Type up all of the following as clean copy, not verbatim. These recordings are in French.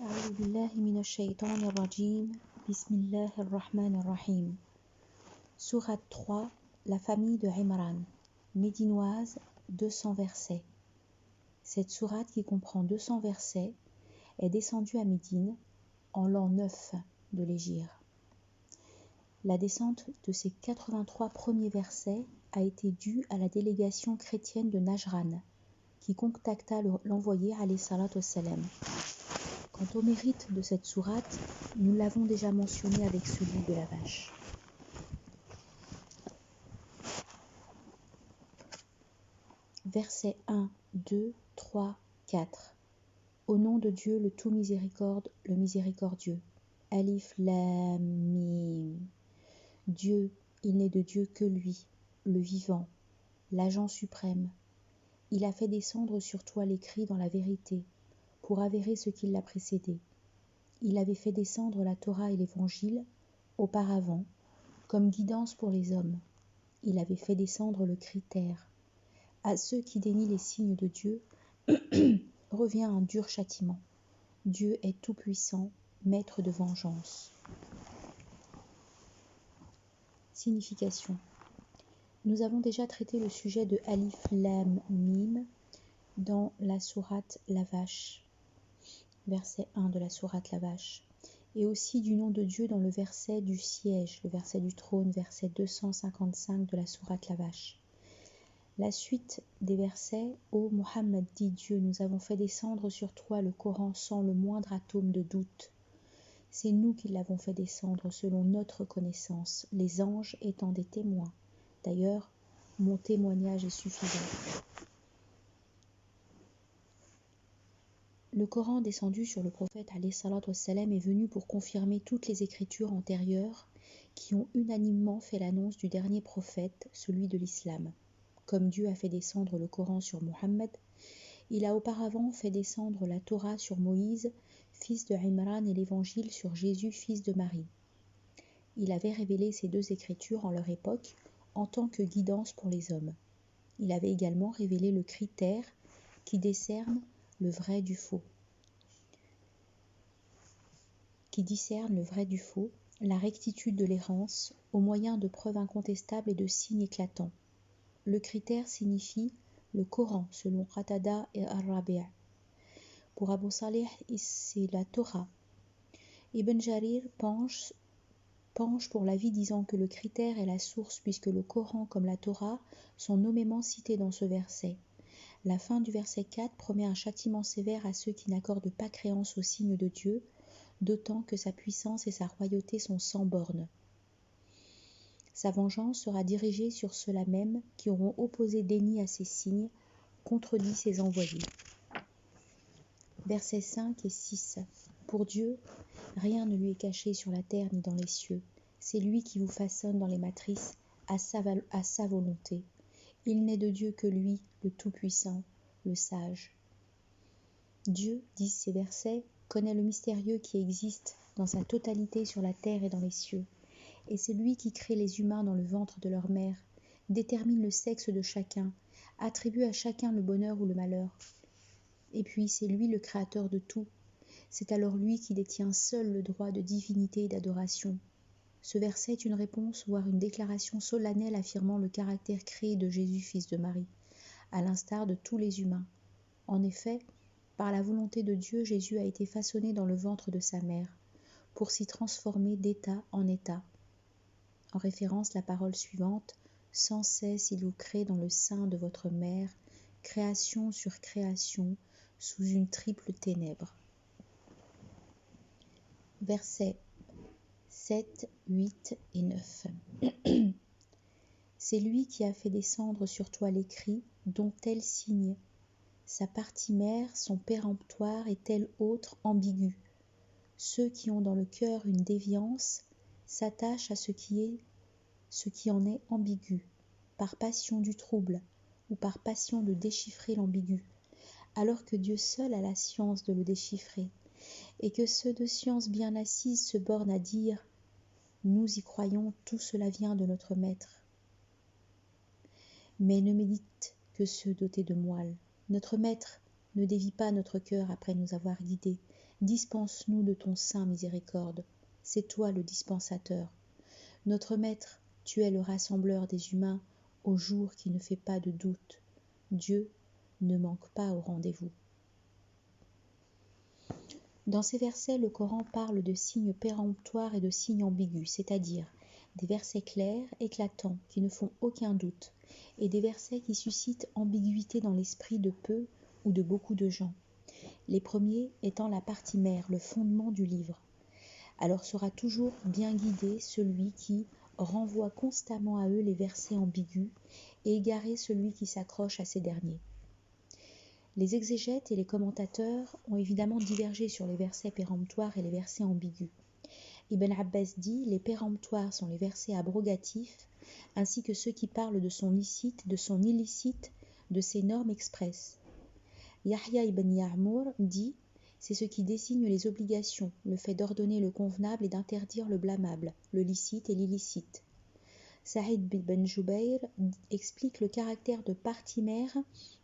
أعوذ بالله من الشيطان الرجيم. بسم الله الرحمن الرحيم. Sourate 3, la famille de Imran, médinoise, 200 versets. Cette sourate qui comprend 200 versets est descendue à Médine en l'an 9 de l'Hégire. La descente de ces 83 premiers versets a été due à la délégation chrétienne de Najran qui contacta l'envoyé alayhi salatu wassalam. Quant au mérite de cette sourate, nous l'avons déjà mentionné avec celui de la vache. Versets 1, 2, 3, 4. Au nom de Dieu, le tout miséricorde, le miséricordieux. Alif Lam Mim. Dieu, il n'est de Dieu que lui, le vivant, l'agent suprême. Il a fait descendre sur toi l'écrit dans la vérité, pour avérer ce qui l'a précédé. Il avait fait descendre la Torah et l'Évangile auparavant, comme guidance pour les hommes. Il avait fait descendre le critère. À ceux qui dénient les signes de Dieu, revient un dur châtiment. Dieu est tout-puissant, maître de vengeance. Signification. Nous avons déjà traité le sujet de Alif Lam Mim dans la sourate La Vache, verset 1 de la sourate La Vache, et aussi du nom de Dieu dans le verset du siège, le verset du trône, verset 255 de la sourate La Vache. La suite des versets, ô Mohammed, dit Dieu, nous avons fait descendre sur toi le Coran sans le moindre atome de doute. C'est nous qui l'avons fait descendre selon notre connaissance, les anges étant des témoins. D'ailleurs, mon témoignage est suffisant. Le Coran descendu sur le prophète alayhi salatu wassalam est venu pour confirmer toutes les écritures antérieures qui ont unanimement fait l'annonce du dernier prophète, celui de l'islam. Comme Dieu a fait descendre le Coran sur Mohammed, il a auparavant fait descendre la Torah sur Moïse, fils de Imran, et l'Évangile sur Jésus, fils de Marie. Il avait révélé ces deux écritures en leur époque en tant que guidance pour les hommes. Il avait également révélé le critère qui décerne le vrai du faux, la rectitude de l'errance au moyen de preuves incontestables et de signes éclatants. Le critère signifie le Coran selon Qatada et Ar-Rabi'. Pour Abu Salih, c'est la Torah. Ibn Jarir penche pour l'avis disant que le critère est la source puisque le Coran comme la Torah sont nommément cités dans ce verset. La fin du verset 4 promet un châtiment sévère à ceux qui n'accordent pas créance au signe de Dieu, d'autant que sa puissance et sa royauté sont sans bornes. Sa vengeance sera dirigée sur ceux-là même qui auront opposé déni à ses signes, contredit ses envoyés. Versets 5 et 6. Pour Dieu, rien ne lui est caché sur la terre ni dans les cieux. C'est lui qui vous façonne dans les matrices à sa volonté. Il n'est de Dieu que lui, le Tout-Puissant, le Sage. Dieu, disent ces versets, connaît le mystérieux qui existe dans sa totalité sur la terre et dans les cieux. Et c'est lui qui crée les humains dans le ventre de leur mère, détermine le sexe de chacun, attribue à chacun le bonheur ou le malheur. Et puis c'est lui le créateur de tout. C'est alors lui qui détient seul le droit de divinité et d'adoration. Ce verset est une réponse, voire une déclaration solennelle affirmant le caractère créé de Jésus, fils de Marie, à l'instar de tous les humains. En effet, par la volonté de Dieu, Jésus a été façonné dans le ventre de sa mère, pour s'y transformer d'état en état. En référence, la parole suivante, « Sans cesse il vous crée dans le sein de votre mère, création sur création, sous une triple ténèbre. » Versets 7, 8 et 9. C'est lui qui a fait descendre sur toi l'écrit, dont tel signe, sa partie mère, son péremptoire et tel autre ambigu. Ceux qui ont dans le cœur une déviance s'attachent à ce qui en est ambigu, par passion du trouble ou par passion de déchiffrer l'ambigu, alors que Dieu seul a la science de le déchiffrer, et que ceux de science bien assises se bornent à dire « Nous y croyons, tout cela vient de notre Maître. » Mais ne médite que ceux dotés de moelle. Notre Maître ne dévie pas notre cœur après nous avoir guidés, dispense-nous de ton sein miséricorde. C'est toi le dispensateur. Notre Maître, tu es le rassembleur des humains au jour qui ne fait pas de doute. Dieu ne manque pas au rendez-vous. Dans ces versets, le Coran parle de signes péremptoires et de signes ambigus, c'est-à-dire des versets clairs, éclatants, qui ne font aucun doute, et des versets qui suscitent ambiguïté dans l'esprit de peu ou de beaucoup de gens. Les premiers étant la partie mère, le fondement du livre. Alors sera toujours bien guidé celui qui renvoie constamment à eux les versets ambigus et égaré celui qui s'accroche à ces derniers. Les exégètes et les commentateurs ont évidemment divergé sur les versets péremptoires et les versets ambigus. Ibn Abbas dit: les péremptoires sont les versets abrogatifs, ainsi que ceux qui parlent de son licite, de son illicite, de ses normes expresses. Yahya ibn Ya'mur dit: c'est ce qui désigne les obligations, le fait d'ordonner le convenable et d'interdire le blâmable, le licite et l'illicite. Saïd ibn Jubayr explique le caractère de partie mère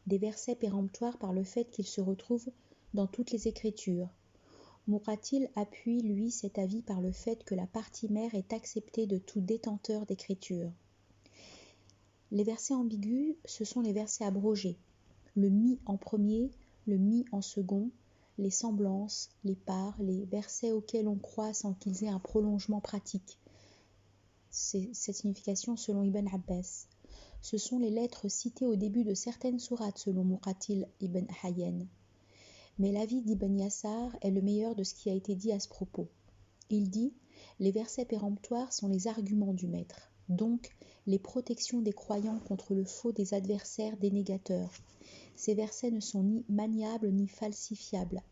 des versets péremptoires par le fait qu'ils se retrouvent dans toutes les Écritures. Muqatil appuie, lui, cet avis par le fait que la partie mère est acceptée de tout détenteur d'Écriture. Les versets ambigus, ce sont les versets abrogés. Le mi en premier, le mi en second, les semblances, les parts, les versets auxquels on croit sans qu'ils aient un prolongement pratique. C'est cette signification selon Ibn Abbas. Ce sont les lettres citées au début de certaines sourates selon Muqatil ibn Hayyan. Mais l'avis d'Ibn Yasar est le meilleur de ce qui a été dit à ce propos. Il dit: les versets péremptoires sont les arguments du maître, donc les protections des croyants contre le faux des adversaires dénégateurs. Ces versets ne sont ni maniables ni falsifiables.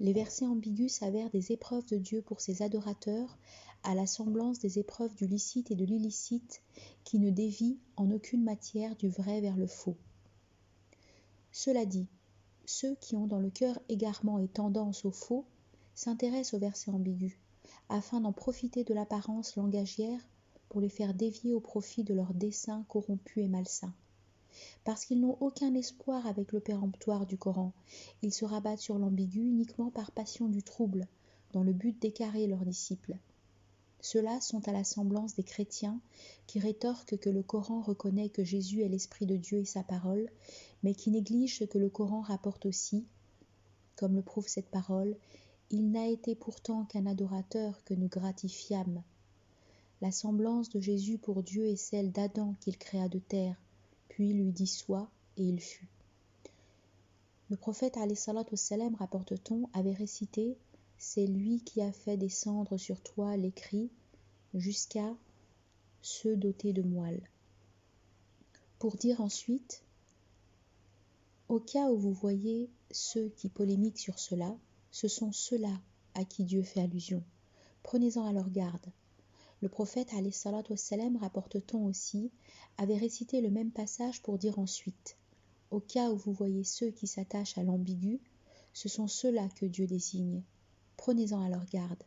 Les versets ambigus s'avèrent des épreuves de Dieu pour ses adorateurs, à la semblance des épreuves du licite et de l'illicite qui ne dévient en aucune matière du vrai vers le faux. Cela dit, ceux qui ont dans le cœur égarement et tendance au faux s'intéressent aux versets ambigus, afin d'en profiter de l'apparence langagière pour les faire dévier au profit de leurs desseins corrompus et malsains. Parce qu'ils n'ont aucun espoir avec le péremptoire du Coran, ils se rabattent sur l'ambigu uniquement par passion du trouble, dans le but d'écarrer leurs disciples. Ceux-là sont à la semblance des chrétiens qui rétorquent que le Coran reconnaît que Jésus est l'Esprit de Dieu et sa parole, mais qui négligent ce que le Coran rapporte aussi, comme le prouve cette parole: « Il n'a été pourtant qu'un adorateur que nous gratifiâmes. » La semblance de Jésus pour Dieu est celle d'Adam qu'il créa de terre, puis lui dit sois, et il fut. Le prophète alayhi salatu wassalam, rapporte-t-on, avait récité: c'est lui qui a fait descendre sur toi l'écrit jusqu'à ceux dotés de moelle. Pour dire ensuite: au cas où vous voyez ceux qui polémiquent sur cela, ce sont ceux-là à qui Dieu fait allusion. Prenez-en alors garde. Le prophète alayhi salatu wassalam, rapporte-t-on aussi, avait récité le même passage pour dire ensuite: au cas où vous voyez ceux qui s'attachent à l'ambigu, ce sont ceux-là que Dieu désigne. Prenez-en alors garde.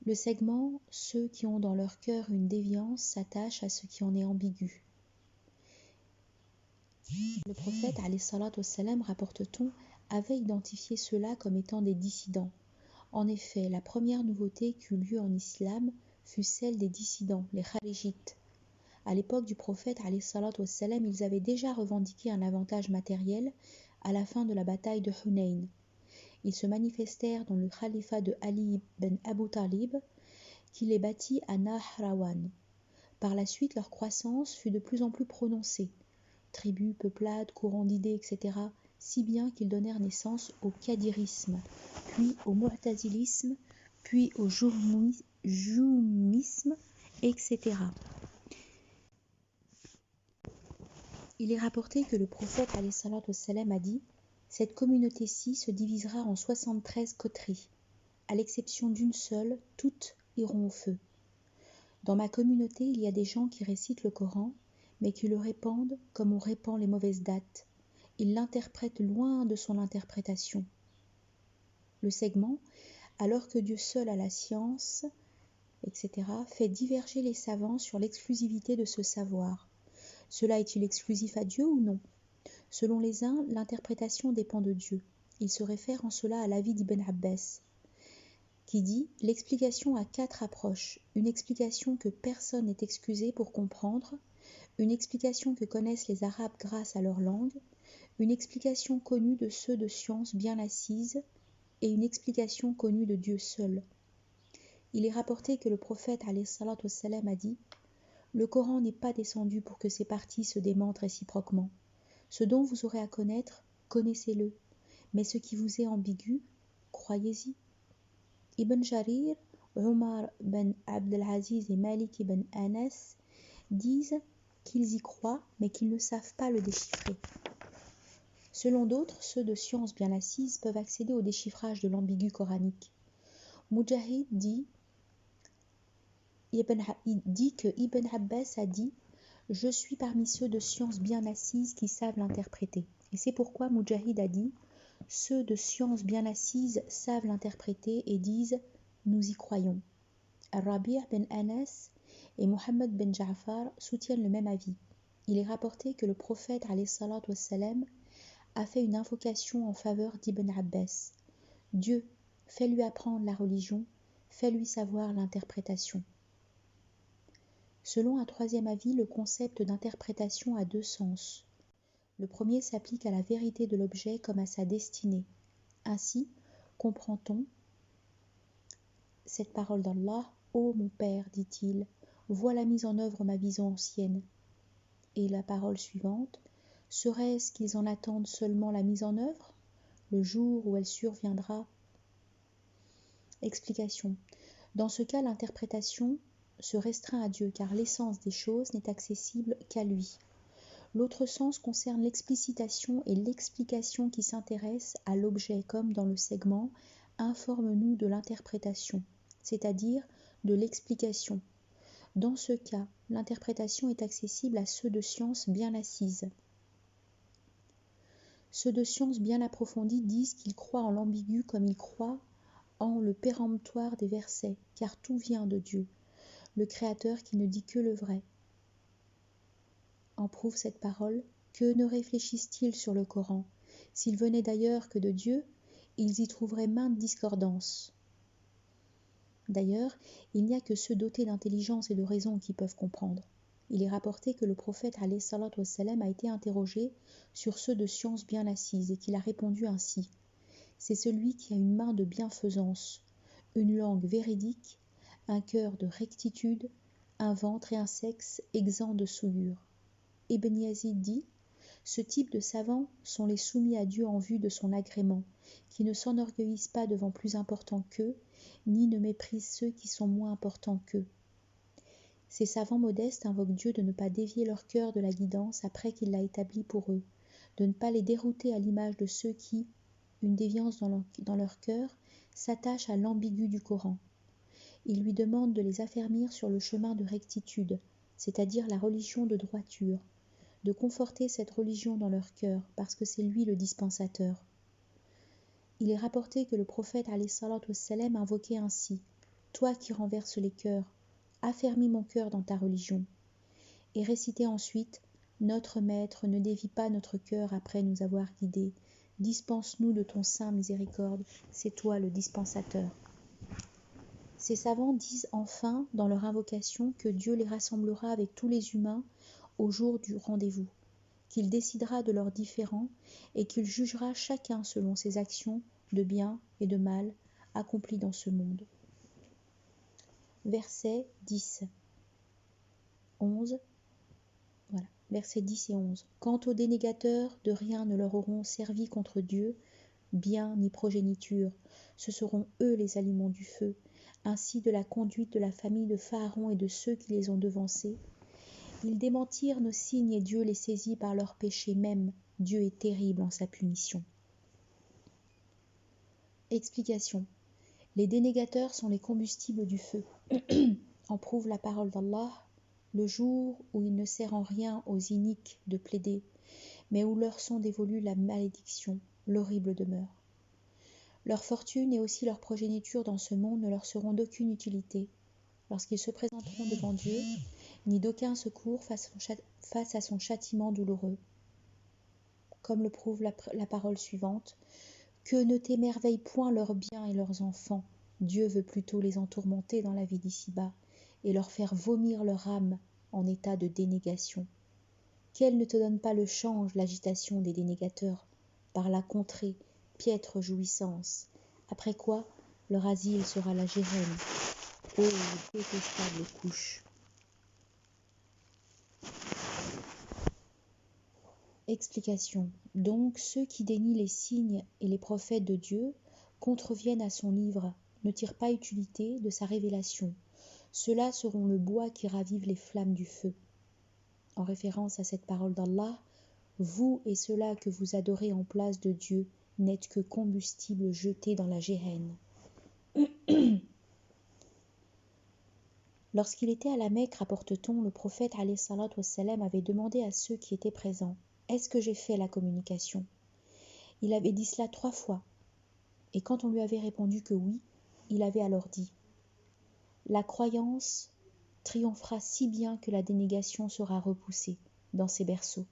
Le segment, ceux qui ont dans leur cœur une déviance s'attachent à ce qui en est ambigu. Le prophète alayhi salatu wassalam, rapporte-t-on, avait identifié ceux-là comme étant des dissidents. En effet, la première nouveauté qui eut lieu en islam fut celle des dissidents, les kharijites. À l'époque du prophète alayhi salatu wassalam, ils avaient déjà revendiqué un avantage matériel à la fin de la bataille de Hunayn. Ils se manifestèrent dans le califat de Ali ibn Abu Talib, qui les bâtit à Nahrawan. Par la suite, leur croissance fut de plus en plus prononcée. Tribus, peuplades, courants d'idées, etc., si bien qu'ils donnèrent naissance au qadirisme, puis au mu'tazilisme, puis au joumisme, etc. Il est rapporté que le prophète alayhi salatu wassalam a dit: cette communauté-ci se divisera en 73 coteries. À l'exception d'une seule, toutes iront au feu. Dans ma communauté, il y a des gens qui récitent le Coran, mais qui le répandent comme on répand les mauvaises dates. Ils l'interprètent loin de son interprétation. Le segment, alors que Dieu seul a la science, etc., fait diverger les savants sur l'exclusivité de ce savoir. Cela est-il exclusif à Dieu ou non? Selon les uns, l'interprétation dépend de Dieu. Il se réfère en cela à l'avis d'Ibn Abbas, qui dit « L'explication a 4 approches, une explication que personne n'est excusé pour comprendre, une explication que connaissent les Arabes grâce à leur langue, une explication connue de ceux de science bien assise, et une explication connue de Dieu seul. » Il est rapporté que le prophète alayhi salatu wassalam a dit « Le Coran n'est pas descendu pour que ses parties se démentent réciproquement. Ce dont vous aurez à connaître, connaissez-le, mais ce qui vous est ambigu, croyez-y. » Ibn Jarir, Omar ben Abdelaziz et Malik ibn Anas disent qu'ils y croient, mais qu'ils ne savent pas le déchiffrer. Selon d'autres, ceux de science bien assise peuvent accéder au déchiffrage de l'ambigu coranique. Mujahid dit que Ibn Abbas a dit « Je suis parmi ceux de science bien assise qui savent l'interpréter. » Et c'est pourquoi Mujahid a dit « Ceux de science bien assise savent l'interpréter et disent « Nous y croyons. » Al-Rabi' ben Anas et Mohammed ben Ja'far soutiennent le même avis. Il est rapporté que le prophète alayhi salatu wassalam a fait une invocation en faveur d'Ibn Abbas. Dieu, fais-lui apprendre la religion, fais-lui savoir l'interprétation. Selon un troisième avis, le concept d'interprétation a 2 sens. Le premier s'applique à la vérité de l'objet comme à sa destinée. Ainsi, comprend-on cette parole d'Allah « Ô mon Père, dit-il, vois la mise en œuvre ma vision ancienne. » Et la parole suivante « Serait-ce qu'ils en attendent seulement la mise en œuvre, le jour où elle surviendra ?» Explication. Dans ce cas, l'interprétation se restreint à Dieu, car l'essence des choses n'est accessible qu'à lui. L'autre sens concerne l'explicitation et l'explication qui s'intéressent à l'objet, comme dans le segment « Informe-nous de l'interprétation », c'est-à-dire de l'explication. Dans ce cas, l'interprétation est accessible à ceux de science bien assises. Ceux de science bien approfondis disent qu'ils croient en l'ambigu comme ils croient en le péremptoire des versets, car tout vient de Dieu, le Créateur qui ne dit que le vrai. En prouve cette parole, que ne réfléchissent-ils sur le Coran? S'il venait d'ailleurs que de Dieu, ils y trouveraient maintes discordances. D'ailleurs, il n'y a que ceux dotés d'intelligence et de raison qui peuvent comprendre. Il est rapporté que le prophète alayhi salatu wassalam a été interrogé sur ceux de science bien assise et qu'il a répondu ainsi. C'est celui qui a une main de bienfaisance, une langue véridique, un cœur de rectitude, un ventre et un sexe exempts de souillure. Ibn Yazid dit « Ce type de savants sont les soumis à Dieu en vue de son agrément, qui ne s'enorgueillissent pas devant plus importants qu'eux, ni ne méprisent ceux qui sont moins importants qu'eux. Ces savants modestes invoquent Dieu de ne pas dévier leur cœur de la guidance après qu'il l'a établi pour eux, de ne pas les dérouter à l'image de ceux qui, une déviance dans leur cœur, s'attachent à l'ambigu du Coran. Ils lui demandent de les affermir sur le chemin de rectitude, c'est-à-dire la religion de droiture, de conforter cette religion dans leur cœur, parce que c'est lui le dispensateur. Il est rapporté que le prophète alayhi salatu wassalam invoquait ainsi « Toi qui renverses les cœurs, affermis mon cœur dans ta religion. » Et récitait ensuite « Notre Maître ne dévie pas notre cœur après nous avoir guidés. Dispense-nous de ton sein miséricorde, c'est toi le dispensateur. » Ces savants disent enfin dans leur invocation que Dieu les rassemblera avec tous les humains au jour du rendez-vous, qu'il décidera de leurs différends et qu'il jugera chacun selon ses actions de bien et de mal accomplies dans ce monde. Versets 10, 11. Voilà, versets 10 et 11. Quant aux dénégateurs, de rien ne leur auront servi contre Dieu, bien ni progéniture. Ce seront eux les aliments du feu, ainsi de la conduite de la famille de Pharaon et de ceux qui les ont devancés. Ils démentirent nos signes et Dieu les saisit par leurs péchés même. Dieu est terrible en sa punition. Explication. Les dénégateurs sont les combustibles du feu. En prouve la parole d'Allah, le jour où il ne sert en rien aux iniques de plaider, mais où leur sont dévolues la malédiction, l'horrible demeure. Leur fortune et aussi leur progéniture dans ce monde ne leur seront d'aucune utilité, lorsqu'ils se présenteront devant Dieu, ni d'aucun secours face à son châtiment douloureux. Comme le prouve la parole suivante, Que ne t'émerveille point leurs biens et leurs enfants. Dieu veut plutôt les entourmenter dans la vie d'ici-bas et leur faire vomir leur âme en état de dénégation. Qu'elle ne te donne pas le change, l'agitation des dénégateurs, par la contrée, piètre jouissance, après quoi leur asile sera la géhenne. Ô détestable couche! Explication. Donc, ceux qui dénient les signes et les prophètes de Dieu contreviennent à son livre, ne tirent pas utilité de sa révélation. Ceux-là seront le bois qui ravive les flammes du feu. En référence à cette parole d'Allah, vous et ceux-là que vous adorez en place de Dieu n'êtes que combustible jeté dans la géhenne. Lorsqu'il était à la Mecque, rapporte-t-on, le prophète alayhi salatu wassalam avait demandé à ceux qui étaient présents « Est-ce que j'ai fait la communication ?» Il avait dit cela 3 fois, et quand on lui avait répondu que oui, il avait alors dit « La croyance triomphera si bien que la dénégation sera repoussée dans ses berceaux.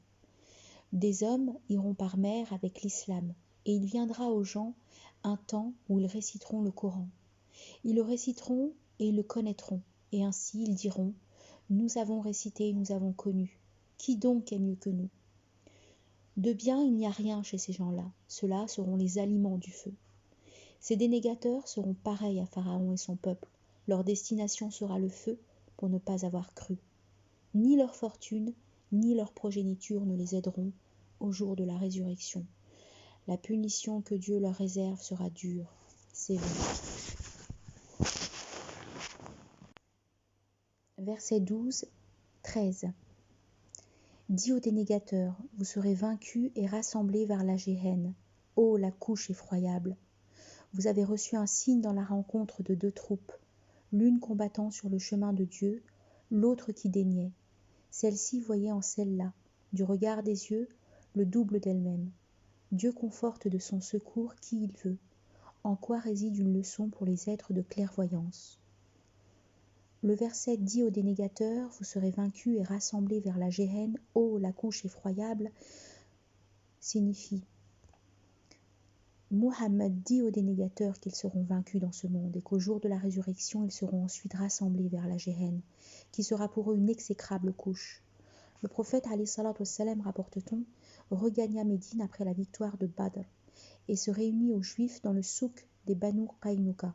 Des hommes iront par mer avec l'islam, et il viendra aux gens un temps où ils réciteront le Coran. Ils le réciteront et ils le connaîtront, et ainsi ils diront « Nous avons récité, nous avons connu. Qui donc est mieux que nous ?» De bien, il n'y a rien chez ces gens-là. Ceux-là seront les aliments du feu. Ces dénégateurs seront pareils à Pharaon et son peuple. Leur destination sera le feu pour ne pas avoir cru. Ni leur fortune, ni leur progéniture ne les aideront au jour de la résurrection. La punition que Dieu leur réserve sera dure, sévère. Versets 12, 13. Dis aux dénégateurs, vous serez vaincus et rassemblés vers la géhenne. Ô la couche effroyable! Vous avez reçu un signe dans la rencontre de 2 troupes, l'une combattant sur le chemin de Dieu, l'autre qui déniait. Celle-ci voyait en celle-là, du regard des yeux, le double d'elle-même. Dieu conforte de son secours qui il veut. En quoi réside une leçon pour les êtres de clairvoyance? Le verset dit aux dénégateurs, vous serez vaincus et rassemblés vers la géhenne, ô la couche effroyable, signifie Muhammad dit aux dénégateurs qu'ils seront vaincus dans ce monde et qu'au jour de la résurrection, ils seront ensuite rassemblés vers la géhenne, qui sera pour eux une exécrable couche. Le prophète, alayhi salatu wassalam, rapporte-t-on, regagna Médine après la victoire de Badr et se réunit aux Juifs dans le souk des Banu Qaynuqa.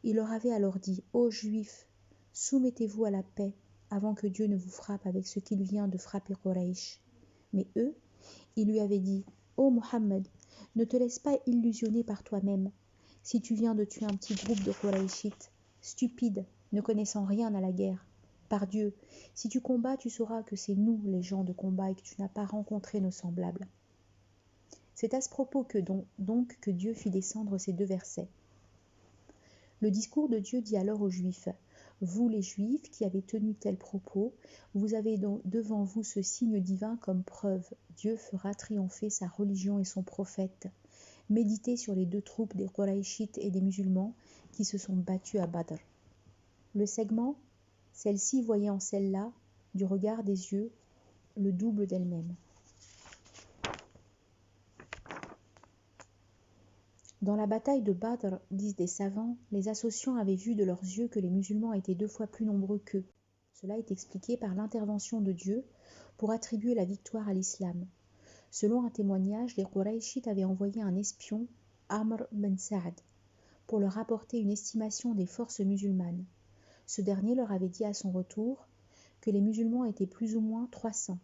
Il leur avait alors dit « Ô Juifs, soumettez-vous à la paix avant que Dieu ne vous frappe avec ce qu'il vient de frapper Quraysh. » Mais eux, ils lui avaient dit « Ô Muhammad, ne te laisse pas illusionner par toi-même. Si tu viens de tuer un petit groupe de Qurayshites, stupides, ne connaissant rien à la guerre, par Dieu, si tu combats, tu sauras que c'est nous les gens de combat et que tu n'as pas rencontré nos semblables. » C'est à ce propos que donc que Dieu fit descendre ces 2 versets. Le discours de Dieu dit alors aux Juifs, « Vous les Juifs qui avez tenu tel propos, vous avez devant vous ce signe divin comme preuve. Dieu fera triompher sa religion et son prophète. Méditez sur les 2 troupes des Qurayshites et des musulmans qui se sont battus à Badr. » Le segment, celle-ci voyait en celle-là, du regard des yeux, le double d'elle-même. Dans la bataille de Badr, disent des savants, les associants avaient vu de leurs yeux que les musulmans étaient 2 fois plus nombreux qu'eux. Cela est expliqué par l'intervention de Dieu pour attribuer la victoire à l'islam. Selon un témoignage, les Qurayshites avaient envoyé un espion, Amr ben Sa'd, pour leur apporter une estimation des forces musulmanes. Ce dernier leur avait dit à son retour que les musulmans étaient plus ou moins 300.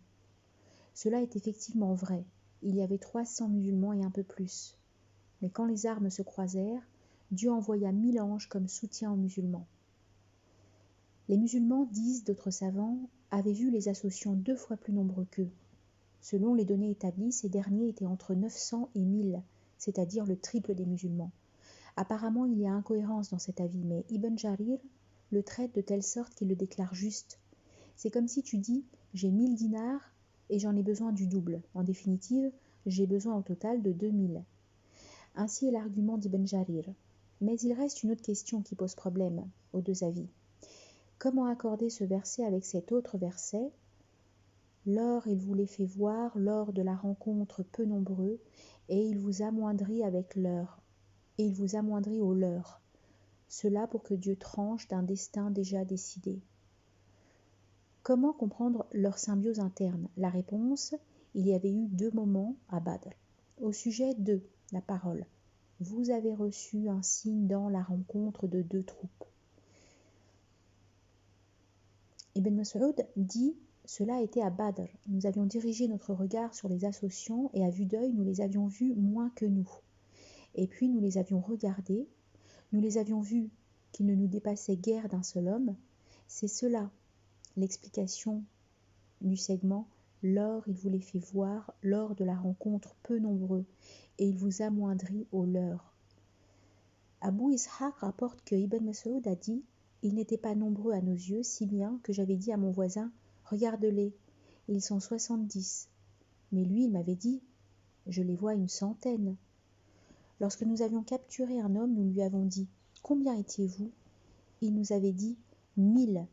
Cela est effectivement vrai, il y avait 300 musulmans et un peu plus. Mais quand les armes se croisèrent, Dieu envoya 1000 anges comme soutien aux musulmans. Les musulmans, disent d'autres savants, avaient vu les associants 2 fois plus nombreux qu'eux. Selon les données établies, ces derniers étaient entre 900 et 1000, c'est-à-dire le triple des musulmans. Apparemment, il y a incohérence dans cet avis, mais Ibn Jarir le traite de telle sorte qu'il le déclare juste. C'est comme si tu dis « j'ai 1000 dinars et j'en ai besoin du double. En définitive, j'ai besoin au total de 2000. » Ainsi est l'argument d'Ibn Jarir. Mais il reste une autre question qui pose problème aux 2 avis. Comment accorder ce verset avec cet autre verset Lors il vous les fait voir lors de la rencontre peu nombreux, et il vous amoindrit au leur. Cela pour que Dieu tranche d'un destin déjà décidé. Comment comprendre leur symbiose interne? La réponse, il y avait eu 2 moments à Badr. Au sujet de la parole, vous avez reçu un signe dans la rencontre de 2 troupes. Ibn Mas'ud dit, cela était à Badr. Nous avions dirigé notre regard sur les asociants et à vue d'œil, nous les avions vus moins que nous. Et puis nous les avions regardés, nous les avions vus qu'ils ne nous dépassaient guère d'un seul homme. C'est cela, l'explication du segment. Lors il vous les fait voir lors de la rencontre peu nombreux, et il vous amoindrit au leur. Abu Ishaq rapporte que Ibn Mas'ud a dit, ils n'étaient pas nombreux à nos yeux, si bien que j'avais dit à mon voisin, regarde-les, ils sont 70. Mais lui, il m'avait dit, je les vois 100. Lorsque nous avions capturé un homme, nous lui avons dit, combien étiez-vous? Il nous avait dit, 1000.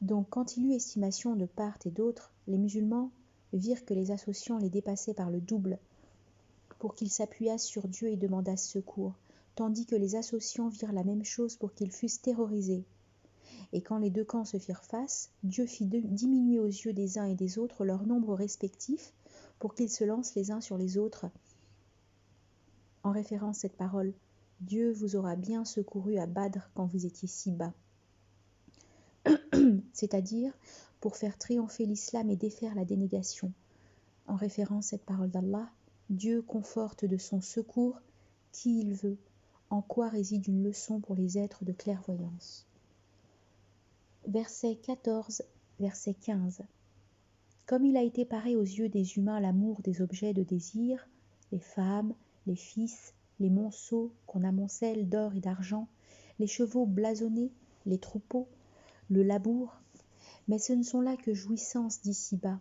Donc quand il eut estimation de part et d'autre, les musulmans virent que les associants les dépassaient par le double, pour qu'ils s'appuyassent sur Dieu et demandassent secours, tandis que les associants virent la même chose pour qu'ils fussent terrorisés. Et quand les 2 camps se firent face, Dieu fit diminuer aux yeux des uns et des autres leur nombre respectif, pour qu'ils se lancent les uns sur les autres. En référence à cette parole, Dieu vous aura bien secouru à Badr quand vous étiez si bas. C'est-à-dire pour faire triompher l'islam et défaire la dénégation. En référence à cette parole d'Allah, Dieu conforte de son secours qui il veut, en quoi réside une leçon pour les êtres de clairvoyance. Verset 14, verset 15. Comme il a été paré aux yeux des humains l'amour des objets de désir, les femmes, les fils, les monceaux qu'on amoncelle d'or et d'argent, les chevaux blasonnés, les troupeaux, le labour, mais ce ne sont là que jouissances d'ici-bas.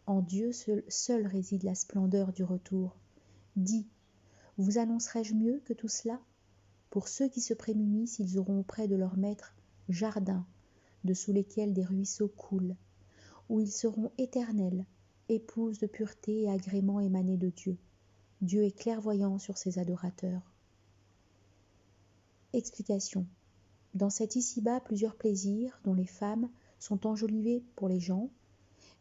En Dieu seul réside la splendeur du retour. Dis, vous annoncerai-je mieux que tout cela? Pour ceux qui se prémunissent, ils auront auprès de leur maître jardins, dessous lesquels des ruisseaux coulent, où ils seront éternels, épouses de pureté et agréments émanés de Dieu. Dieu est clairvoyant sur ses adorateurs. Explication. Dans cet ici-bas, plusieurs plaisirs, dont les femmes, sont enjolivés pour les gens.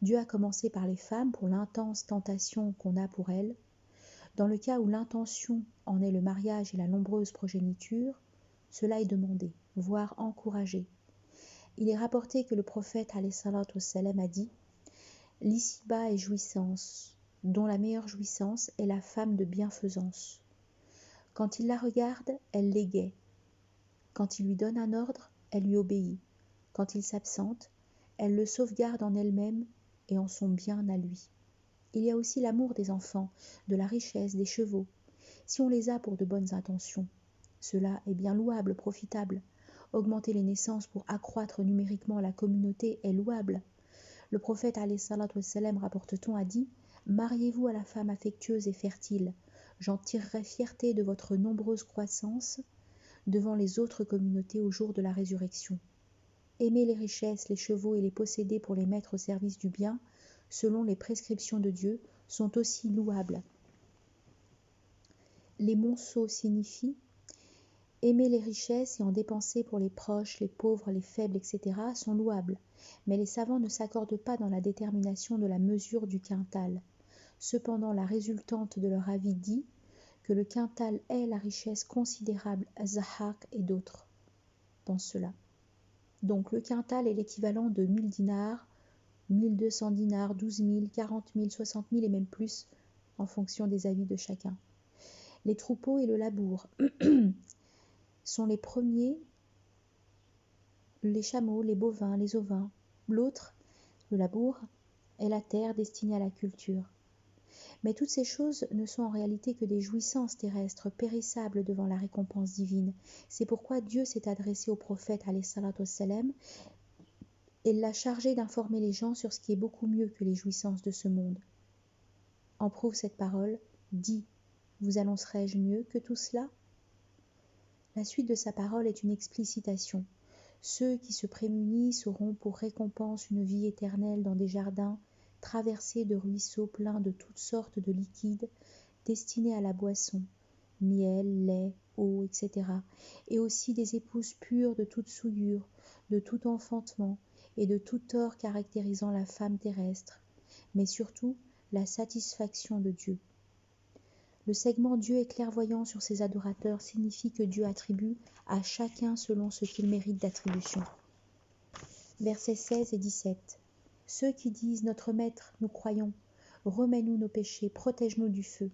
Dieu a commencé par les femmes pour l'intense tentation qu'on a pour elles. Dans le cas où l'intention en est le mariage et la nombreuse progéniture, cela est demandé, voire encouragé. Il est rapporté que le prophète alayhi salatu wassalam a dit « L'ici-bas est jouissance, dont la meilleure jouissance est la femme de bienfaisance. Quand il la regarde, elle l'égaie. Quand il lui donne un ordre, elle lui obéit. Quand il s'absente, elle le sauvegarde en elle-même et en son bien à lui. Il y a aussi l'amour des enfants, de la richesse, des chevaux. Si on les a pour de bonnes intentions, cela est bien louable, profitable. Augmenter les naissances pour accroître numériquement la communauté est louable. Le prophète alayhi salatu wassalam, rapporte-t-on, a dit « Mariez-vous à la femme affectueuse et fertile. J'en tirerai fierté de votre nombreuse croissance devant les autres communautés au jour de la résurrection. Aimer les richesses, les chevaux et les posséder pour les mettre au service du bien, selon les prescriptions de Dieu, sont aussi louables. Les monceaux signifient aimer les richesses et en dépenser pour les proches, les pauvres, les faibles, etc. sont louables, mais les savants ne s'accordent pas dans la détermination de la mesure du quintal. Cependant, la résultante de leur avis dit que le quintal est la richesse considérable, Zahak et d'autres pensent cela. Donc le quintal est l'équivalent de 1000 dinars, 1200 dinars, 12 000, 40 000, 60 000 et même plus en fonction des avis de chacun. Les troupeaux et le labour sont les premiers, les chameaux, les bovins, les ovins. L'autre, le labour, est la terre destinée à la culture. Mais toutes ces choses ne sont en réalité que des jouissances terrestres périssables devant la récompense divine. C'est pourquoi Dieu s'est adressé au prophète alayhi salatu wassalam et l'a chargé d'informer les gens sur ce qui est beaucoup mieux que les jouissances de ce monde. En prouve cette parole, dis, vous annoncerai-je mieux que tout cela? La suite de sa parole est une explicitation. Ceux qui se prémunissent auront pour récompense une vie éternelle dans des jardins traversée de ruisseaux pleins de toutes sortes de liquides destinés à la boisson, miel, lait, eau, etc., et aussi des épouses pures de toute souillure, de tout enfantement et de tout tort caractérisant la femme terrestre, mais surtout la satisfaction de Dieu. Le segment Dieu est clairvoyant sur ses adorateurs signifie que Dieu attribue à chacun selon ce qu'il mérite d'attribution. Versets 16 et 17. Ceux qui disent « Notre Maître, nous croyons, remets-nous nos péchés, protège-nous du feu ».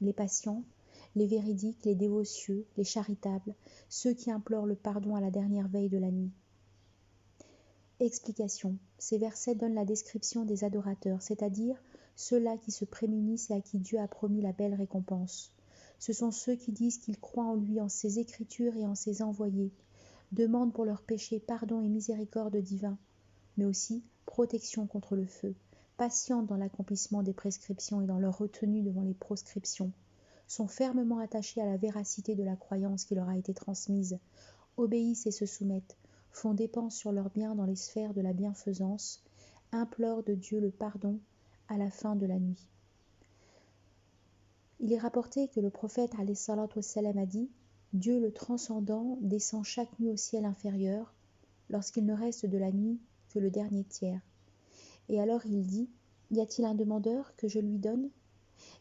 Les patients, les véridiques, les dévotieux, les charitables, ceux qui implorent le pardon à la dernière veille de la nuit. Explication. Ces versets donnent la description des adorateurs, c'est-à-dire ceux-là qui se prémunissent et à qui Dieu a promis la belle récompense. Ce sont ceux qui disent qu'ils croient en lui, en ses écritures et en ses envoyés, demandent pour leurs péchés pardon et miséricorde divin, mais aussi protection contre le feu, patientent dans l'accomplissement des prescriptions et dans leur retenue devant les proscriptions, sont fermement attachés à la véracité de la croyance qui leur a été transmise, obéissent et se soumettent, font dépense sur leurs biens dans les sphères de la bienfaisance, implorent de Dieu le pardon à la fin de la nuit. Il est rapporté que le prophète alayhi salatu wassalam a dit « Dieu le transcendant descend chaque nuit au ciel inférieur lorsqu'il ne reste de la nuit que le dernier tiers. Et alors il dit « Y a-t-il un demandeur que je lui donne?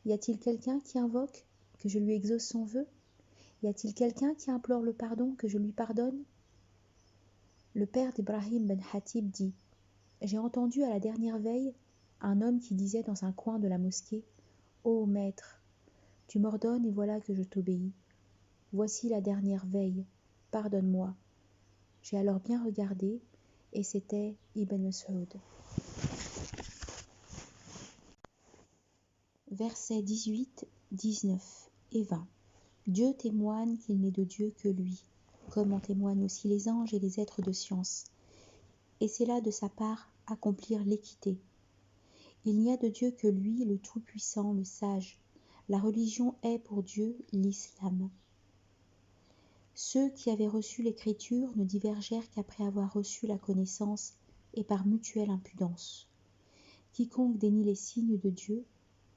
Y a-t-il quelqu'un qui invoque que je lui exauce son vœu? Y a-t-il quelqu'un qui implore le pardon que je lui pardonne ?» Le père d'Ibrahim ben Hatib dit « J'ai entendu à la dernière veille un homme qui disait dans un coin de la mosquée « Ô maître, tu m'ordonnes et voilà que je t'obéis. Voici la dernière veille, pardonne-moi. » J'ai alors bien regardé et c'était Ibn Mas'ud. Versets 18, 19 et 20. Dieu témoigne qu'il n'est de Dieu que lui, comme en témoignent aussi les anges et les êtres de science. Et c'est là de sa part accomplir l'équité. Il n'y a de Dieu que lui, le Tout-Puissant, le Sage. La religion est pour Dieu l'islam. Ceux qui avaient reçu l'écriture ne divergèrent qu'après avoir reçu la connaissance et par mutuelle impudence. Quiconque dénie les signes de Dieu,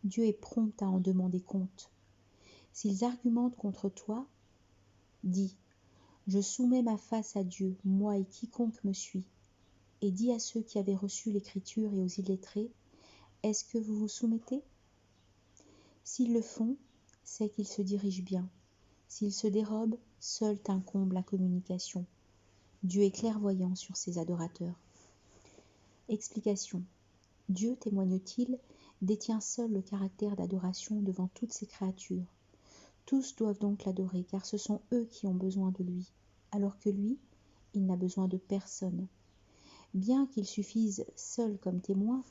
Dieu est prompt à en demander compte. S'ils argumentent contre toi, dis « Je soumets ma face à Dieu, moi et quiconque me suit. » Et dis à ceux qui avaient reçu l'écriture et aux illettrés « Est-ce que vous vous soumettez ?» S'ils le font, c'est qu'ils se dirigent bien. S'ils se dérobent, seul t'incombe la communication. Dieu est clairvoyant sur ses adorateurs. Explication. Dieu, témoigne-t-il, détient seul le caractère d'adoration devant toutes ses créatures. Tous doivent donc l'adorer, car ce sont eux qui ont besoin de lui, alors que lui, il n'a besoin de personne. Bien qu'il suffise seul comme témoin,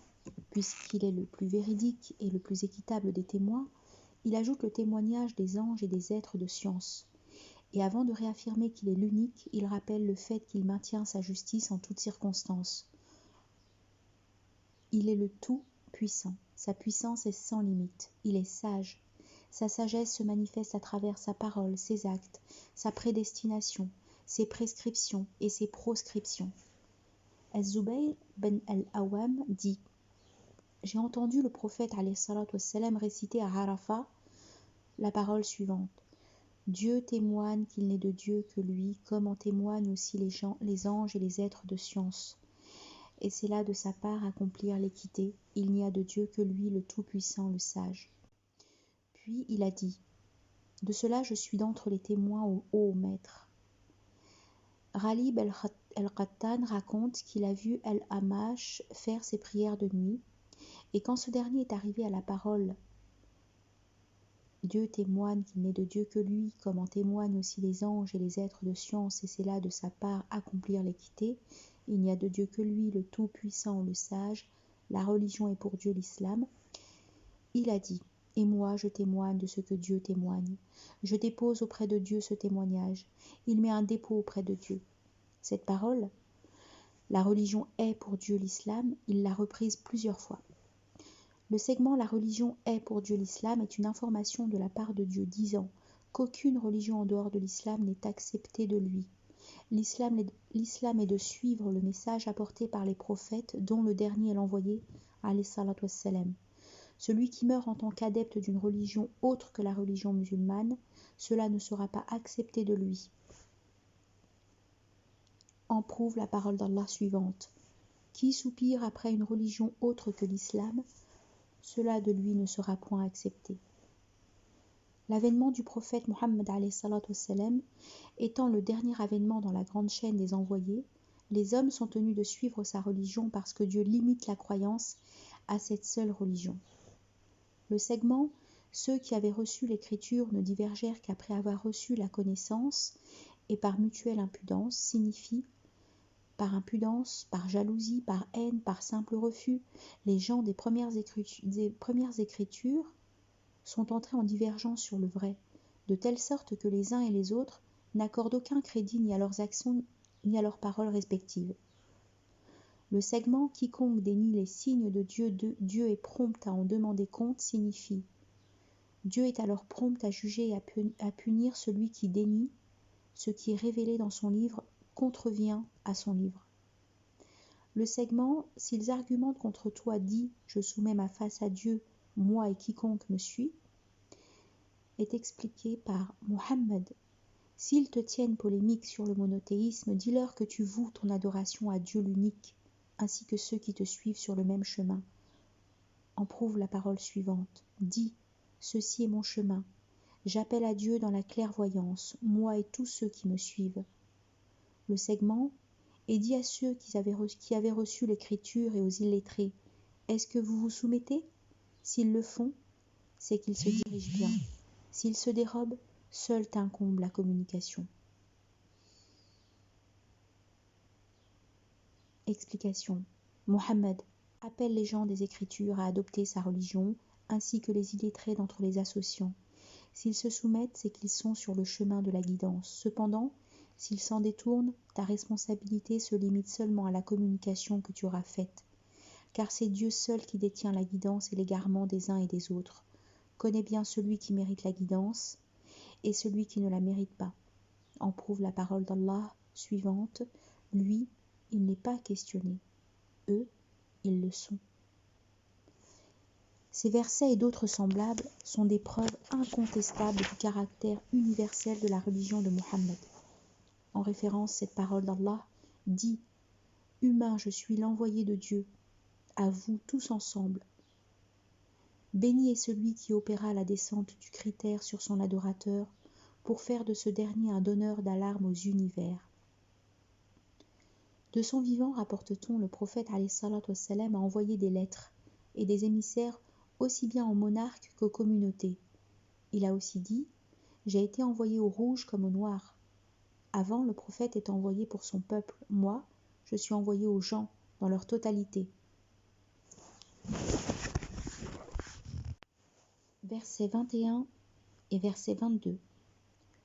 puisqu'il est le plus véridique et le plus équitable des témoins, il ajoute le témoignage des anges et des êtres de science. Et avant de réaffirmer qu'il est l'unique, il rappelle le fait qu'il maintient sa justice en toutes circonstances. Il est le tout-puissant, sa puissance est sans limite, il est sage. Sa sagesse se manifeste à travers sa parole, ses actes, sa prédestination, ses prescriptions et ses proscriptions. Az-Zubayr ben al-Awwam dit « J'ai entendu le prophète alayhi salatu wassalam réciter à Arafat la parole suivante. Dieu témoigne qu'il n'est de Dieu que lui, comme en témoignent aussi les anges et les êtres de science. Et c'est là de sa part accomplir l'équité. Il n'y a de Dieu que lui, le Tout-Puissant, le Sage. » Puis il a dit « De cela je suis d'entre les témoins au haut maître. » Ghalib el-Qattan raconte qu'il a vu El-Hamash faire ses prières de nuit, et quand ce dernier est arrivé à la parole « Dieu témoigne qu'il n'est de Dieu que lui, comme en témoignent aussi les anges et les êtres de science, et c'est là de sa part accomplir l'équité. Il n'y a de Dieu que lui, le Tout-Puissant, le Sage. La religion est pour Dieu l'islam. » Il a dit « Et moi je témoigne de ce que Dieu témoigne. Je dépose auprès de Dieu ce témoignage. Il met un dépôt auprès de Dieu. » Cette parole, la religion est pour Dieu l'islam, il l'a reprise plusieurs fois. Le segment « La religion est pour Dieu l'islam » est une information de la part de Dieu disant qu'aucune religion en dehors de l'islam n'est acceptée de lui. L'islam est de suivre le message apporté par les prophètes dont le dernier est l'envoyé alayhi salatu wassalam. Celui qui meurt en tant qu'adepte d'une religion autre que la religion musulmane, cela ne sera pas accepté de lui. En prouve la parole d'Allah suivante. Qui soupire après une religion autre que l'islam, cela de lui ne sera point accepté. L'avènement du prophète Mohammed alayhi salatu wassalam étant le dernier avènement dans la grande chaîne des envoyés, les hommes sont tenus de suivre sa religion parce que Dieu limite la croyance à cette seule religion. Le segment « Ceux qui avaient reçu l'écriture ne divergèrent qu'après avoir reçu la connaissance et par mutuelle impudence » signifie par impudence, par jalousie, par haine, par simple refus, les gens des premières écritures sont entrés en divergence sur le vrai, de telle sorte que les uns et les autres n'accordent aucun crédit ni à leurs actions ni à leurs paroles respectives. Le segment « Quiconque dénie les signes de Dieu est prompt à en demander compte » signifie Dieu est alors prompt à juger et à punir celui qui dénie ce qui est révélé dans son livre contrevient à son livre. Le segment « S'ils argumentent contre toi, dis « Je soumets ma face à Dieu, moi et quiconque me suit » est expliqué par Mohammed. S'ils te tiennent polémique sur le monothéisme, dis-leur que tu voues ton adoration à Dieu l'unique, ainsi que ceux qui te suivent sur le même chemin. En prouve la parole suivante. Dis, ceci est mon chemin. J'appelle à Dieu dans la clairvoyance, moi et tous ceux qui me suivent. Le segment et dis à ceux qui avaient reçu l'écriture et aux illettrés, est-ce que vous vous soumettez? S'ils le font, c'est qu'ils se dirigent bien. S'ils se dérobent, seul t'incombe la communication. Explication. Mohammed appelle les gens des Écritures à adopter sa religion, ainsi que les illettrés d'entre les associants. S'ils se soumettent, c'est qu'ils sont sur le chemin de la guidance. Cependant, s'ils s'en détournent, ta responsabilité se limite seulement à la communication que tu auras faite. Car c'est Dieu seul qui détient la guidance et l'égarement des uns et des autres. Connais bien celui qui mérite la guidance et celui qui ne la mérite pas. En prouve la parole d'Allah suivante. Lui, il n'est pas questionné. Eux, ils le sont. Ces versets et d'autres semblables sont des preuves incontestables du caractère universel de la religion de Mohammed. En référence, cette parole d'Allah dit « Humain, je suis l'envoyé de Dieu, à vous tous ensemble. Béni est celui qui opéra la descente du critère sur son adorateur pour faire de ce dernier un donneur d'alarme aux univers. » De son vivant, rapporte-t-on, le prophète alayhi salatu wassalam a envoyé des lettres et des émissaires aussi bien aux monarques qu'aux communautés. Il a aussi dit « J'ai été envoyé au rouge comme au noir. » Avant, le prophète est envoyé pour son peuple. Moi, je suis envoyé aux gens dans leur totalité. Versets 21 et verset 22.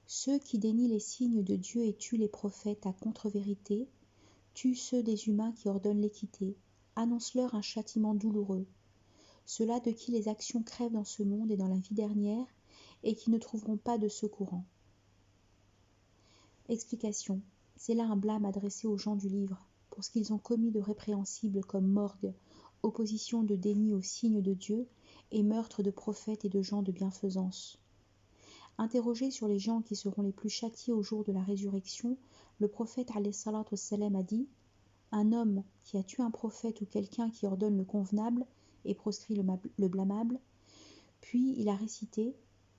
Ceux qui dénient les signes de Dieu et tuent les prophètes à contre-vérité, tuent ceux des humains qui ordonnent l'équité, annonce-leur un châtiment douloureux. Ceux-là de qui les actions crèvent dans ce monde et dans la vie dernière, et qui ne trouveront pas de secourant. Explication. C'est là un blâme adressé aux gens du livre, pour ce qu'ils ont commis de répréhensibles comme morgue, opposition de déni aux signes de Dieu, et meurtre de prophètes et de gens de bienfaisance. Interrogé sur les gens qui seront les plus châtiés au jour de la résurrection, le prophète alayhi salatu wassalam a dit « Un homme qui a tué un prophète ou quelqu'un qui ordonne le convenable et proscrit le blâmable. » Puis il a récité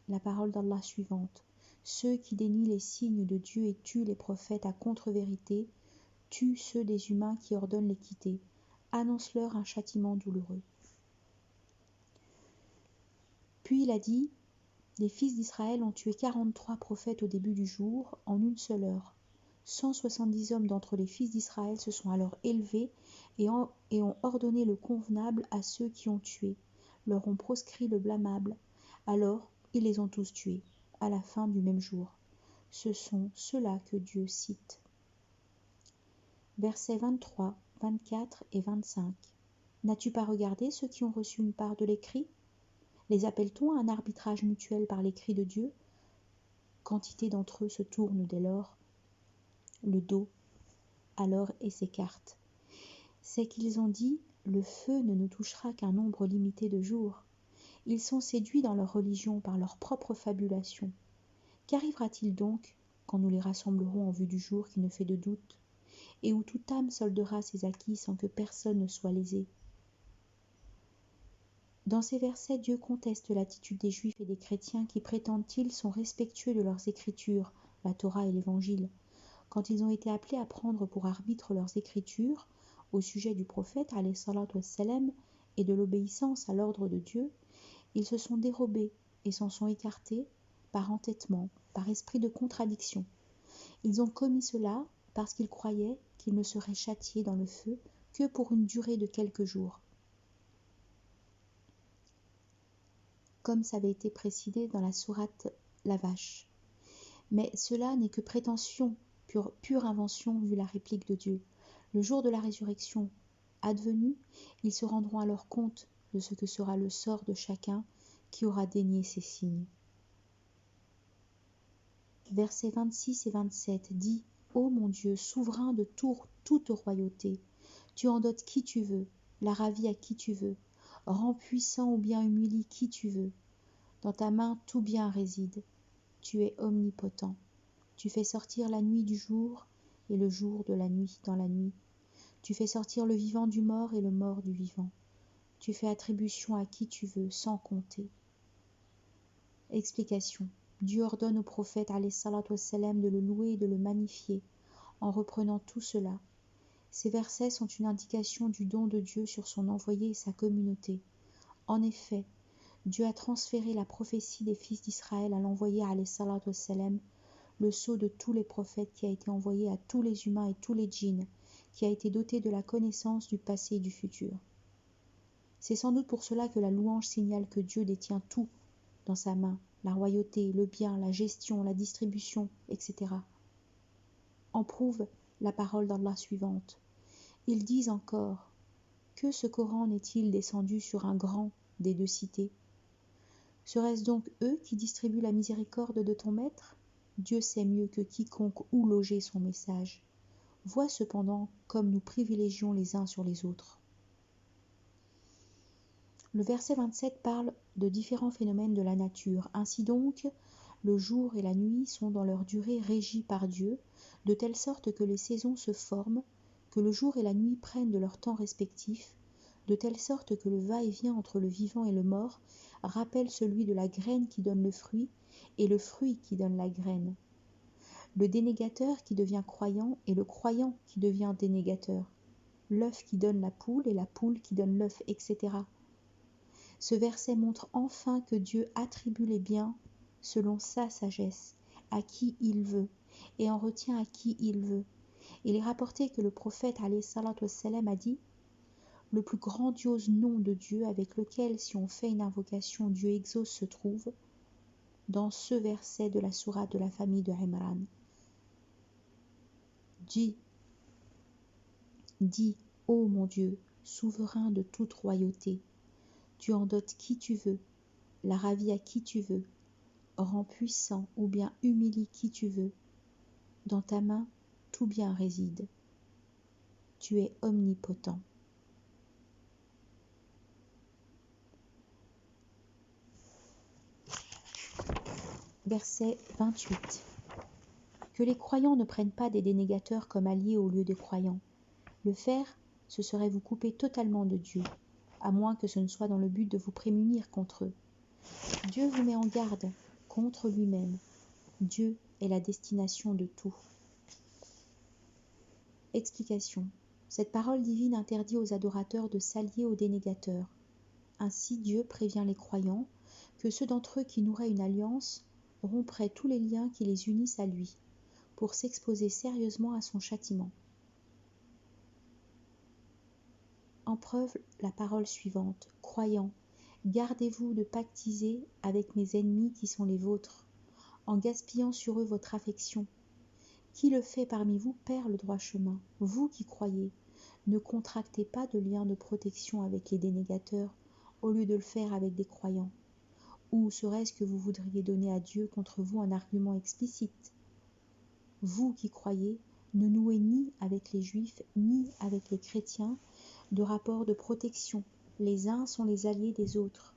la parole d'Allah suivante. Ceux qui dénient les signes de Dieu et tuent les prophètes à contre-vérité, tuent ceux des humains qui ordonnent l'équité, annonce-leur un châtiment douloureux. Puis il a dit, les fils d'Israël ont tué 43 prophètes au début du jour, en une seule heure. 170 hommes d'entre les fils d'Israël se sont alors élevés et ont ordonné le convenable à ceux qui ont tué, leur ont proscrit le blâmable. Alors, ils les ont tous tués, à la fin du même jour. Ce sont ceux-là que Dieu cite. Versets 23, 24 et 25. N'as-tu pas regardé ceux qui ont reçu une part de l'écrit? Les appelle-t-on à un arbitrage mutuel par l'écrit de Dieu? Quantité d'entre eux se tournent dès lors le dos alors et s'écartent. C'est qu'ils ont dit, le feu ne nous touchera qu'un nombre limité de jours. Ils sont séduits dans leur religion par leur propre fabulation. Qu'arrivera-t-il donc quand nous les rassemblerons en vue du jour qui ne fait de doute, et où toute âme soldera ses acquis sans que personne ne soit lésé? Dans ces versets, Dieu conteste l'attitude des Juifs et des chrétiens qui, prétendent-ils, sont respectueux de leurs Écritures, la Torah et l'Évangile. Quand ils ont été appelés à prendre pour arbitre leurs Écritures au sujet du prophète alayhi salatu wassalam, et de l'obéissance à l'ordre de Dieu, ils se sont dérobés et s'en sont écartés par entêtement, par esprit de contradiction. Ils ont commis cela parce qu'ils croyaient qu'ils ne seraient châtiés dans le feu que pour une durée de quelques jours, comme ça avait été précisé dans la sourate La Vache. Mais cela n'est que prétention, pure invention vu la réplique de Dieu. Le jour de la résurrection advenu, ils se rendront alors compte de ce que sera le sort de chacun qui aura dénié ces signes. Versets 26 et 27 dit « Ô mon Dieu, souverain de toute royauté, tu en dotes qui tu veux, la ravis à qui tu veux, rends puissant ou bien humilie qui tu veux. Dans ta main tout bien réside. Tu es omnipotent. Tu fais sortir la nuit du jour et le jour de la nuit dans la nuit. Tu fais sortir le vivant du mort et le mort du vivant. Tu fais attribution à qui tu veux, sans compter. » Explication. Dieu ordonne au prophète alayhi salatu wassalam de le louer et de le magnifier en reprenant tout cela. Ces versets sont une indication du don de Dieu sur son envoyé et sa communauté. En effet, Dieu a transféré la prophétie des fils d'Israël à l'envoyé alayhi salatu wassalam, le sceau de tous les prophètes qui a été envoyé à tous les humains et tous les djinns, qui a été doté de la connaissance du passé et du futur. C'est sans doute pour cela que la louange signale que Dieu détient tout dans sa main, la royauté, le bien, la gestion, la distribution, etc. En prouve la parole d'Allah suivante. Ils disent encore, que ce Coran n'est-il descendu sur un grand des deux cités? Serait-ce donc eux qui distribuent la miséricorde de ton maître? Dieu sait mieux que quiconque où loger son message. Vois cependant comme nous privilégions les uns sur les autres. Le verset 27 parle de différents phénomènes de la nature. Ainsi donc, le jour et la nuit sont dans leur durée régis par Dieu, de telle sorte que les saisons se forment, que le jour et la nuit prennent de leur temps respectif, de telle sorte que le va-et-vient entre le vivant et le mort rappelle celui de la graine qui donne le fruit et le fruit qui donne la graine. Le dénégateur qui devient croyant et le croyant qui devient dénégateur. L'œuf qui donne la poule et la poule qui donne l'œuf, etc. Ce verset montre enfin que Dieu attribue les biens selon sa sagesse, à qui il veut, et en retient à qui il veut. Il est rapporté que le prophète alayhi salatu wassalam a dit « Le plus grandiose nom de Dieu avec lequel si on fait une invocation Dieu exauce se trouve dans ce verset de la sourate de la famille de Imran. Dis, ô mon Dieu, souverain de toute royauté, tu en dotes qui tu veux, la ravis à qui tu veux, rends puissant ou bien humilie qui tu veux. Dans ta main, tout bien réside. Tu es omnipotent. » Verset 28. Que les croyants ne prennent pas des dénégateurs comme alliés au lieu des croyants. Le faire, ce serait vous couper totalement de Dieu, à moins que ce ne soit dans le but de vous prémunir contre eux. Dieu vous met en garde contre lui-même. Dieu est la destination de tout. Explication. Cette parole divine interdit aux adorateurs de s'allier aux dénégateurs. Ainsi Dieu prévient les croyants que ceux d'entre eux qui noueraient une alliance rompraient tous les liens qui les unissent à lui, pour s'exposer sérieusement à son châtiment. En preuve la parole suivante. Croyants, gardez-vous de pactiser avec mes ennemis qui sont les vôtres, en gaspillant sur eux votre affection. Qui le fait parmi vous perd le droit chemin. Vous qui croyez, ne contractez pas de lien de protection avec les dénégateurs au lieu de le faire avec des croyants. Ou serait-ce que vous voudriez donner à Dieu contre vous un argument explicite? Vous qui croyez, ne nouez ni avec les Juifs ni avec les chrétiens de rapports de protection. Les uns sont les alliés des autres.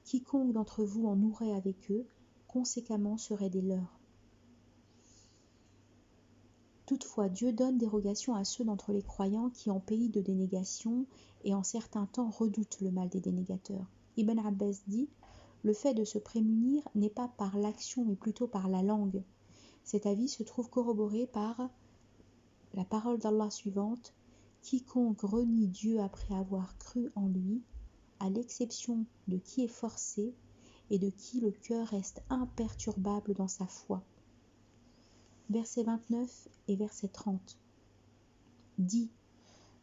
Quiconque d'entre vous en nouerait avec eux, conséquemment serait des leurs. Toutefois, Dieu donne dérogation à ceux d'entre les croyants qui, en pays de dénégation et en certains temps, redoutent le mal des dénégateurs. Ibn Abbas dit « Le fait de se prémunir n'est pas par l'action, mais plutôt par la langue. » Cet avis se trouve corroboré par la parole d'Allah suivante « Quiconque renie Dieu après avoir cru en lui, à l'exception de qui est forcé et de qui le cœur reste imperturbable dans sa foi. » Versets 29 et verset 30. Dit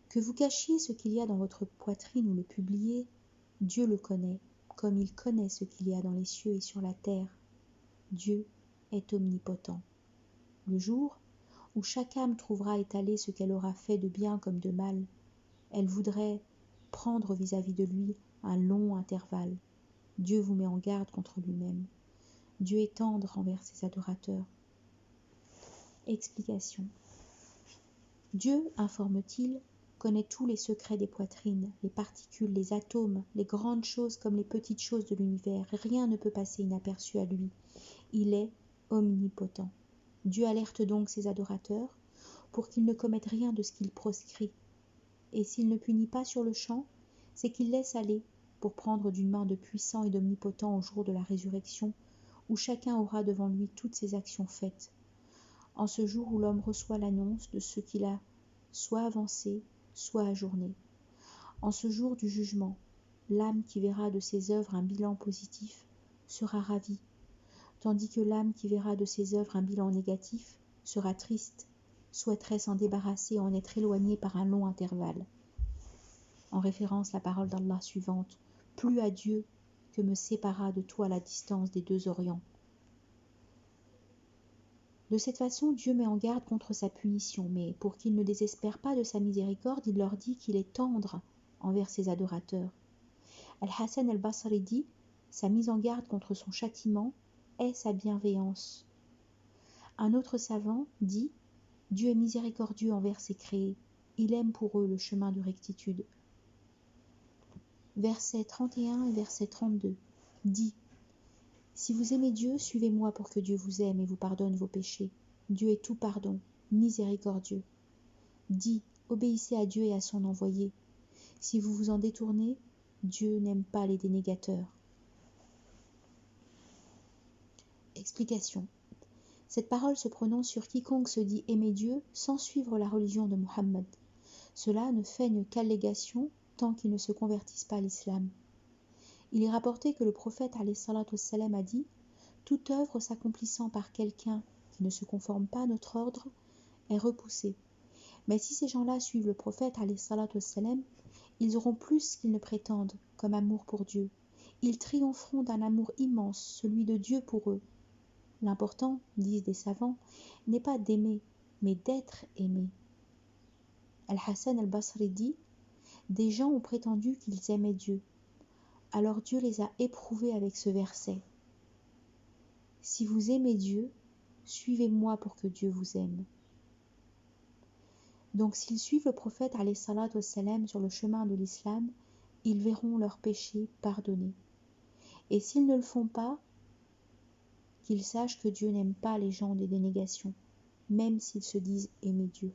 que vous cachiez ce qu'il y a dans votre poitrine ou le publiez, Dieu le connaît, comme il connaît ce qu'il y a dans les cieux et sur la terre. Dieu est omnipotent. Le jour où chaque âme trouvera étalé ce qu'elle aura fait de bien comme de mal, elle voudrait prendre vis-à-vis de lui un long intervalle. Dieu vous met en garde contre lui-même. Dieu est tendre envers ses adorateurs. Explication. Dieu, informe-t-il, connaît tous les secrets des poitrines, les particules, les atomes, les grandes choses comme les petites choses de l'univers. Rien ne peut passer inaperçu à lui. Il est omnipotent. Dieu alerte donc ses adorateurs pour qu'ils ne commettent rien de ce qu'il proscrit. Et s'il ne punit pas sur le champ, c'est qu'il laisse aller pour prendre d'une main de puissant et d'omnipotent au jour de la résurrection, où chacun aura devant lui toutes ses actions faites. En ce jour où l'homme reçoit l'annonce de ce qu'il a soit avancé, soit ajourné. En ce jour du jugement, l'âme qui verra de ses œuvres un bilan positif sera ravie, tandis que l'âme qui verra de ses œuvres un bilan négatif sera triste, souhaiterait s'en débarrasser et en être éloignée par un long intervalle. En référence à la parole d'Allah suivante, « Plus à Dieu que me sépara de toi la distance des deux orients. » De cette façon, Dieu met en garde contre sa punition, mais pour qu'ils ne désespèrent pas de sa miséricorde, il leur dit qu'il est tendre envers ses adorateurs. Al-Hassan al-Basri dit « Sa mise en garde contre son châtiment est sa bienveillance. » Un autre savant dit « Dieu est miséricordieux envers ses créés, il aime pour eux le chemin de rectitude. » Versets 31 et verset 32 dit « Si vous aimez Dieu, suivez-moi pour que Dieu vous aime et vous pardonne vos péchés. Dieu est tout pardon, miséricordieux. » Dit « Obéissez à Dieu et à son envoyé. Si vous vous en détournez, Dieu n'aime pas les dénégateurs. » Explication. Cette parole se prononce sur quiconque se dit aimer Dieu sans suivre la religion de Muhammad. Cela ne feigne qu'allégation tant qu'ils ne se convertissent pas à l'islam. Il est rapporté que le prophète alayhi salatu wassalam a dit « Toute œuvre s'accomplissant par quelqu'un qui ne se conforme pas à notre ordre est repoussée. Mais si ces gens-là suivent le prophète alayhi salatu wassalam, ils auront plus qu'ils ne prétendent comme amour pour Dieu. Ils triompheront d'un amour immense, celui de Dieu pour eux. L'important, disent des savants, n'est pas d'aimer, mais d'être aimé. » Al-Hassan al-Basri dit « Des gens ont prétendu qu'ils aimaient Dieu. Alors Dieu les a éprouvés avec ce verset. Si vous aimez Dieu, suivez-moi pour que Dieu vous aime. » Donc s'ils suivent le prophète alayhi salatu wassalam sur le chemin de l'islam, ils verront leurs péchés pardonnés. Et s'ils ne le font pas, qu'ils sachent que Dieu n'aime pas les gens des dénégations, même s'ils se disent aimer Dieu.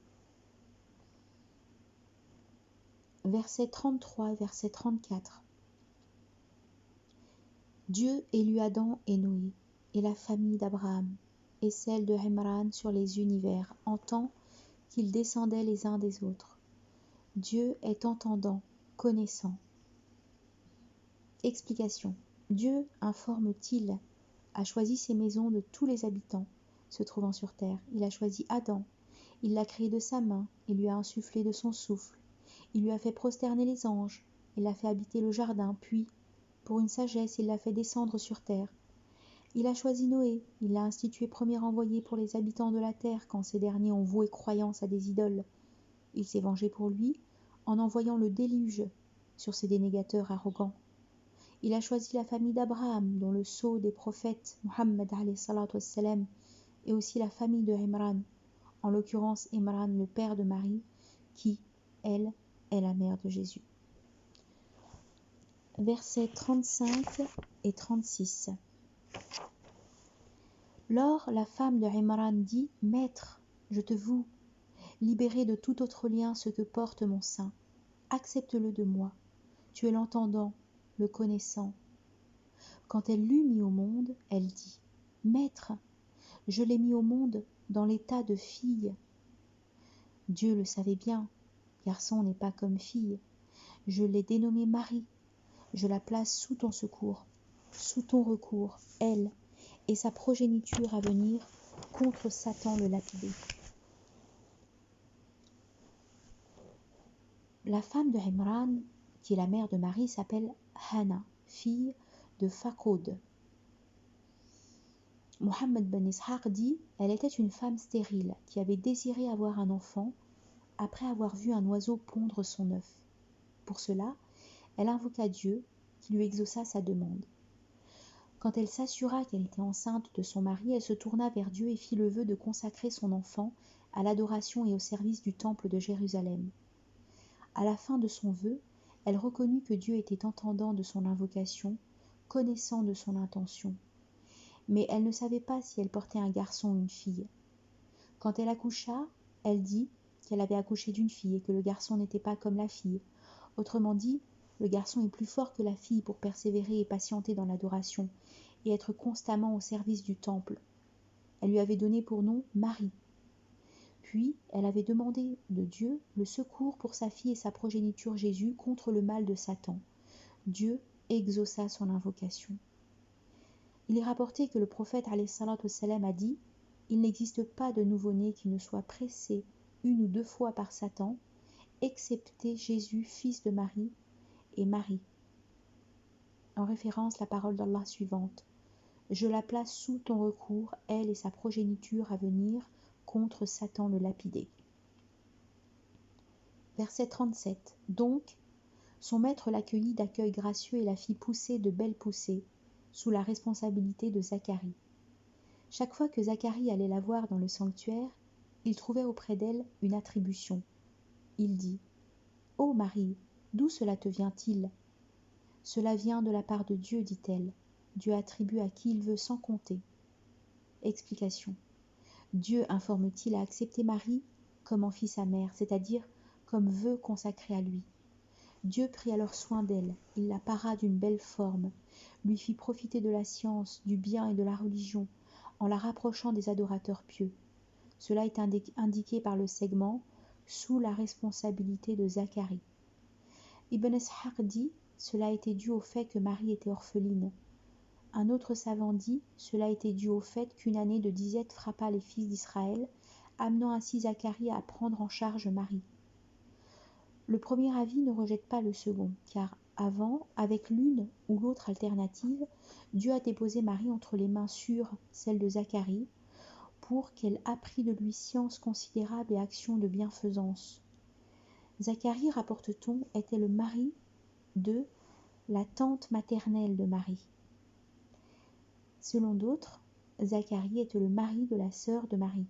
Verset 33 et verset 34. Dieu élut Adam et Noé, et la famille d'Abraham, et celle de Imran sur les univers, en tant qu'ils descendaient les uns des autres. Dieu est entendant, connaissant. Explication. Dieu, informe-t-il, a choisi ces maisons de tous les habitants se trouvant sur terre. Il a choisi Adam, il l'a créé de sa main et lui a insufflé de son souffle. Il lui a fait prosterner les anges, il l'a fait habiter le jardin, puis, pour une sagesse, il l'a fait descendre sur terre. Il a choisi Noé, il l'a institué premier envoyé pour les habitants de la terre quand ces derniers ont voué croyance à des idoles. Il s'est vengé pour lui en envoyant le déluge sur ces dénégateurs arrogants. Il a choisi la famille d'Abraham, dont le sceau des prophètes, Muhammad alayhi salatu wassalam, et aussi la famille de Imran, en l'occurrence Imran, le père de Marie, qui, elle, est la mère de Jésus. Versets 35 et 36. Lors, la femme de Imran dit : « Maître, je te voue, libérer de tout autre lien ce que porte mon sein. Accepte-le de moi. Tu es l'entendant, le connaissant. » Quand elle l'eut mis au monde, elle dit : « Maître, je l'ai mis au monde dans l'état de fille. » Dieu le savait bien, garçon n'est pas comme fille. Je l'ai dénommée Marie. Je la place sous ton secours, sous ton recours, elle, et sa progéniture à venir contre Satan le lapidé. La femme de Imran, qui est la mère de Marie, s'appelle Hana, fille de Fakoud. Mohammed ben Ishaq dit : elle était une femme stérile qui avait désiré avoir un enfant après avoir vu un oiseau pondre son œuf. Pour cela, elle invoqua Dieu qui lui exauça sa demande. Quand elle s'assura qu'elle était enceinte de son mari, elle se tourna vers Dieu et fit le vœu de consacrer son enfant à l'adoration et au service du temple de Jérusalem. À la fin de son vœu, elle reconnut que Dieu était entendant de son invocation, connaissant de son intention. Mais elle ne savait pas si elle portait un garçon ou une fille. Quand elle accoucha, elle dit qu'elle avait accouché d'une fille et que le garçon n'était pas comme la fille. Autrement dit, le garçon est plus fort que la fille pour persévérer et patienter dans l'adoration et être constamment au service du temple. Elle lui avait donné pour nom Marie. Puis, elle avait demandé de Dieu le secours pour sa fille et sa progéniture Jésus contre le mal de Satan. Dieu exauça son invocation. Il est rapporté que le prophète alayhi salatu wassalam a dit : « Il n'existe pas de nouveau-né qui ne soit pressé 1 ou 2 fois par Satan, excepté Jésus, fils de Marie, et Marie. » En référence, la parole d'Allah suivante : « Je la place sous ton recours, elle et sa progéniture à venir, contre Satan le lapidé. » Verset 37. Donc, son maître l'accueillit d'accueil gracieux et la fit pousser de belles poussées, sous la responsabilité de Zacharie. Chaque fois que Zacharie allait la voir dans le sanctuaire, il trouvait auprès d'elle une attribution. Il dit : « Ô Marie, d'où cela te vient-il ? » « Cela vient de la part de Dieu, dit-elle. Dieu attribue à qui il veut sans compter. » Explication. Dieu informe-t-il à accepter Marie comme en fit sa mère, c'est-à-dire comme vœu consacré à lui. Dieu prit alors soin d'elle, il la para d'une belle forme, lui fit profiter de la science, du bien et de la religion, en la rapprochant des adorateurs pieux. Cela est indiqué par le segment « sous la responsabilité de Zacharie ». Ibn Ishaq dit : cela était dû au fait que Marie était orpheline. Un autre savant dit : cela était dû au fait qu'une année de disette frappa les fils d'Israël, amenant ainsi Zacharie à prendre en charge Marie. Le premier avis ne rejette pas le second, car avant, avec l'une ou l'autre alternative, Dieu a déposé Marie entre les mains sûres, celles de Zacharie, pour qu'elle apprît de lui science considérable et action de bienfaisance. Zacharie, rapporte-t-on, était le mari de la tante maternelle de Marie. Selon d'autres, Zacharie était le mari de la sœur de Marie.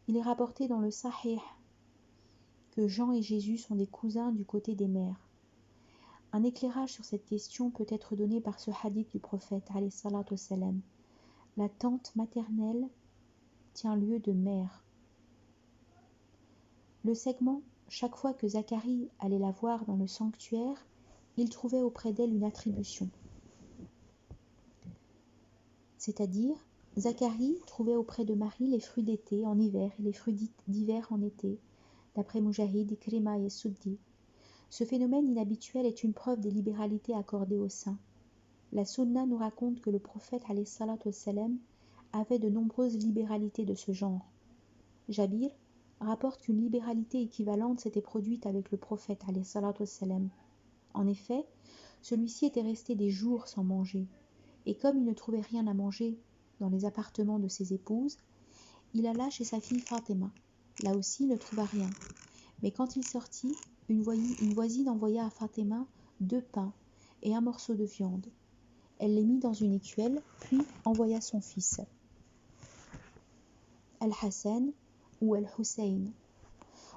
Il est rapporté dans le Sahih que Jean et Jésus sont des cousins du côté des mères. Un éclairage sur cette question peut être donné par ce hadith du prophète alayhi salatu wassalam. La tante maternelle tient lieu de mère. Le segment, chaque fois que Zacharie allait la voir dans le sanctuaire, il trouvait auprès d'elle une attribution. C'est-à-dire, Zacharie trouvait auprès de Marie les fruits d'été en hiver et les fruits d'hiver en été, d'après Mujahid, Ikrima et Suddi. Ce phénomène inhabituel est une preuve des libéralités accordées aux saints. La Sunna nous raconte que le prophète alayhi salatu wassalam avait de nombreuses libéralités de ce genre. Jabir rapporte qu'une libéralité équivalente s'était produite avec le prophète alayhi salatu wassalam. En effet, celui-ci était resté des jours sans manger, et comme il ne trouvait rien à manger dans les appartements de ses épouses, il alla chez sa fille Fatima. Là aussi, il ne trouva rien. Mais quand il sortit, une voisine envoya à Fatima 2 pains et un morceau de viande. Elle les mit dans une écuelle, puis envoya son fils, Al-Hassan ou Al-Hussein,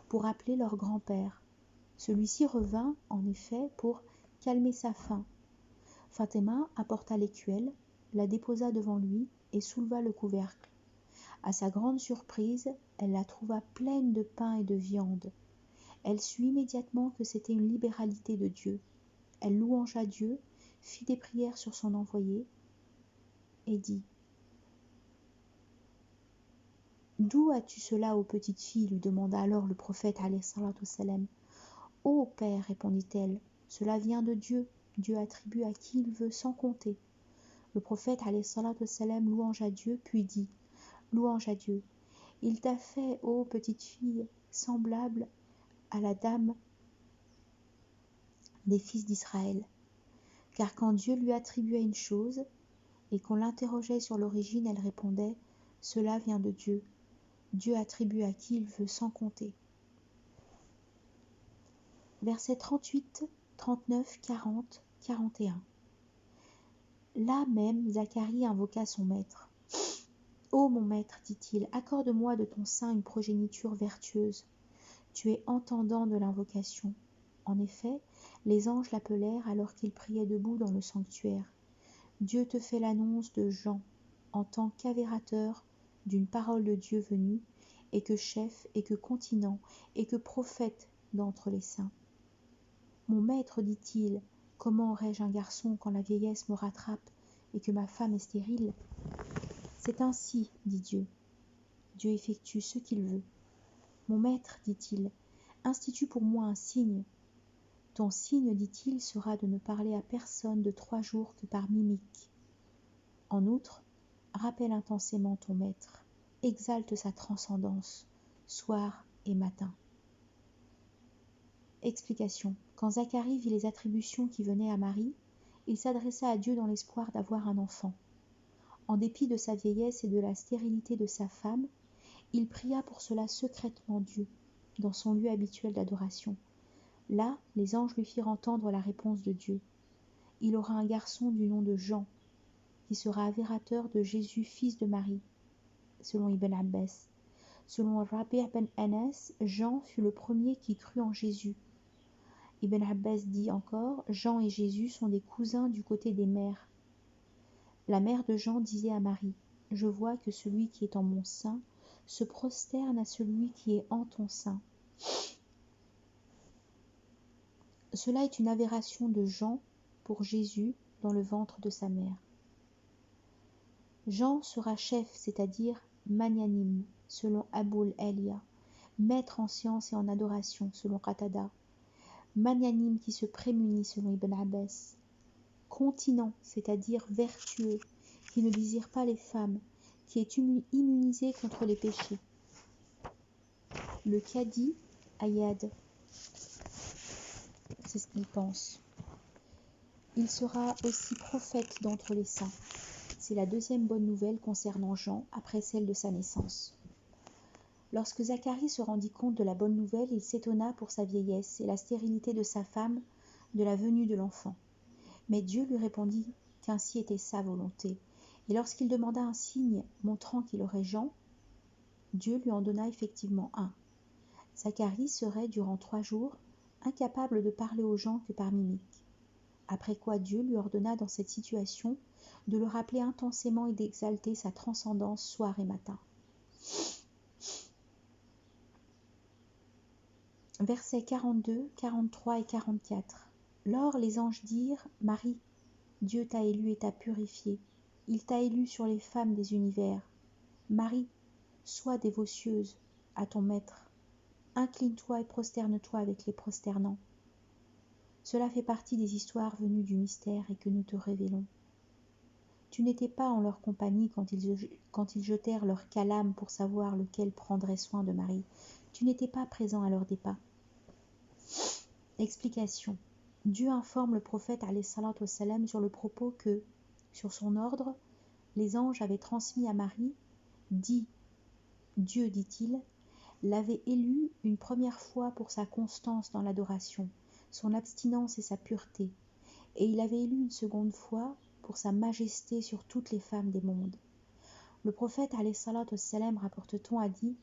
pour appeler leur grand-père. Celui-ci revint, en effet, pour calmer sa faim. Fatima apporta l'écuelle, la déposa devant lui et souleva le couvercle. À sa grande surprise, elle la trouva pleine de pain et de viande. Elle sut immédiatement que c'était une libéralité de Dieu. Elle louangea Dieu, fit des prières sur son envoyé et dit « D'où as-tu cela, ô petite fille ?» lui demanda alors le prophète alayhi salatu wassalam. « Ô père, répondit-elle, cela vient de Dieu. Dieu attribue à qui il veut sans compter. » Le prophète alayhi salatu wassalam louangea Dieu, puis dit « Louange à Dieu. Il t'a fait, ô petite fille, semblable à la dame des fils d'Israël. Car quand Dieu lui attribuait une chose et qu'on l'interrogeait sur l'origine, elle répondait « Cela vient de Dieu. Dieu attribue à qui il veut sans compter. » Versets 38, 39, 40, 41. Là même, Zacharie invoqua son maître. « Ô mon maître, dit-il, accorde-moi de ton sein une progéniture vertueuse. Tu es entendant de l'invocation. » En effet, les anges l'appelèrent alors qu'il priait debout dans le sanctuaire. Dieu te fait l'annonce de Jean, en tant qu'avérateur d'une parole de Dieu venue, et que chef, et que continent, et que prophète d'entre les saints. Mon maître, dit-il, comment aurais-je un garçon quand la vieillesse me rattrape et que ma femme est stérile? C'est ainsi, dit Dieu. Dieu effectue ce qu'il veut. Mon maître, dit-il, institue pour moi un signe. Ton signe, dit-il, sera de ne parler à personne de 3 jours que par mimique. En outre, rappelle intensément ton maître, exalte sa transcendance, soir et matin. Explication. Quand Zacharie vit les attributions qui venaient à Marie, il s'adressa à Dieu dans l'espoir d'avoir un enfant. En dépit de sa vieillesse et de la stérilité de sa femme, il pria pour cela secrètement Dieu, dans son lieu habituel d'adoration. Là, les anges lui firent entendre la réponse de Dieu. Il aura un garçon du nom de Jean, qui sera avérateur de Jésus, fils de Marie, selon Ibn Abbas. Selon Rabi' ben Anas, Jean fut le premier qui crut en Jésus. Ibn Abbas dit encore, Jean et Jésus sont des cousins du côté des mères. La mère de Jean disait à Marie, je vois que celui qui est en mon sein se prosterne à celui qui est en ton sein. Cela est une avération de Jean pour Jésus dans le ventre de sa mère. Jean sera chef, c'est-à-dire magnanime, selon Aboul Elia, maître en science et en adoration, selon Qatada, magnanime qui se prémunit, selon Ibn Abbas, continent, c'est-à-dire vertueux, qui ne désire pas les femmes, qui est immunisé contre les péchés. Le Qadi, Ayad, c'est ce qu'il pense. Il sera aussi prophète d'entre les saints. C'est la deuxième bonne nouvelle concernant Jean, après celle de sa naissance. Lorsque Zacharie se rendit compte de la bonne nouvelle, il s'étonna pour sa vieillesse et la stérilité de sa femme de la venue de l'enfant. Mais Dieu lui répondit qu'ainsi était sa volonté. Et lorsqu'il demanda un signe montrant qu'il aurait Jean, Dieu lui en donna effectivement un. Zacharie serait, durant 3 jours, incapable de parler aux gens que par mimique. Après quoi Dieu lui ordonna dans cette situation de le rappeler intensément et d'exalter sa transcendance soir et matin. Versets 42, 43 et 44. Lors les anges dirent, Marie, Dieu t'a élue et t'a purifiée. Il t'a élue sur les femmes des univers. Marie, sois dévotieuse à ton maître. Incline-toi et prosterne-toi avec les prosternants. Cela fait partie des histoires venues du mystère et que nous te révélons. Tu n'étais pas en leur compagnie quand ils jetèrent leur calame pour savoir lequel prendrait soin de Marie. Tu n'étais pas présent à leur départ. Explication. Dieu informe le prophète alayhi salatu wassalam sur le propos que, sur son ordre, les anges avaient transmis à Marie, Dieu, dit-il, l'avait élue une première fois pour sa constance dans l'adoration, son abstinence et sa pureté, et il avait élu une seconde fois pour sa majesté sur toutes les femmes des mondes. Le prophète alayhi salatu wassalam, rapporte-t-on, a dit,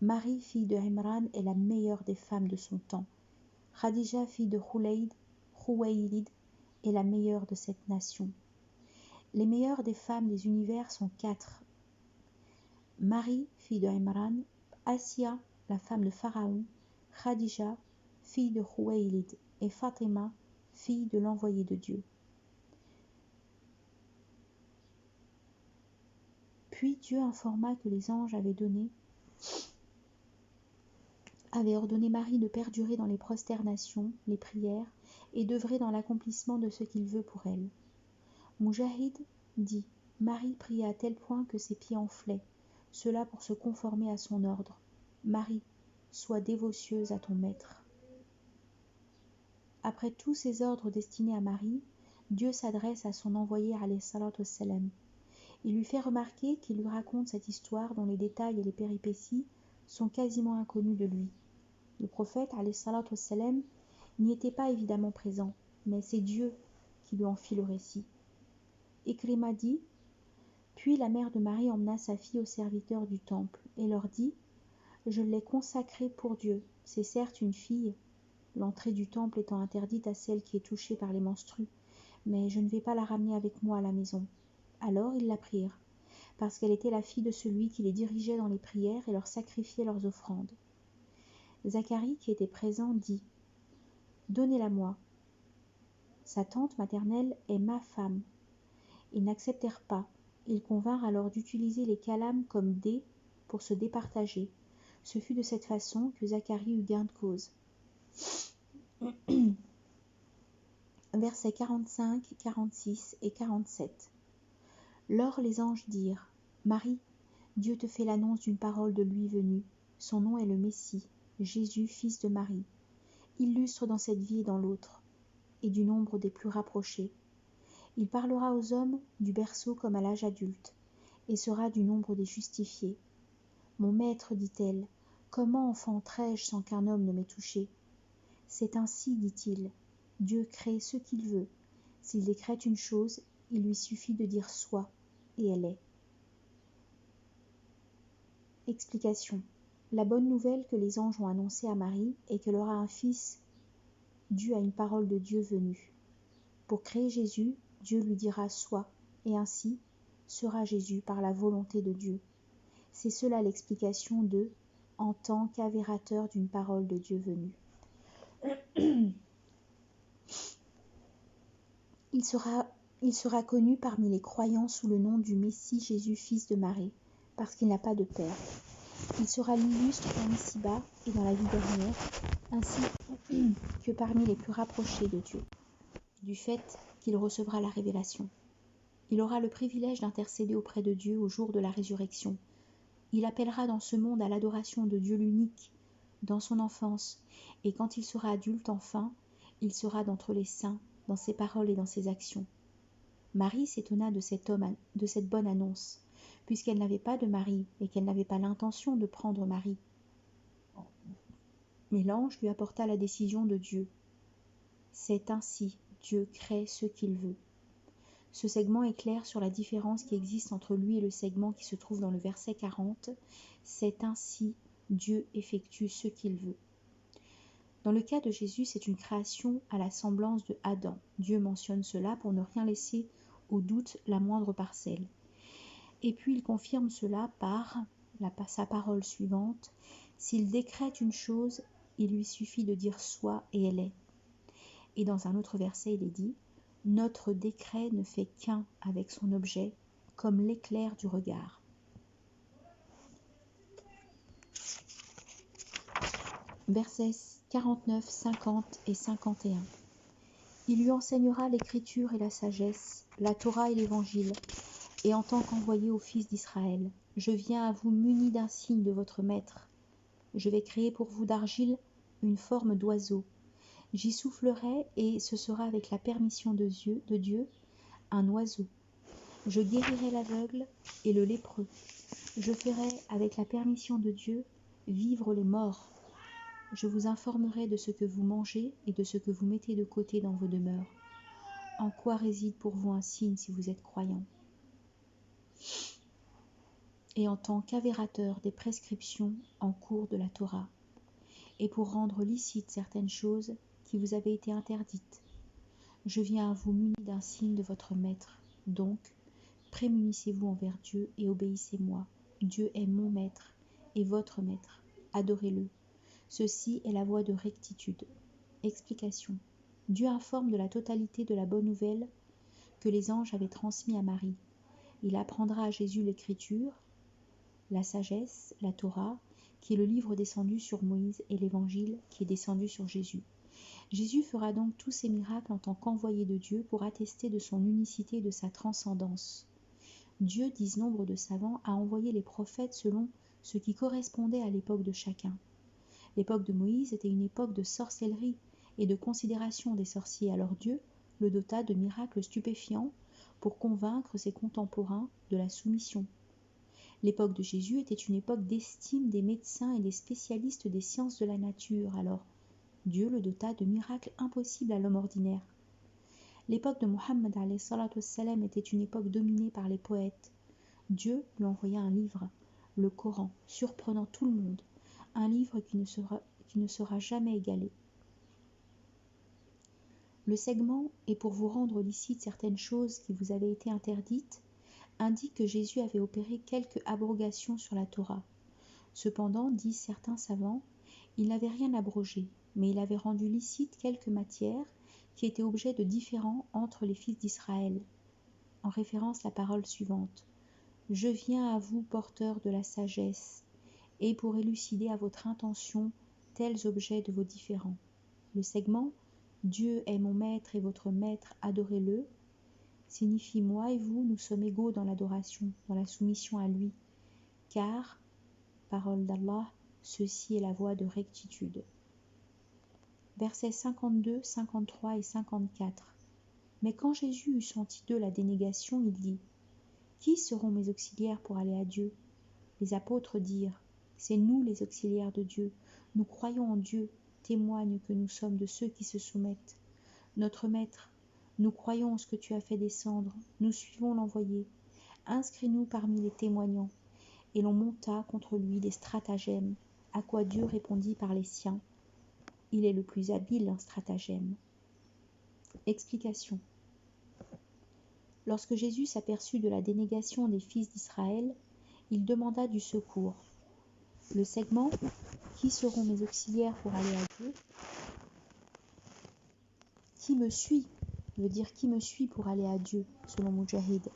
Marie, fille de Imran, est la meilleure des femmes de son temps. Khadija, fille de Khuwaylid, est la meilleure de cette nation. Les meilleures des femmes des univers sont 4. Marie, fille de Imran, Assia, la femme de Pharaon, Khadija, fille de Khuwaylid, et Fatima, fille de l'envoyé de Dieu. Puis Dieu informa que les anges avaient ordonné Marie de perdurer dans les prosternations, les prières, et d'œuvrer dans l'accomplissement de ce qu'il veut pour elle. Moujahid dit, Marie pria à tel point que ses pieds enflaient, cela pour se conformer à son ordre. Marie, sois dévotieuse à ton maître. Après tous ces ordres destinés à Marie, Dieu s'adresse à son envoyé alayhi salatu wassalam. Il lui fait remarquer qu'il lui raconte cette histoire dont les détails et les péripéties sont quasiment inconnus de lui. Le prophète alayhi salatu wassalam n'y était pas évidemment présent, mais c'est Dieu qui lui en fit le récit. Ikrima dit, puis la mère de Marie emmena sa fille aux serviteurs du temple et leur dit, je l'ai consacrée pour Dieu, c'est certes une fille, l'entrée du temple étant interdite à celle qui est touchée par les menstrues, mais je ne vais pas la ramener avec moi à la maison. Alors ils la prirent, parce qu'elle était la fille de celui qui les dirigeait dans les prières et leur sacrifiait leurs offrandes. Zacharie, qui était présent, dit, donnez-la-moi. Sa tante maternelle est ma femme. Ils n'acceptèrent pas. Ils convinrent alors d'utiliser les calames comme dés pour se départager. Ce fut de cette façon que Zacharie eut gain de cause. Versets 45, 46 et 47. Lors les anges dirent, Marie, Dieu te fait l'annonce d'une parole de lui venu. Son nom est le Messie, Jésus, fils de Marie. Illustre dans cette vie et dans l'autre, et du nombre des plus rapprochés. Il parlera aux hommes du berceau comme à l'âge adulte, et sera du nombre des justifiés. Mon maître, dit-elle, comment enfanterai-je sans qu'un homme ne m'ait touché? C'est ainsi, dit-il, Dieu crée ce qu'il veut. S'il décrète une chose, il lui suffit de dire soit, et elle est. Explication. La bonne nouvelle que les anges ont annoncée à Marie est qu'elle aura un fils dû à une parole de Dieu venue. Pour créer Jésus, Dieu lui dira soit, et ainsi sera Jésus par la volonté de Dieu. C'est cela l'explication de « en tant qu'avérateur d'une parole de Dieu venue ». Il sera connu parmi les croyants sous le nom du Messie Jésus, fils de Marie, parce qu'il n'a pas de père. Il sera l'illustre dans ici-bas et dans la vie dernière, ainsi que parmi les plus rapprochés de Dieu, du fait qu'il recevra la révélation. Il aura le privilège d'intercéder auprès de Dieu au jour de la résurrection. Il appellera dans ce monde à l'adoration de Dieu l'unique, dans son enfance, et quand il sera adulte enfin, il sera d'entre les saints, dans ses paroles et dans ses actions. Marie s'étonna de cette bonne annonce, puisqu'elle n'avait pas de mari et qu'elle n'avait pas l'intention de prendre mari. Mais l'ange lui apporta la décision de Dieu. C'est ainsi, Dieu crée ce qu'il veut. Ce segment est clair sur la différence qui existe entre lui et le segment qui se trouve dans le verset 40. C'est ainsi, Dieu effectue ce qu'il veut. Dans le cas de Jésus, c'est une création à la semblance de Adam. Dieu mentionne cela pour ne rien laisser au doute la moindre parcelle. Et puis il confirme cela par sa parole suivante. S'il décrète une chose, il lui suffit de dire soit et elle est. Et dans un autre verset, il est dit, notre décret ne fait qu'un avec son objet, comme l'éclair du regard. Versets 49, 50 et 51. Il lui enseignera l'écriture et la sagesse, la Torah et l'évangile, et en tant qu'envoyé au fils d'Israël, je viens à vous muni d'un signe de votre maître. Je vais créer pour vous d'argile une forme d'oiseau. J'y soufflerai et ce sera avec la permission de Dieu un oiseau. Je guérirai l'aveugle et le lépreux. Je ferai avec la permission de Dieu vivre les morts. Je vous informerai de ce que vous mangez et de ce que vous mettez de côté dans vos demeures. En quoi réside pour vous un signe si vous êtes croyant? Et en tant qu'avérateur des prescriptions en cours de la Torah, et pour rendre licite certaines choses, qui vous avait été interdite. Je viens à vous muni d'un signe de votre maître. Donc, prémunissez-vous envers Dieu et obéissez-moi. Dieu est mon maître et votre maître. Adorez-le. Ceci est la voie de rectitude. Explication. Dieu informe de la totalité de la bonne nouvelle que les anges avaient transmis à Marie. Il apprendra à Jésus l'écriture, la sagesse, la Torah, qui est le livre descendu sur Moïse, et l'évangile qui est descendu sur Jésus. Jésus fera donc tous ces miracles en tant qu'envoyé de Dieu pour attester de son unicité et de sa transcendance. Dieu, disent nombre de savants, a envoyé les prophètes selon ce qui correspondait à l'époque de chacun. L'époque de Moïse était une époque de sorcellerie et de considération des sorciers, alors Dieu le dota de miracles stupéfiants pour convaincre ses contemporains de la soumission. L'époque de Jésus était une époque d'estime des médecins et des spécialistes des sciences de la nature, alors Dieu le dota de miracles impossibles à l'homme ordinaire. L'époque de Mohammed était une époque dominée par les poètes. Dieu lui envoya un livre, le Coran, surprenant tout le monde, un livre qui ne sera jamais égalé. Le segment « Et pour vous rendre licite certaines choses qui vous avaient été interdites » indique que Jésus avait opéré quelques abrogations sur la Torah. Cependant, disent certains savants, il n'avait rien abrogé, mais il avait rendu licite quelques matières qui étaient objets de différends entre les fils d'Israël. En référence la parole suivante. « Je viens à vous, porteur de la sagesse, et pour élucider à votre intention tels objets de vos différends. » Le segment « Dieu est mon maître et votre maître, adorez-le » signifie « moi et vous, nous sommes égaux dans l'adoration, dans la soumission à lui, car, parole d'Allah, ceci est la voie de rectitude. » Versets 52, 53 et 54. Mais quand Jésus eut senti d'eux la dénégation, il dit « Qui seront mes auxiliaires pour aller à Dieu ?» Les apôtres dirent « C'est nous les auxiliaires de Dieu, nous croyons en Dieu, témoigne que nous sommes de ceux qui se soumettent. Notre Maître, nous croyons en ce que tu as fait descendre, nous suivons l'envoyé. Inscris-nous parmi les témoignants. » Et l'on monta contre lui des stratagèmes, à quoi Dieu répondit par les siens. Il est le plus habile en stratagème. Explication. Lorsque Jésus s'aperçut de la dénégation des fils d'Israël, il demanda du secours. Le segment « Qui seront mes auxiliaires pour aller à Dieu ?» Qui me suit veut dire qui me suit pour aller à Dieu, selon Mujahid.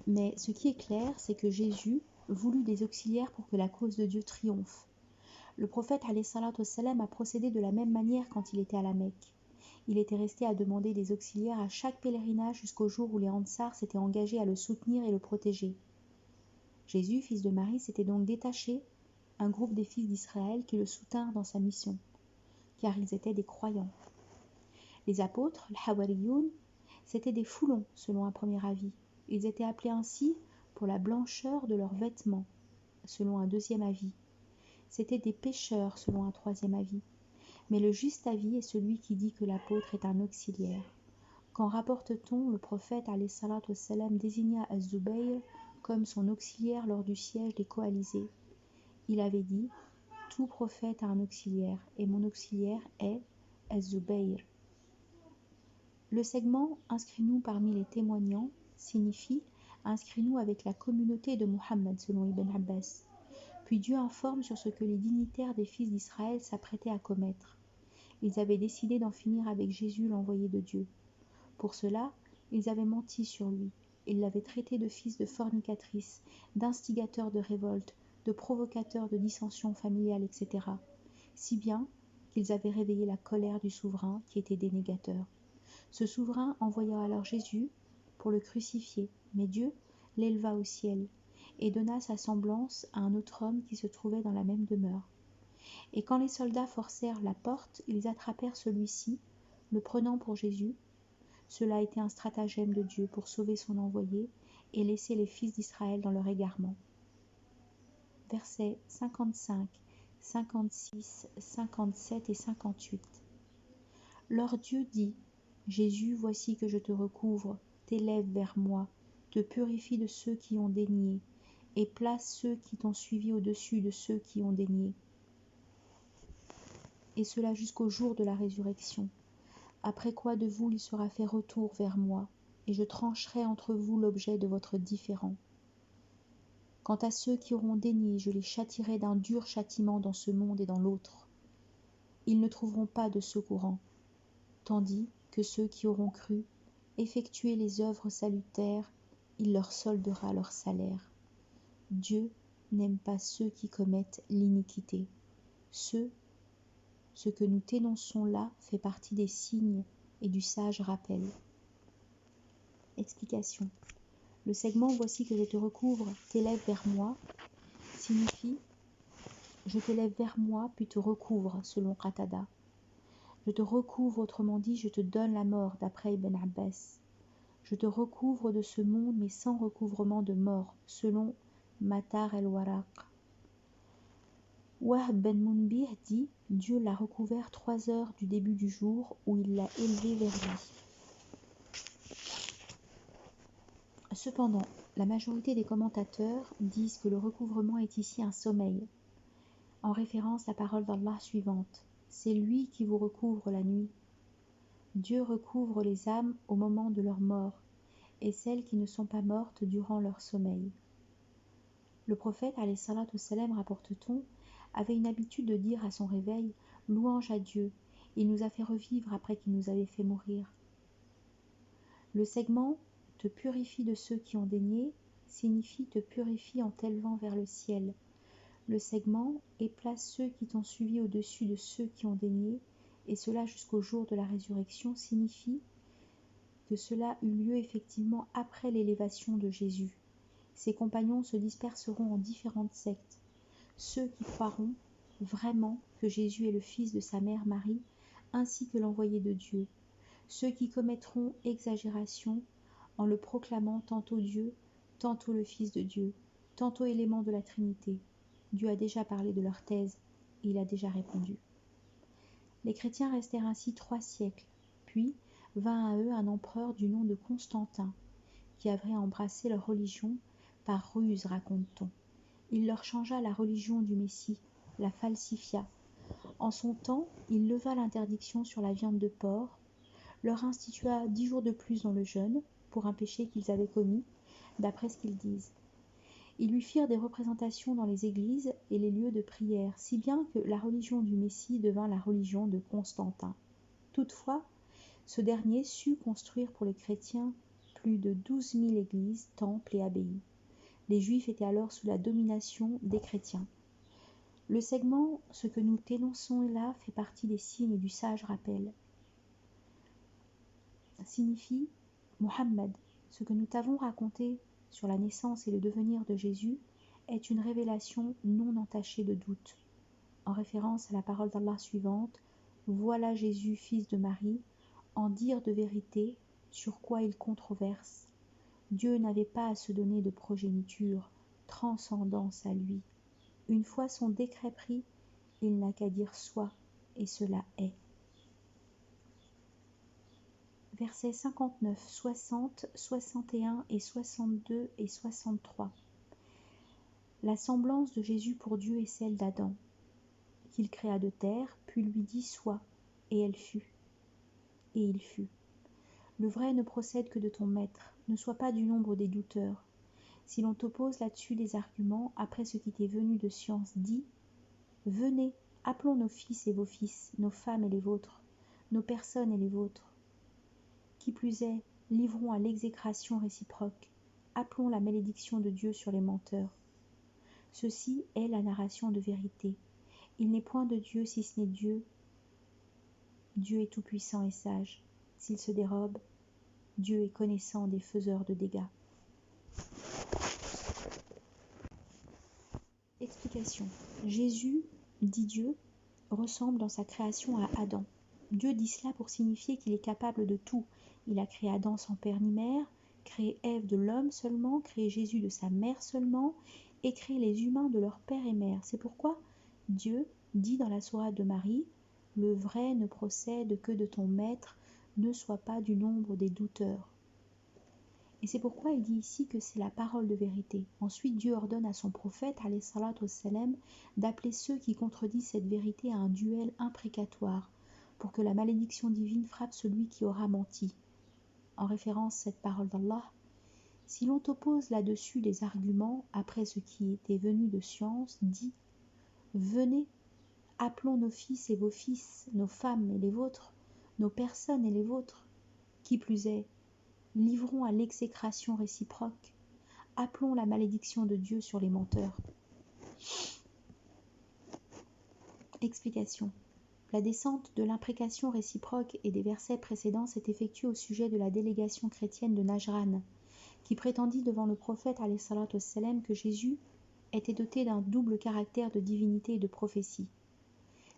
Mais ce qui est clair, c'est que Jésus voulut des auxiliaires pour que la cause de Dieu triomphe. Le prophète a procédé de la même manière quand il était à la Mecque. Il était resté à demander des auxiliaires à chaque pèlerinage jusqu'au jour où les Ansars s'étaient engagés à le soutenir et le protéger. Jésus, fils de Marie, s'était donc détaché un groupe des fils d'Israël qui le soutinrent dans sa mission, car ils étaient des croyants. Les apôtres, les Hawariyoun, c'étaient des foulons selon un premier avis. Ils étaient appelés ainsi pour la blancheur de leurs vêtements, selon un deuxième avis. C'étaient des pécheurs selon un troisième avis. Mais le juste avis est celui qui dit que l'apôtre est un auxiliaire. Qu'en rapporte-t-on, le prophète désigna Az-Zubayr comme son auxiliaire lors du siège des coalisés. Il avait dit « Tout prophète a un auxiliaire, et mon auxiliaire est Az-Zubayr. » Le segment « Inscris-nous parmi les témoignants » signifie « Inscris-nous avec la communauté de Muhammad » selon Ibn Abbas. Puis Dieu informe sur ce que les dignitaires des fils d'Israël s'apprêtaient à commettre. Ils avaient décidé d'en finir avec Jésus, l'envoyé de Dieu. Pour cela, ils avaient menti sur lui. Ils l'avaient traité de fils de fornicatrice, d'instigateur de révolte, de provocateur de dissensions familiales, etc. Si bien qu'ils avaient réveillé la colère du souverain qui était dénégateur. Ce souverain envoya alors Jésus pour le crucifier, mais Dieu l'éleva au ciel et donna sa semblance à un autre homme qui se trouvait dans la même demeure. Et quand les soldats forcèrent la porte, ils attrapèrent celui-ci, le prenant pour Jésus. Cela était un stratagème de Dieu pour sauver son envoyé et laisser les fils d'Israël dans leur égarement. Versets 55, 56, 57 et 58. Lors Dieu dit « Jésus, voici que je te recouvre, t'élève vers moi, te purifie de ceux qui ont dénié, et place ceux qui t'ont suivi au-dessus de ceux qui ont dénié. » et cela jusqu'au jour de la résurrection. Après quoi de vous il sera fait retour vers moi, et je trancherai entre vous l'objet de votre différend. Quant à ceux qui auront dénié, je les châtierai d'un dur châtiment dans ce monde et dans l'autre. Ils ne trouveront pas de secourant, tandis que ceux qui auront cru, effectuer les œuvres salutaires, il leur soldera leur salaire. Dieu n'aime pas ceux qui commettent l'iniquité. Ce que nous t'énonçons là fait partie des signes et du sage rappel. Explication. Le segment « Voici que je te recouvre, t'élève vers moi » signifie « Je t'élève vers moi puis te recouvre » selon Qatada. Je te recouvre, autrement dit, je te donne la mort d'après Ibn Abbas. Je te recouvre de ce monde mais sans recouvrement de mort selon Matar el-Waraq. Wahb ben Munbih dit « Dieu l'a recouvert 3 heures du début du jour où il l'a élevé vers lui ». Cependant, la majorité des commentateurs disent que le recouvrement est ici un sommeil, en référence à la parole d'Allah suivante « C'est lui qui vous recouvre la nuit ». Dieu recouvre les âmes au moment de leur mort et celles qui ne sont pas mortes durant leur sommeil. Le prophète, alayhi salatu wassalam, rapporte-t-on, avait une habitude de dire à son réveil « Louange à Dieu, il nous a fait revivre après qu'il nous avait fait mourir ». Le segment « te purifie de ceux qui ont dénié » signifie « te purifie en t'élevant vers le ciel ». Le segment « et place ceux qui t'ont suivi au-dessus de ceux qui ont dénié » et cela jusqu'au jour de la résurrection signifie que cela eut lieu effectivement après l'élévation de Jésus. Ses compagnons se disperseront en différentes sectes. Ceux qui croiront vraiment que Jésus est le fils de sa mère Marie, ainsi que l'envoyé de Dieu. Ceux qui commettront exagération en le proclamant tantôt Dieu, tantôt le Fils de Dieu, tantôt élément de la Trinité. Dieu a déjà parlé de leur thèse, et il a déjà répondu. Les chrétiens restèrent ainsi 3 siècles, puis vint à eux un empereur du nom de Constantin, qui avait embrassé leur religion par ruse, raconte-t-on. Il leur changea la religion du Messie, la falsifia. En son temps, il leva l'interdiction sur la viande de porc, leur institua 10 jours de plus dans le jeûne, pour un péché qu'ils avaient commis, d'après ce qu'ils disent. Ils lui firent des représentations dans les églises et les lieux de prière, si bien que la religion du Messie devint la religion de Constantin. Toutefois, ce dernier sut construire pour les chrétiens plus de 12 000 églises, temples et abbayes. Les Juifs étaient alors sous la domination des chrétiens. Le segment « Ce que nous t'énonçons là » fait partie des signes du sage rappel. Signifie « Mohammed, ce que nous t'avons raconté sur la naissance et le devenir de Jésus est une révélation non entachée de doute. » En référence à la parole d'Allah suivante « Voilà Jésus, fils de Marie, en dire de vérité, sur quoi il controverse. Dieu n'avait pas à se donner de progéniture, transcendance à lui. Une fois son décret pris, il n'a qu'à dire soit, et cela est. » Versets 59, 60, 61 et 62 et 63. La semblance de Jésus pour Dieu est celle d'Adam, qu'il créa de terre, puis lui dit sois, et elle fut. Et il fut. Le vrai ne procède que de ton maître, ne sois pas du nombre des douteurs. Si l'on t'oppose là-dessus des arguments, après ce qui t'est venu de science, dis venez, appelons nos fils et vos fils, nos femmes et les vôtres, nos personnes et les vôtres. Qui plus est, livrons à l'exécration réciproque, appelons la malédiction de Dieu sur les menteurs. Ceci est la narration de vérité. Il n'est point de Dieu si ce n'est Dieu. Dieu est tout-puissant et sage. S'il se dérobe, Dieu est connaissant des faiseurs de dégâts. Explication. Jésus, dit Dieu, ressemble dans sa création à Adam. Dieu dit cela pour signifier qu'il est capable de tout. Il a créé Adam sans père ni mère, créé Ève de l'homme seulement, créé Jésus de sa mère seulement, et créé les humains de leur père et mère. C'est pourquoi Dieu dit dans la sourate de Marie, « Le vrai ne procède que de ton maître, ne sois pas du nombre des douteurs. » Et c'est pourquoi il dit ici que c'est la parole de vérité. Ensuite, Dieu ordonne à son prophète, alayhi salatu wassalam, d'appeler ceux qui contredisent cette vérité à un duel imprécatoire, pour que la malédiction divine frappe celui qui aura menti. En référence à cette parole d'Allah, si l'on t'oppose là-dessus des arguments après ce qui était venu de science, dis, venez, appelons nos fils et vos fils, nos femmes et les vôtres, nos personnes et les vôtres. Qui plus est, livrons à l'exécration réciproque, appelons la malédiction de Dieu sur les menteurs. Explication. La descente de l'imprécation réciproque et des versets précédents s'est effectuée au sujet de la délégation chrétienne de Najran, qui prétendit devant le prophète alayhi salatu wassalam que Jésus était doté d'un double caractère de divinité et de prophétie.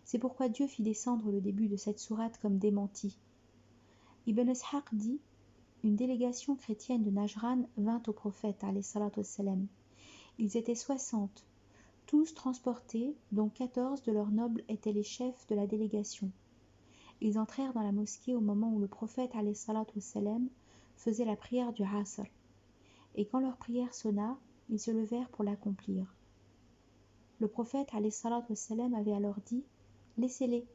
C'est pourquoi Dieu fit descendre le début de cette sourate comme démenti. Ibn Ishaq dit: une délégation chrétienne de Najran vint au prophète alayhi salatu wassalam. Ils étaient 60, tous transportés, dont 14 de leurs nobles étaient les chefs de la délégation. Ils entrèrent dans la mosquée au moment où le prophète alayhi salatu wassalam faisait la prière du Asr. Et quand leur prière sonna, ils se levèrent pour l'accomplir. Le prophète alayhi salatu wassalam avait alors dit: laissez-les.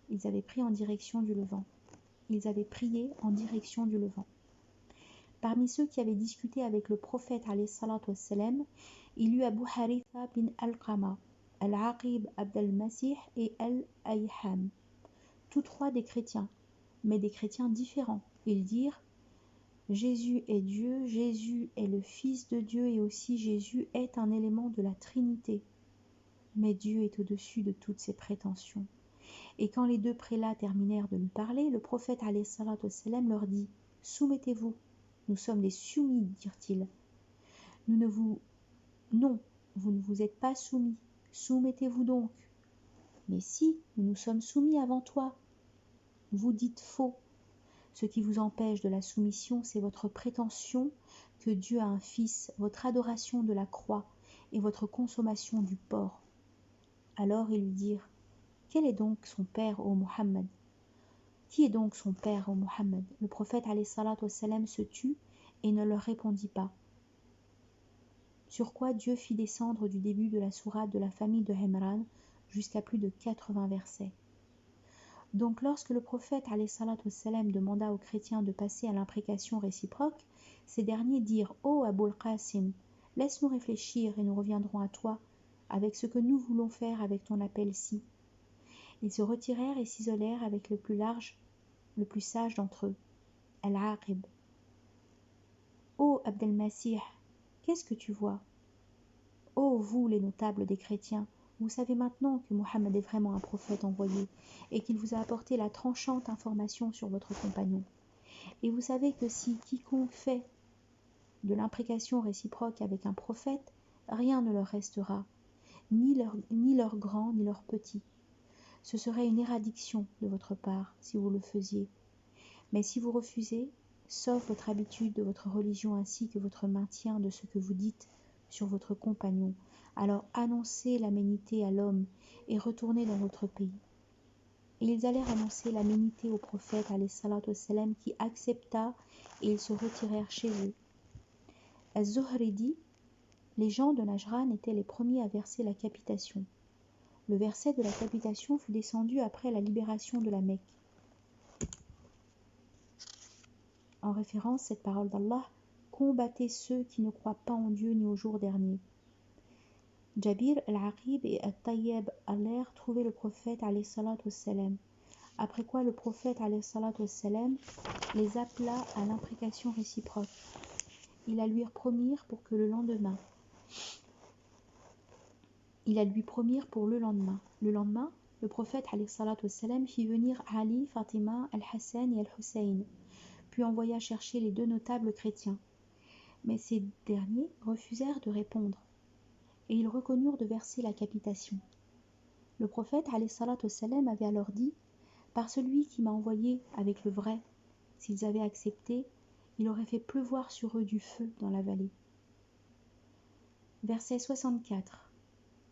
Ils avaient pris en direction du Levant. Ils avaient prié en direction du Levant. Parmi ceux qui avaient discuté avec le prophète alayhi salatu wassalam, il y eut Abu Haritha bin Al-Qama, Al-Aqib Abd al-Masih et Al-Ayham, tous trois des chrétiens, mais des chrétiens différents. Ils dirent: Jésus est Dieu, Jésus est le Fils de Dieu et aussi Jésus est un élément de la Trinité. Mais Dieu est au-dessus de toutes ces prétentions. Et quand les deux prélats terminèrent de lui parler, le prophète alayhi salatu wassalam leur dit: soumettez-vous, nous sommes des soumis, dirent-ils. Non, vous ne vous êtes pas soumis, soumettez-vous donc. Mais si, nous nous sommes soumis avant toi. Vous dites faux. Ce qui vous empêche de la soumission, c'est votre prétention que Dieu a un fils, votre adoration de la croix et votre consommation du porc. Alors ils lui dirent: quel est donc son père, ô Muhammad? Qui est donc son père, ô Muhammad? Le prophète alayhi salatu wassalam se tut et ne leur répondit pas. Sur quoi Dieu fit descendre du début de la sourate de la famille de Imran jusqu'à plus de 80 versets. Donc lorsque le prophète alayhi salatu wassalam demanda aux chrétiens de passer à l'imprécation réciproque, ces derniers dirent: ô Abul Qasim, laisse-nous réfléchir et nous reviendrons à toi avec ce que nous voulons faire avec ton appel-ci. Ils se retirèrent et s'isolèrent avec le plus sage d'entre eux, Al-Aqib. Ô Abd al-Masih, qu'est-ce que tu vois? Ô vous les notables des chrétiens, vous savez maintenant que Mohammed est vraiment un prophète envoyé et qu'il vous a apporté la tranchante information sur votre compagnon. Et vous savez que si quiconque fait de l'imprécation réciproque avec un prophète, rien ne leur restera, ni leur grand ni leur petit. Ce serait une éradiction de votre part si vous le faisiez. Mais si vous refusez, sauf votre habitude de votre religion ainsi que votre maintien de ce que vous dites sur votre compagnon, alors annoncez l'aménité à l'homme et retournez dans votre pays. Et ils allèrent annoncer l'aménité au prophète alayhi salatu wassalam qui accepta et ils se retirèrent chez eux. Az-Zuhri dit: les gens de Najran étaient les premiers à verser la capitation. Le verset de la capitation fut descendu après la libération de la Mecque. En référence, cette parole d'Allah: combattez ceux qui ne croient pas en Dieu ni au jour dernier. Jabir al-Aqib et al-Tayyib allèrent trouver le prophète alayhi salatu wassalam, après quoi le prophète alayhi salatu wassalam les appela à l'imprécation réciproque. Ils la lui promirent pour le lendemain. Le lendemain, le prophète alayhi salatu wassalam fit venir Ali, Fatima, Al-Hassan et Al-Hussein, puis envoya chercher les deux notables chrétiens. Mais ces derniers refusèrent de répondre, et ils reconnurent de verser la capitation. Le prophète alayhi salatu wassalam avait alors dit: par celui qui m'a envoyé avec le vrai, s'ils avaient accepté, il aurait fait pleuvoir sur eux du feu dans la vallée. Verset 64.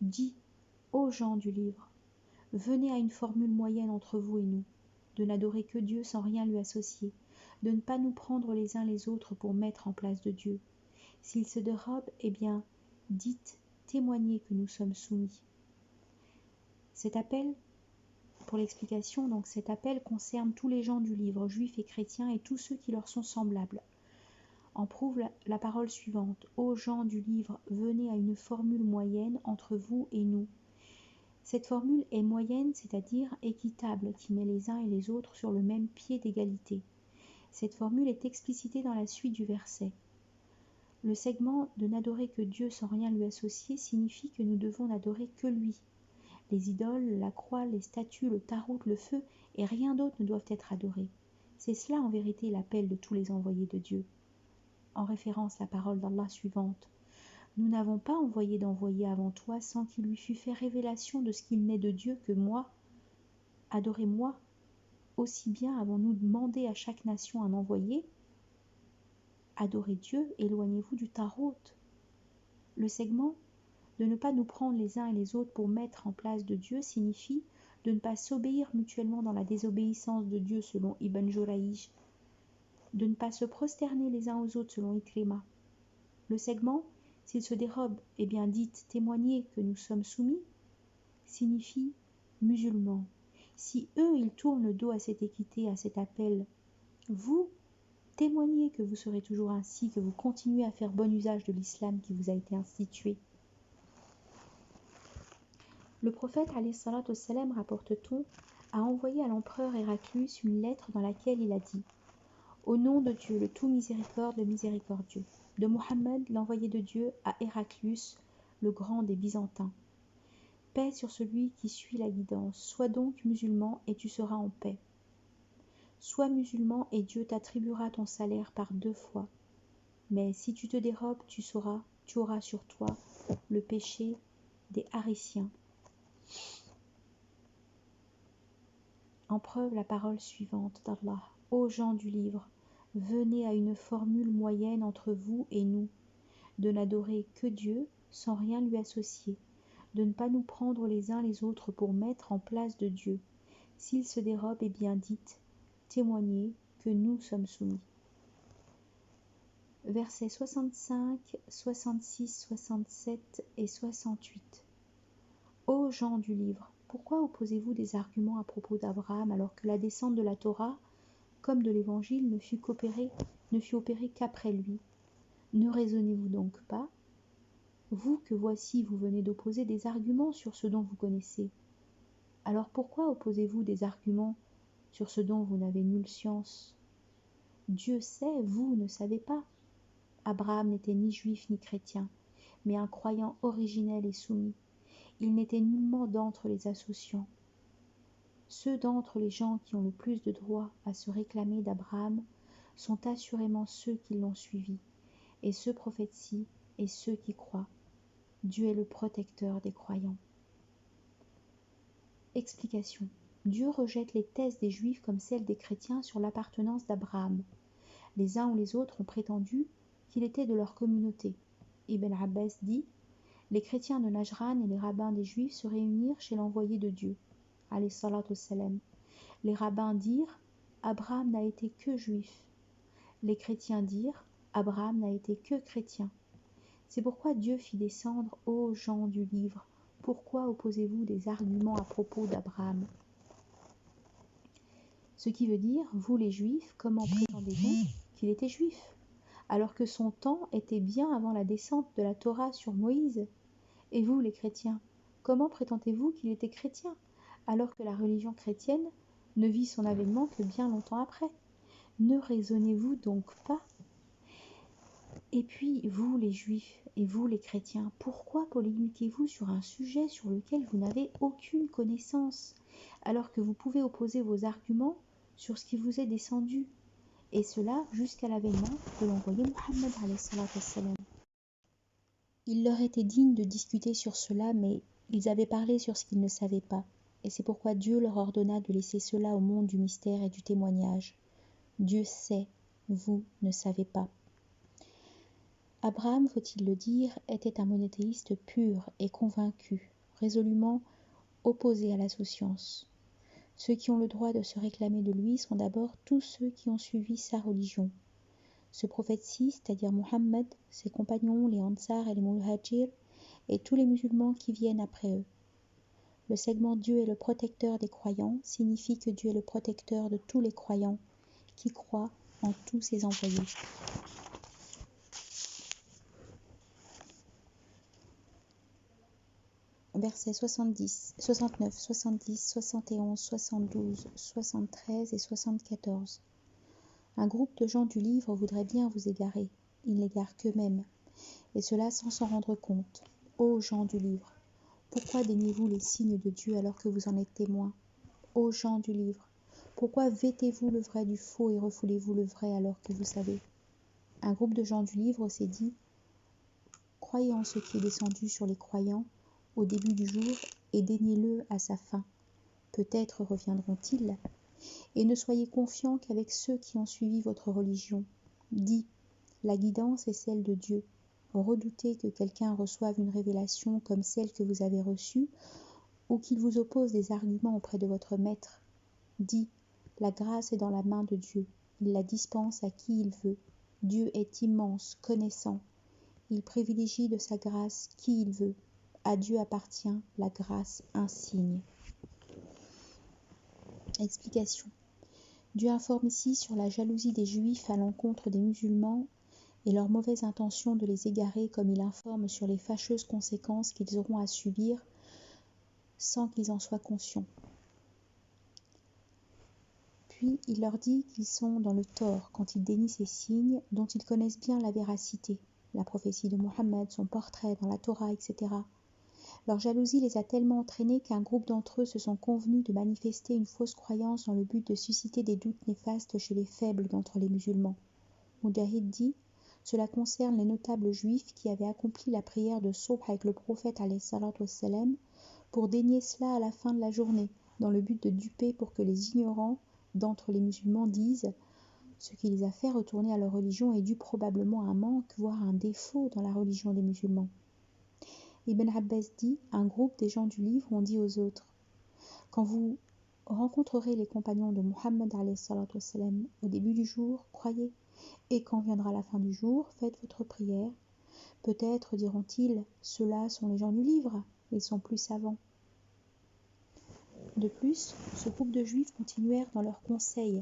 Dis, ô gens du livre, venez à une formule moyenne entre vous et nous, de n'adorer que Dieu sans rien lui associer, de ne pas nous prendre les uns les autres pour mettre en place de Dieu. S'il se dérobe, eh bien, dites, témoignez que nous sommes soumis. Cet appel, pour l'explication, donc cet appel concerne tous les gens du livre, juifs et chrétiens, et tous ceux qui leur sont semblables. En prouve la parole suivante. Ô gens du livre, venez à une formule moyenne entre vous et nous. Cette formule est moyenne, c'est-à-dire équitable, qui met les uns et les autres sur le même pied d'égalité. Cette formule est explicitée dans la suite du verset. Le segment de n'adorer que Dieu sans rien lui associer signifie que nous devons n'adorer que lui. Les idoles, la croix, les statues, le tarout, le feu et rien d'autre ne doivent être adorés. C'est cela en vérité l'appel de tous les envoyés de Dieu. En référence à la parole d'Allah suivante. Nous n'avons pas envoyé d'envoyé avant toi sans qu'il lui fût fait révélation de ce qu'il n'est de Dieu que moi. Adorez-moi. Aussi bien avons-nous demandé à chaque nation un envoyé. Adorez Dieu, éloignez-vous du tarout. Le segment de ne pas nous prendre les uns et les autres pour mettre en place de Dieu signifie de ne pas s'obéir mutuellement dans la désobéissance de Dieu selon Ibn Jurayj, de ne pas se prosterner les uns aux autres selon Ikrima. Le segment, s'il se dérobe, eh bien dites, témoignez que nous sommes soumis, signifie musulmans. Si eux, ils tournent le dos à cette équité, à cet appel, vous, témoignez que vous serez toujours ainsi, que vous continuez à faire bon usage de l'islam qui vous a été institué. Le prophète ﷺ, rapporte-t-on, a envoyé à l'empereur Héraclius une lettre dans laquelle il a dit « Au nom de Dieu, le tout miséricorde, le miséricordieux, de Mohammed, l'envoyé de Dieu, à Héraclius, le grand des Byzantins. Paix sur celui qui suit la guidance. Sois donc musulman et tu seras en paix. Sois musulman et Dieu t'attribuera ton salaire par 2 fois. Mais si tu te dérobes, tu auras sur toi le péché des Hariciens. » En preuve la parole suivante d'Allah. Ô gens du livre, venez à une formule moyenne entre vous et nous, de n'adorer que Dieu sans rien lui associer, de ne pas nous prendre les uns les autres pour mettre en place de Dieu. S'il se dérobe, eh bien dites, témoignez que nous sommes soumis. Versets 65, 66, 67 et 68. Ô gens du livre, pourquoi opposez-vous des arguments à propos d'Abraham alors que la descente de la Torah, comme de l'Évangile, ne fut opérée qu'après lui? Ne raisonnez-vous donc pas, vous que voici vous venez d'opposer des arguments sur ce dont vous connaissez? Alors pourquoi opposez-vous des arguments sur ce dont vous n'avez nulle science? Dieu sait, vous ne savez pas. Abraham n'était ni juif ni chrétien, mais un croyant originel et soumis. Il n'était nullement d'entre les associants. Ceux d'entre les gens qui ont le plus de droit à se réclamer d'Abraham sont assurément ceux qui l'ont suivi, et ce prophète-ci et ceux qui croient. Dieu est le protecteur des croyants. Explication. Dieu rejette les thèses des Juifs comme celles des chrétiens sur l'appartenance d'Abraham. Les uns ou les autres ont prétendu qu'il était de leur communauté. Ibn Abbas dit « Les chrétiens de Najran et les rabbins des Juifs se réunirent chez l'envoyé de Dieu. » Alayhi salatu wassalam. Les rabbins dirent « Abraham n'a été que juif. » Les chrétiens dirent « Abraham n'a été que chrétien. » C'est pourquoi Dieu fit descendre ô gens du livre. Pourquoi opposez-vous des arguments à propos d'Abraham? Ce qui veut dire, vous les Juifs, comment prétendez-vous qu'il était juif, alors que son temps était bien avant la descente de la Torah sur Moïse? Et vous les chrétiens, comment prétendez-vous qu'il était chrétien, alors que la religion chrétienne ne vit son avènement que bien longtemps après? Ne raisonnez-vous donc pas? Et puis, vous les Juifs et vous les chrétiens, pourquoi polémiquez-vous sur un sujet sur lequel vous n'avez aucune connaissance, alors que vous pouvez opposer vos arguments sur ce qui vous est descendu, et cela jusqu'à l'avènement de l'envoyé Mohammed alayhi salatu wassalam. Il leur était digne de discuter sur cela, mais ils avaient parlé sur ce qu'ils ne savaient pas, et c'est pourquoi Dieu leur ordonna de laisser cela au monde du mystère et du témoignage. Dieu sait, vous ne savez pas. Abraham, faut-il le dire, était un monothéiste pur et convaincu, résolument opposé à l'associance. Ceux qui ont le droit de se réclamer de lui sont d'abord tous ceux qui ont suivi sa religion. Ce prophète-ci, c'est-à-dire Mohammed, ses compagnons, les Ansar et les Muhajir, et tous les musulmans qui viennent après eux. Le segment Dieu est le protecteur des croyants signifie que Dieu est le protecteur de tous les croyants qui croient en tous ses envoyés. Versets 70, 69, 70, 71, 72, 73 et 74. Un groupe de gens du livre voudrait bien vous égarer. Ils n'égarent qu'eux-mêmes, et cela sans s'en rendre compte. Ô gens du livre, pourquoi déniez-vous les signes de Dieu alors que vous en êtes témoins? Ô gens du livre, pourquoi vêtez-vous le vrai du faux et refoulez-vous le vrai alors que vous savez? Un groupe de gens du livre s'est dit, croyez en ce qui est descendu sur les croyants au début du jour et déniez-le à sa fin. Peut-être reviendront-ils. Et ne soyez confiants qu'avec ceux qui ont suivi votre religion. Dis, la guidance est celle de Dieu. Redoutez que quelqu'un reçoive une révélation comme celle que vous avez reçue ou qu'il vous oppose des arguments auprès de votre maître. Dis, la grâce est dans la main de Dieu. Il la dispense à qui il veut. Dieu est immense, connaissant. Il privilégie de sa grâce qui il veut. À Dieu appartient la grâce insigne. Explication. Dieu informe ici sur la jalousie des Juifs à l'encontre des musulmans et leur mauvaise intention de les égarer, comme il informe sur les fâcheuses conséquences qu'ils auront à subir sans qu'ils en soient conscients. Puis il leur dit qu'ils sont dans le tort quand ils dénient ces signes dont ils connaissent bien la véracité, la prophétie de Mohammed, son portrait dans la Torah, etc. Leur jalousie les a tellement entraînés qu'un groupe d'entre eux se sont convenus de manifester une fausse croyance dans le but de susciter des doutes néfastes chez les faibles d'entre les musulmans. Mujahid dit, cela concerne les notables juifs qui avaient accompli la prière de Subh avec le prophète alayhi salatu wassalam pour dénier cela à la fin de la journée, dans le but de duper pour que les ignorants d'entre les musulmans disent ce qui les a fait retourner à leur religion est dû probablement à un manque, voire à un défaut dans la religion des musulmans. Ibn Abbas dit, un groupe des gens du livre ont dit aux autres, quand vous rencontrerez les compagnons de Mohammed alayhi salatu wassalam au début du jour, croyez, et quand viendra la fin du jour, faites votre prière. Peut-être diront-ils, ceux-là sont les gens du livre, ils sont plus savants. De plus, ce groupe de juifs continuèrent dans leurs conseils.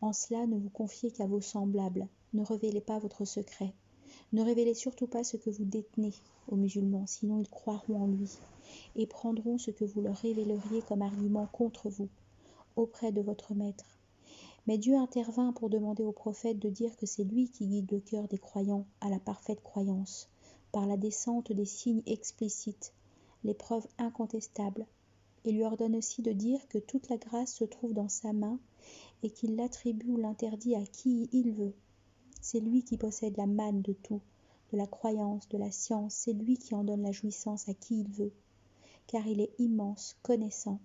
En cela, ne vous confiez qu'à vos semblables, ne révélez pas votre secret. Ne révélez surtout pas ce que vous détenez aux musulmans, sinon ils croiront en lui, et prendront ce que vous leur révéleriez comme argument contre vous, auprès de votre maître. Mais Dieu intervint pour demander au prophète de dire que c'est lui qui guide le cœur des croyants à la parfaite croyance, par la descente des signes explicites, les preuves incontestables, et lui ordonne aussi de dire que toute la grâce se trouve dans sa main et qu'il l'attribue ou l'interdit à qui il veut. C'est lui qui possède la manne de tout, de la croyance, de la science, c'est lui qui en donne la jouissance à qui il veut, car il est immense, connaissant.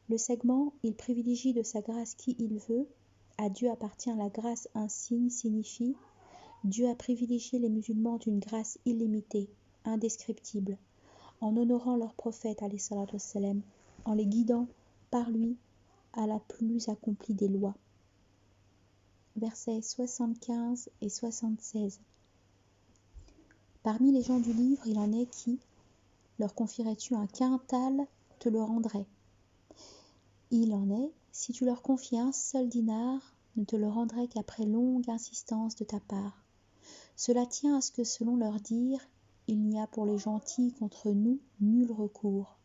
Le segment « il privilégie de sa grâce qui il veut », à Dieu appartient la grâce insigne signifie Dieu a privilégié les musulmans d'une grâce illimitée, indescriptible, en honorant leur prophète alayhi salatu wassalam, en les guidant par lui à la plus accomplie des lois. Versets 75 et 76. Parmi les gens du livre, il en est qui, leur confierais-tu un quintal, te le rendraient. Il en est, si tu leur confiais un seul dinar, ne te le rendraient qu'après longue insistance de ta part. Cela tient à ce que, selon leur dire, il n'y a pour les gentils contre nous nul recours.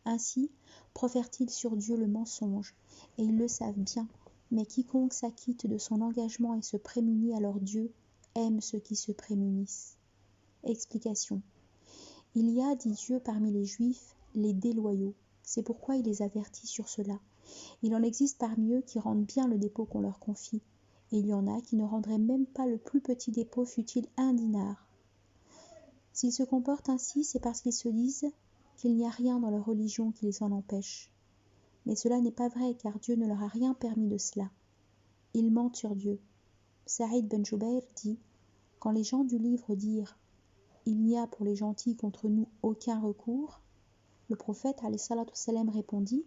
Ainsi profèrent-ils sur Dieu le mensonge, et ils le savent bien, mais quiconque s'acquitte de son engagement et se prémunit alors Dieu aime ceux qui se prémunissent. Explication. Il y a, dit Dieu, parmi les Juifs, les déloyaux. C'est pourquoi il les avertit sur cela. Il en existe parmi eux qui rendent bien le dépôt qu'on leur confie, et il y en a qui ne rendraient même pas le plus petit dépôt fût-il 1 dinar. S'ils se comportent ainsi, c'est parce qu'ils se disent qu'il n'y a rien dans leur religion qui les en empêche. Mais cela n'est pas vrai, car Dieu ne leur a rien permis de cela. Ils mentent sur Dieu. Saïd ben Jubayr dit, quand les gens du livre dirent « Il n'y a pour les gentils contre nous aucun recours », le prophète alayhi salatu wassalam répondit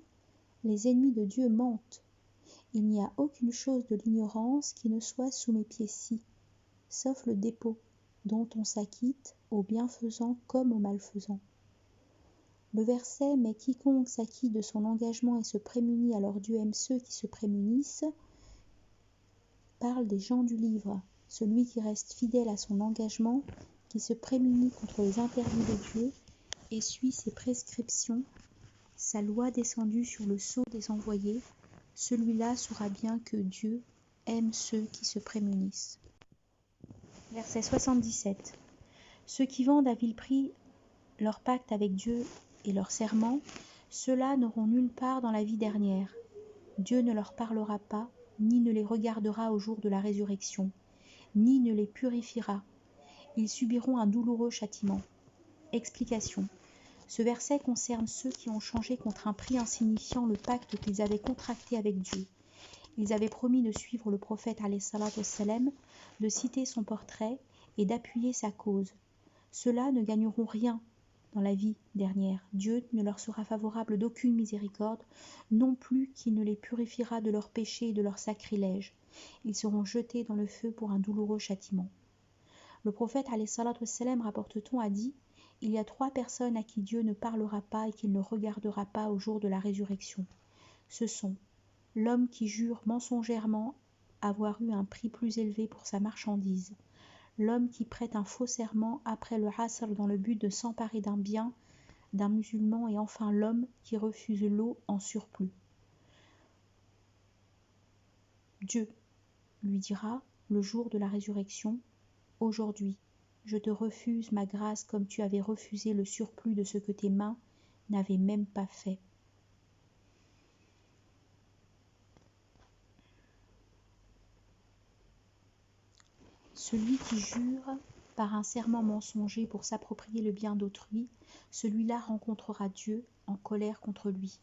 Les ennemis de Dieu mentent. Il n'y a aucune chose de l'ignorance qui ne soit sous mes pieds-ci, sauf le dépôt, dont on s'acquitte aux bienfaisants comme aux malfaisants. Le verset « Mais quiconque s'acquitte de son engagement et se prémunit, alors Dieu aime ceux qui se prémunissent » parle des gens du livre. Celui qui reste fidèle à son engagement, qui se prémunit contre les interdits de Dieu et suit ses prescriptions, sa loi descendue sur le sceau des envoyés, celui-là saura bien que Dieu aime ceux qui se prémunissent. Verset 77. Ceux qui vendent à vil prix leur pacte avec Dieu et leur serment, ceux-là n'auront nulle part dans la vie dernière. Dieu ne leur parlera pas, ni ne les regardera au jour de la résurrection, ni ne les purifiera. Ils subiront un douloureux châtiment. Explication. Ce verset concerne ceux qui ont changé contre un prix insignifiant le pacte qu'ils avaient contracté avec Dieu. Ils avaient promis de suivre le prophète alayhi salatu wassalam, de citer son portrait et d'appuyer sa cause. Ceux-là ne gagneront rien dans la vie dernière. Dieu ne leur sera favorable d'aucune miséricorde, non plus qu'il ne les purifiera de leurs péchés et de leurs sacrilèges. Ils seront jetés dans le feu pour un douloureux châtiment. Le prophète alayhi salatu wassalam, rapporte-t-on, a dit « Il y a 3 personnes à qui Dieu ne parlera pas et qu'il ne regardera pas au jour de la résurrection. Ce sont l'homme qui jure mensongèrement avoir eu un prix plus élevé pour sa marchandise, l'homme qui prête un faux serment après le asr dans le but de s'emparer d'un bien d'un musulman et enfin l'homme qui refuse l'eau en surplus. Dieu lui dira le jour de la résurrection « Aujourd'hui, je te refuse ma grâce comme tu avais refusé le surplus de ce que tes mains n'avaient même pas fait. » Celui qui jure par un serment mensonger pour s'approprier le bien d'autrui, celui-là rencontrera Dieu en colère contre lui.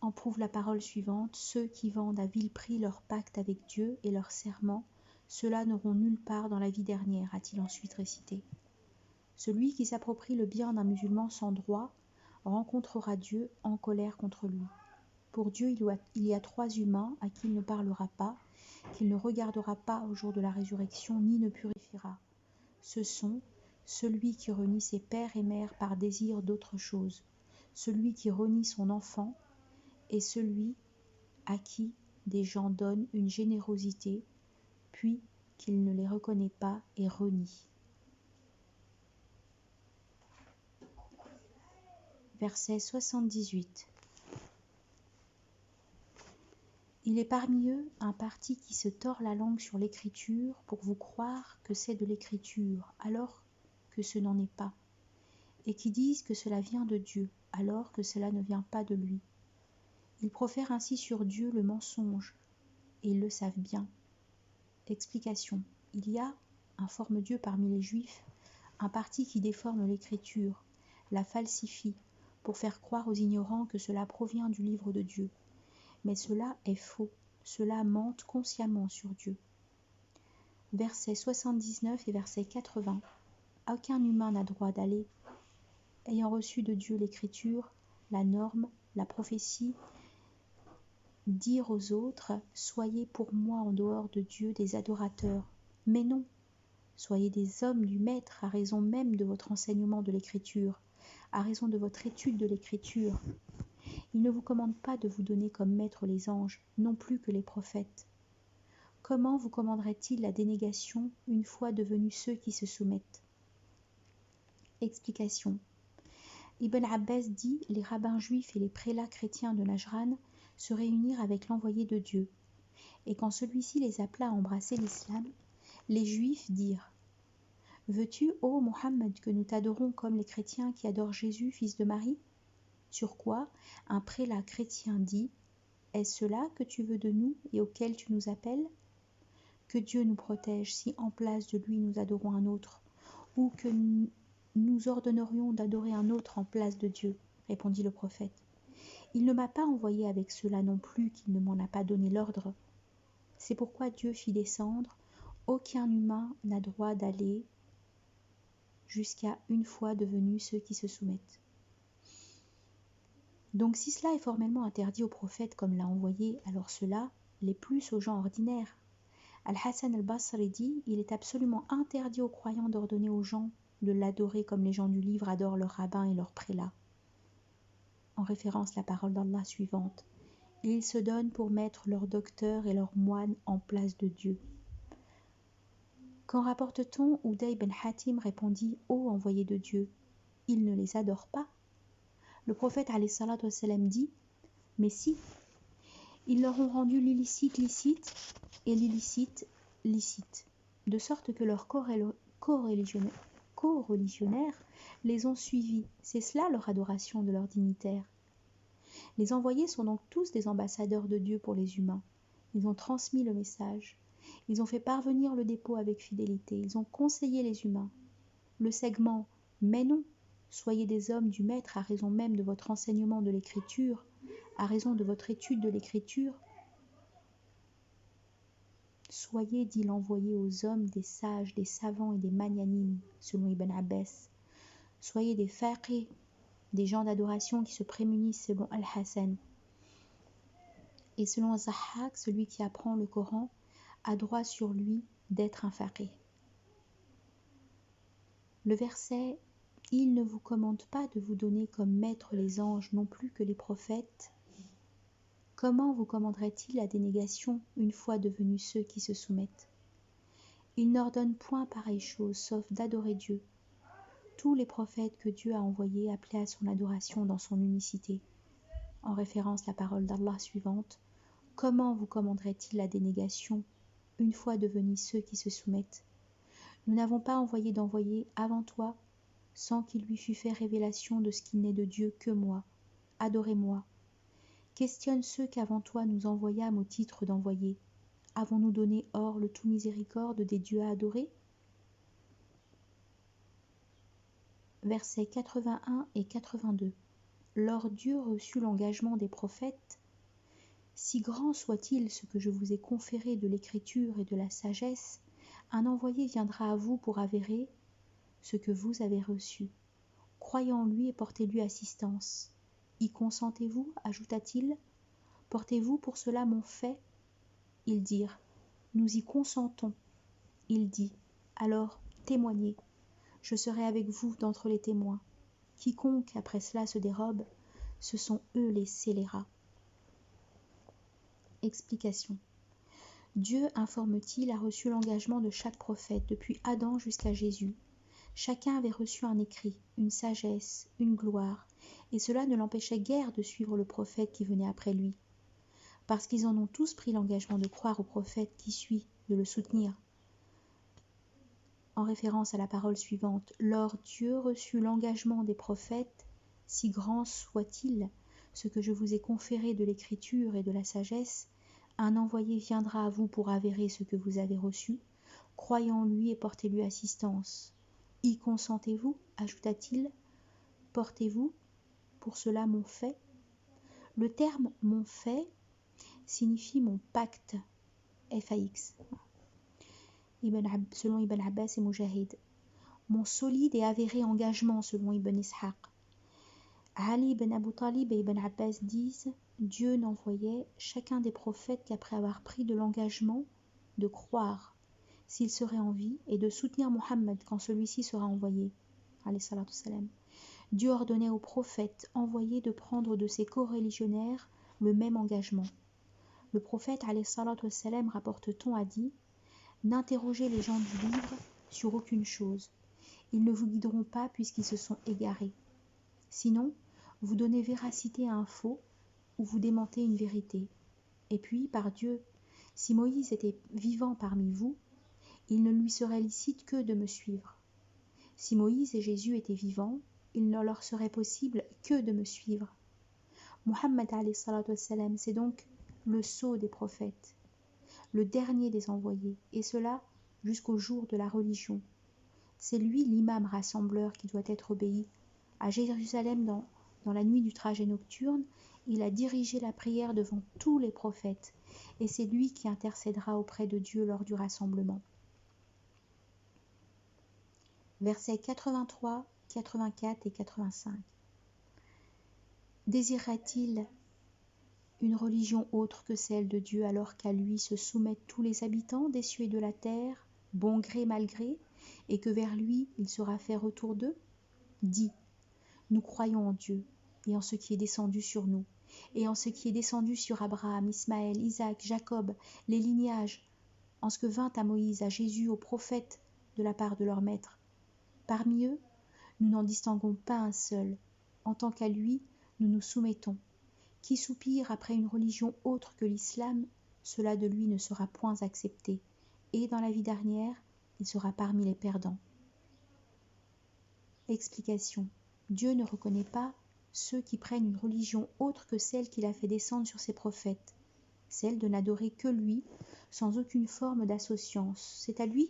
En prouve la parole suivante, ceux qui vendent à vil prix leur pacte avec Dieu et leur serment, ceux-là n'auront nulle part dans la vie dernière, a-t-il ensuite récité. Celui qui s'approprie le bien d'un musulman sans droit rencontrera Dieu en colère contre lui. Pour Dieu, il y a 3 humains à qui il ne parlera pas, qu'il ne regardera pas au jour de la résurrection, ni ne purifiera. Ce sont celui qui renie ses pères et mères par désir d'autre chose, celui qui renie son enfant, et celui à qui des gens donnent une générosité, puis qu'il ne les reconnaît pas et renie. Verset 78. Il est parmi eux un parti qui se tord la langue sur l'écriture pour vous croire que c'est de l'écriture, alors que ce n'en est pas, et qui disent que cela vient de Dieu, alors que cela ne vient pas de lui. Ils profèrent ainsi sur Dieu le mensonge, et ils le savent bien. Explication. Il y a, informe Dieu parmi les Juifs, un parti qui déforme l'écriture, la falsifie, pour faire croire aux ignorants que cela provient du livre de Dieu. Mais cela est faux, cela mente consciemment sur Dieu. Versets 79 et verset 80. Aucun humain n'a droit d'aller, ayant reçu de Dieu l'écriture, la norme, la prophétie, dire aux autres « Soyez pour moi en dehors de Dieu des adorateurs ». Mais non, soyez des hommes du Maître à raison même de votre enseignement de l'écriture, à raison de votre étude de l'écriture. Il ne vous commande pas de vous donner comme maître les anges, non plus que les prophètes. Comment vous commanderait-il la dénégation une fois devenus ceux qui se soumettent? Explication. Ibn Abbas dit « Les rabbins juifs et les prélats chrétiens de Najran se réunirent avec l'envoyé de Dieu. Et quand celui-ci les appela à embrasser l'islam, les juifs dirent « Veux-tu, ô Mohammed, que nous t'adorons comme les chrétiens qui adorent Jésus, fils de Marie ?» Sur quoi un prélat chrétien dit « Est-ce cela que tu veux de nous et auquel tu nous appelles ? Que Dieu nous protège si en place de lui nous adorons un autre, ou que nous ordonnerions d'adorer un autre en place de Dieu, répondit le prophète. Il ne m'a pas envoyé avec cela non plus qu'il ne m'en a pas donné l'ordre. C'est pourquoi Dieu fit descendre, aucun humain n'a droit d'aller jusqu'à une fois devenus ceux qui se soumettent. Donc si cela est formellement interdit aux prophètes comme l'a envoyé, alors cela l'est plus aux gens ordinaires. Al-Hassan al-Basri dit « Il est absolument interdit aux croyants d'ordonner aux gens de l'adorer comme les gens du livre adorent leurs rabbins et leurs prélats. » En référence à la parole d'Allah suivante. « Ils se donnent pour maître leurs docteurs et leurs moines en place de Dieu. » Qu'en rapporte-t-on? Uday ben Hatim répondit « Ô envoyé de Dieu, ils ne les adorent pas. » Le prophète alayhi salatu wassalam dit « Mais si, ils leur ont rendu l'illicite licite et l'illicite licite, de sorte que leurs co-religionnaires les ont suivis. C'est cela leur adoration de leurs dignitaires. Les envoyés sont donc tous des ambassadeurs de Dieu pour les humains. Ils ont transmis le message. Ils ont fait parvenir le dépôt avec fidélité. Ils ont conseillé les humains. Le segment « Mais non, soyez des hommes du Maître à raison même de votre enseignement de l'Écriture, à raison de votre étude de l'Écriture. Soyez, dit l'envoyé aux hommes, des sages, des savants et des magnanimes, selon Ibn Abbas. Soyez des faqih, des gens d'adoration qui se prémunissent selon Al-Hassan. Et selon Zahhak, celui qui apprend le Coran a droit sur lui d'être un faqih. Le verset « Il ne vous commande pas de vous donner comme maîtres les anges non plus que les prophètes. Comment vous commanderait-il la dénégation une fois devenus ceux qui se soumettent? Il n'ordonne point pareille chose sauf d'adorer Dieu. Tous les prophètes que Dieu a envoyés appelaient à son adoration dans son unicité. » En référence à la parole d'Allah suivante. Comment vous commanderait-il la dénégation une fois devenus ceux qui se soumettent? Nous n'avons pas envoyé d'envoyé avant toi sans qu'il lui fût fait révélation de ce qu'il n'est de Dieu que moi. Adorez-moi. Questionne ceux qu'avant toi nous envoyâmes au titre d'envoyés. Avons-nous donné hors le tout miséricorde des dieux à adorer? Versets 81 et 82. Lors Dieu reçut l'engagement des prophètes, si grand soit-il ce que je vous ai conféré de l'écriture et de la sagesse, un envoyé viendra à vous pour avérer ce que vous avez reçu. Croyez en lui et portez-lui assistance. Y consentez-vous, ajouta-t-il. Portez-vous pour cela mon fait? Ils dirent, nous y consentons. Il dit, alors témoignez, je serai avec vous d'entre les témoins. Quiconque après cela se dérobe, ce sont eux les scélérats. Explication. Dieu, informe-t-il, a reçu l'engagement de chaque prophète depuis Adam jusqu'à Jésus. Chacun avait reçu un écrit, une sagesse, une gloire, et cela ne l'empêchait guère de suivre le prophète qui venait après lui. Parce qu'ils en ont tous pris l'engagement de croire au prophète qui suit, de le soutenir. En référence à la parole suivante, lors Dieu reçut l'engagement des prophètes, si grand soit-il, ce que je vous ai conféré de l'écriture et de la sagesse, un envoyé viendra à vous pour avérer ce que vous avez reçu, croyez en lui et portez-lui assistance. Y consentez-vous, ajouta-t-il, portez-vous pour cela mon fait. Le terme mon fait signifie mon pacte, FAX, selon Ibn Abbas et Mujahid. Mon solide et avéré engagement, selon Ibn Ishaq. Ali ibn Abu Talib et Ibn Abbas disent Dieu n'envoyait chacun des prophètes qu'après avoir pris de l'engagement de croire s'il serait en vie et de soutenir Mohammed quand celui-ci sera envoyé. Dieu ordonnait aux prophètes envoyés de prendre de ses co-religionnaires le même engagement. Le prophète rapporte-t-on a dit n'interrogez les gens du livre sur aucune chose. Ils ne vous guideront pas puisqu'ils se sont égarés. Sinon, vous donnez véracité à un faux ou vous démentez une vérité. Et puis, par Dieu, si Moïse était vivant parmi vous, il ne lui serait licite que de me suivre. Si Moïse et Jésus étaient vivants, il ne leur serait possible que de me suivre. Muhammad c'est donc le sceau des prophètes, le dernier des envoyés, et cela jusqu'au jour de la religion. C'est lui l'imam rassembleur qui doit être obéi. À Jérusalem, dans la nuit du trajet nocturne, il a dirigé la prière devant tous les prophètes, et c'est lui qui intercédera auprès de Dieu lors du rassemblement. Versets 83, 84 et 85. Désirerait-il une religion autre que celle de Dieu, alors qu'à lui se soumettent tous les habitants des cieux et de la terre, bon gré mal gré, et que vers lui il sera fait retour d'eux? Dis, nous croyons en Dieu, et en ce qui est descendu sur nous, et en ce qui est descendu sur Abraham, Ismaël, Isaac, Jacob, les lignages, en ce que vint à Moïse, à Jésus, aux prophètes de la part de leur maître. Parmi eux, nous n'en distinguons pas un seul. En tant qu'à lui, nous nous soumettons. Qui soupire après une religion autre que l'islam, cela de lui ne sera point accepté, et dans la vie dernière, il sera parmi les perdants. Explication. Dieu ne reconnaît pas ceux qui prennent une religion autre que celle qu'il a fait descendre sur ses prophètes, celle de n'adorer que lui, sans aucune forme d'associance. C'est à lui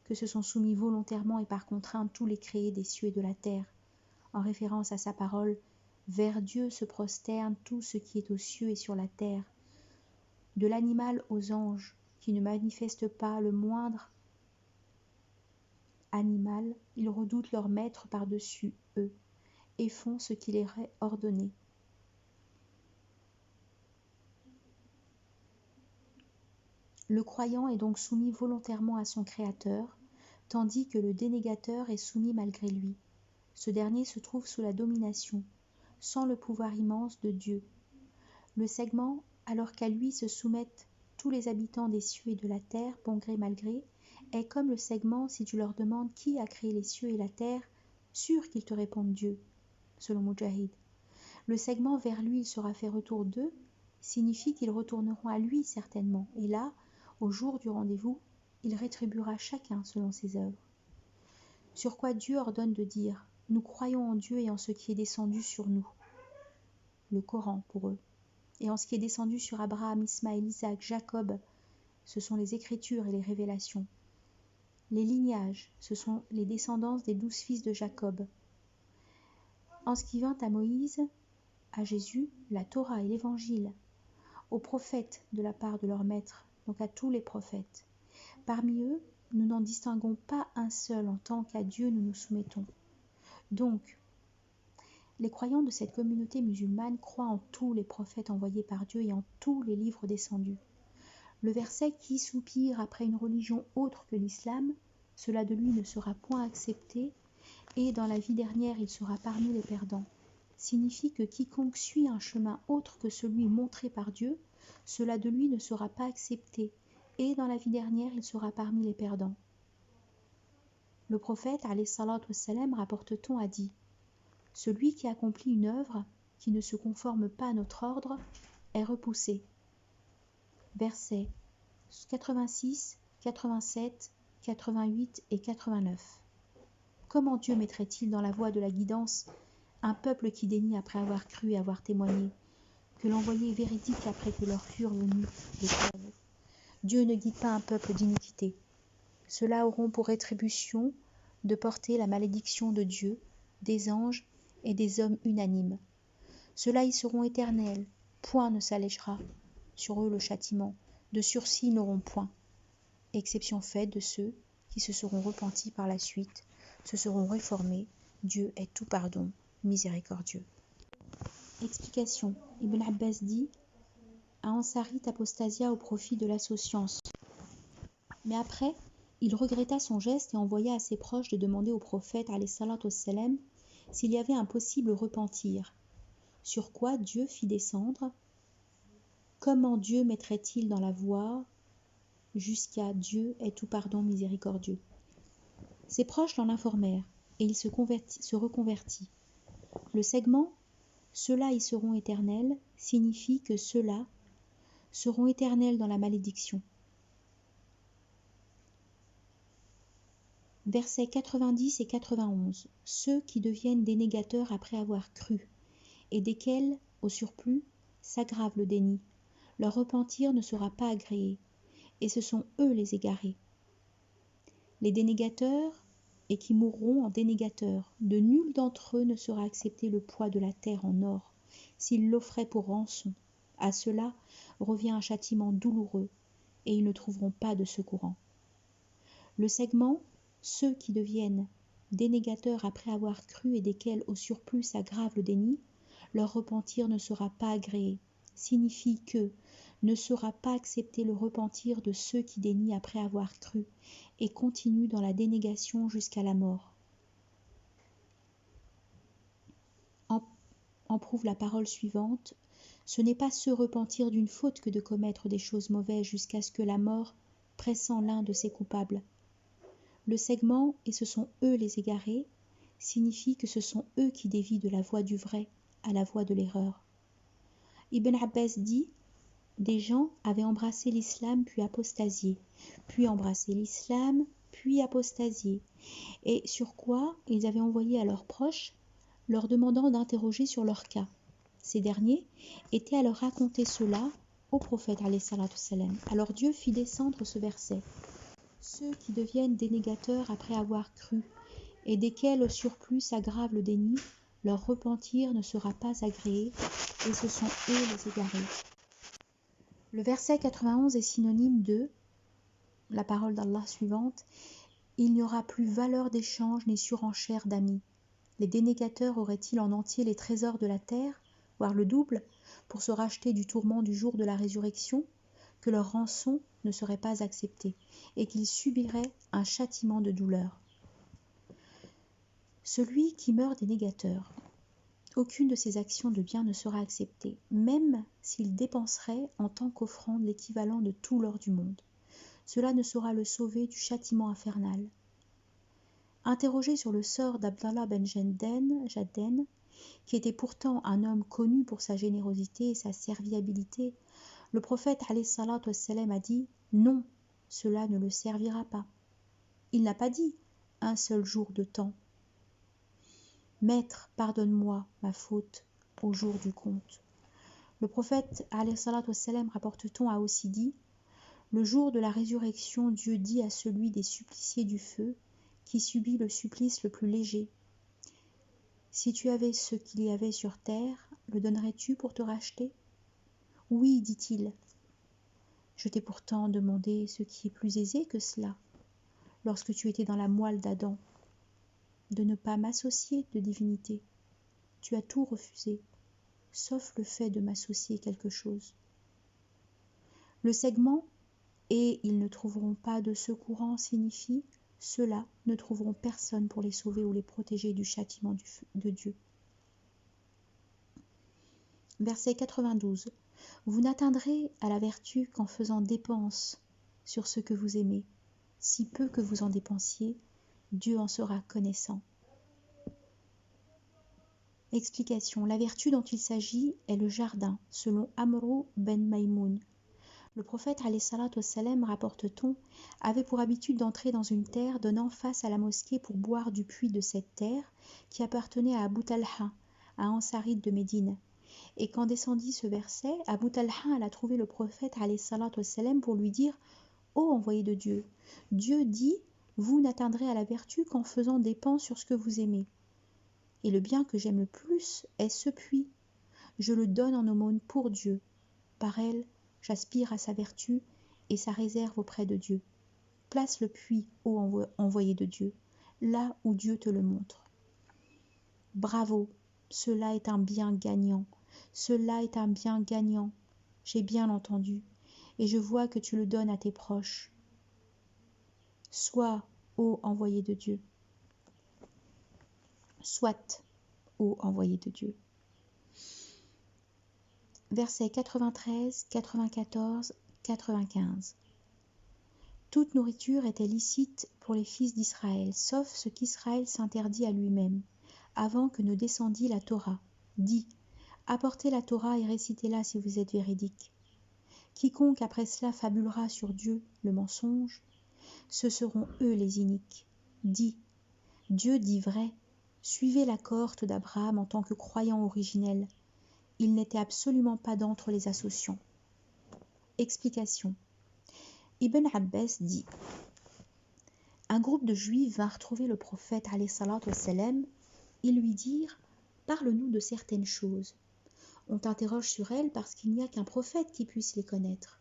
que se sont soumis volontairement et par contrainte tous les créés des cieux et de la terre, en référence à sa parole. Vers Dieu se prosterne tout ce qui est aux cieux et sur la terre, de l'animal aux anges, qui ne manifestent pas le moindre animal, ils redoutent leur maître par-dessus eux, et font ce qu'il leur est ordonné. Le croyant est donc soumis volontairement à son Créateur, tandis que le dénégateur est soumis malgré lui. Ce dernier se trouve sous la domination, sans le pouvoir immense de Dieu. Le segment, alors qu'à lui se soumettent tous les habitants des cieux et de la terre, bon gré mal gré, est comme le segment si tu leur demandes qui a créé les cieux et la terre, sûr qu'ils te répondent Dieu, selon Mujahid. Le segment vers lui il sera fait retour d'eux signifie qu'ils retourneront à lui certainement, et là, au jour du rendez-vous, il rétribuera chacun selon ses œuvres. Sur quoi Dieu ordonne de dire « Nous croyons en Dieu et en ce qui est descendu sur nous », le Coran pour eux, et en ce qui est descendu sur Abraham, Ismaël, Isaac, Jacob, ce sont les Écritures et les révélations. Les lignages, ce sont les descendances des 12 fils de Jacob. En ce qui vint à Moïse, à Jésus, la Torah et l'Évangile, aux prophètes de la part de leur maître, donc à tous les prophètes. Parmi eux, nous n'en distinguons pas un seul, en tant qu'à Dieu nous nous soumettons. Donc, les croyants de cette communauté musulmane croient en tous les prophètes envoyés par Dieu et en tous les livres descendus. Le verset « Qui soupire après une religion autre que l'islam, cela de lui ne sera point accepté, et dans la vie dernière il sera parmi les perdants » signifie que quiconque suit un chemin autre que celui montré par Dieu, cela de lui ne sera pas accepté, et dans la vie dernière il sera parmi les perdants. Le prophète, alayhi salatu wassalam, rapporte-t-on, a dit « Celui qui accomplit une œuvre qui ne se conforme pas à notre ordre est repoussé. » Versets 86, 87, 88 et 89. Comment Dieu mettrait-il dans la voie de la guidance un peuple qui dénie après avoir cru et avoir témoigné, que l'envoyé véridique après que leur furent venus les preuves? Dieu ne guide pas un peuple d'iniquité. Ceux-là auront pour rétribution de porter la malédiction de Dieu, des anges et des hommes unanimes. Ceux-là y seront éternels, point ne s'allégera sur eux le châtiment, de sursis n'auront point, exception faite de ceux qui se seront repentis par la suite, se seront réformés. Dieu est tout pardon, miséricordieux. Explication. Ibn Abbas dit « Ansarit apostasia au profit de l'associance. » Mais après, il regretta son geste et envoya à ses proches de demander au prophète alayhi salatu wassalam s'il y avait un possible repentir. Sur quoi Dieu fit descendre « Comment Dieu mettrait-il dans la voie jusqu'à Dieu est tout pardon miséricordieux ?» Ses proches l'en informèrent, et il se reconvertit. Le segment « Ceux-là y seront éternels » signifie que ceux-là seront éternels dans la malédiction. Versets 90 et 91. Ceux qui deviennent dénégateurs après avoir cru, et desquels, au surplus, s'aggrave le déni. Leur repentir ne sera pas agréé, et ce sont eux les égarés. Les dénégateurs, et qui mourront en dénégateurs, de nul d'entre eux ne sera accepté le poids de la terre en or, s'ils l'offraient pour rançon. À cela revient un châtiment douloureux, et ils ne trouveront pas de secourant. Le segment, ceux qui deviennent dénégateurs après avoir cru et desquels au surplus s'aggrave le déni, leur repentir ne sera pas agréé, signifie que ne sera pas accepté le repentir de ceux qui dénient après avoir cru et continuent dans la dénégation jusqu'à la mort. En prouve la parole suivante, ce n'est pas se repentir d'une faute que de commettre des choses mauvaises jusqu'à ce que la mort pressent l'un de ses coupables. Le segment « et ce sont eux les égarés » signifie que ce sont eux qui dévient de la voie du vrai à la voie de l'erreur. Ibn Abbas dit « Des gens avaient embrassé l'islam puis apostasié, puis embrassé l'islam puis apostasié, et sur quoi ils avaient envoyé à leurs proches leur demandant d'interroger sur leur cas. Ces derniers étaient à leur raconter cela au prophète alayhi salatu wassalam. Alors Dieu fit descendre ce verset. Ceux qui deviennent dénégateurs après avoir cru et desquels au surplus s'aggrave le déni, leur repentir ne sera pas agréé et ce sont eux les égarés. Le verset 91 est synonyme de la parole d'Allah suivante. Il n'y aura plus valeur d'échange ni surenchère d'amis. Les dénégateurs auraient-ils en entier les trésors de la terre, voire le double, pour se racheter du tourment du jour de la résurrection, que leur rançon ne serait pas acceptée, et qu'ils subiraient un châtiment de douleur. Celui qui meurt dénégateur, aucune de ses actions de bien ne sera acceptée, même s'il dépenserait en tant qu'offrande l'équivalent de tout l'or du monde. Cela ne saura le sauver du châtiment infernal. Interrogé sur le sort d'Abdallah ben Jadden, qui était pourtant un homme connu pour sa générosité et sa serviabilité, le prophète alayhi salatu wassalam a dit « Non, cela ne le servira pas ». Il n'a pas dit « un seul jour de temps ». « Maître, pardonne-moi ma faute au jour du compte ». Le prophète alayhi salatu wassalam, rapporte-t-on, a aussi dit « Le jour de la résurrection, Dieu dit à celui des suppliciés du feu qui subit le supplice le plus léger. Si tu avais ce qu'il y avait sur terre, le donnerais-tu pour te racheter ? Oui, dit-il. Je t'ai pourtant demandé ce qui est plus aisé que cela, lorsque tu étais dans la moelle d'Adam, de ne pas m'associer de divinité. Tu as tout refusé, sauf le fait de m'associer quelque chose. Le segment « et ils ne trouveront pas de secourant » signifie « ceux-là ne trouveront personne pour les sauver ou les protéger du châtiment de Dieu ». Verset 92. Vous n'atteindrez à la vertu qu'en faisant dépense sur ce que vous aimez. Si peu que vous en dépensiez, Dieu en sera connaissant. Explication. La vertu dont il s'agit est le jardin, selon Amru ben Maïmoun. Le prophète alayhi salatu wassalam, rapporte-t-on, avait pour habitude d'entrer dans une terre donnant face à la mosquée pour boire du puits de cette terre qui appartenait à Abu Talha, un ansaride de Médine. Et quand descendit ce verset, Abu Talha alla trouver le prophète alayhi salatu wassalam pour lui dire « Ô envoyé de Dieu, Dieu dit « Vous n'atteindrez à la vertu qu'en faisant dépense sur ce que vous aimez. Et le bien que j'aime le plus est ce puits. Je le donne en aumône pour Dieu. Par elle, j'aspire à sa vertu et sa réserve auprès de Dieu. Place le puits, ô envoyé de Dieu, là où Dieu te le montre. Bravo, cela est un bien gagnant. Cela est un bien gagnant. J'ai bien entendu, et je vois que tu le donnes à tes proches. Sois, ô envoyé de Dieu. Soit, ô envoyé de Dieu. Versets 93, 94, 95. Toute nourriture était licite pour les fils d'Israël, sauf ce qu'Israël s'interdit à lui-même, avant que ne descendît la Torah. Dit, apportez la Torah et récitez-la si vous êtes véridique. Quiconque après cela fabulera sur Dieu le mensonge, ce seront eux les iniques. Dit, Dieu dit vrai, suivez la cohorte d'Abraham en tant que croyant originel. Il n'était absolument pas d'entre les associants. Explication. Ibn Abbas dit un groupe de juifs vinrent trouver le prophète alayhi salatu wassalam. Ils lui dirent parle-nous de certaines choses. On t'interroge sur elles parce qu'il n'y a qu'un prophète qui puisse les connaître.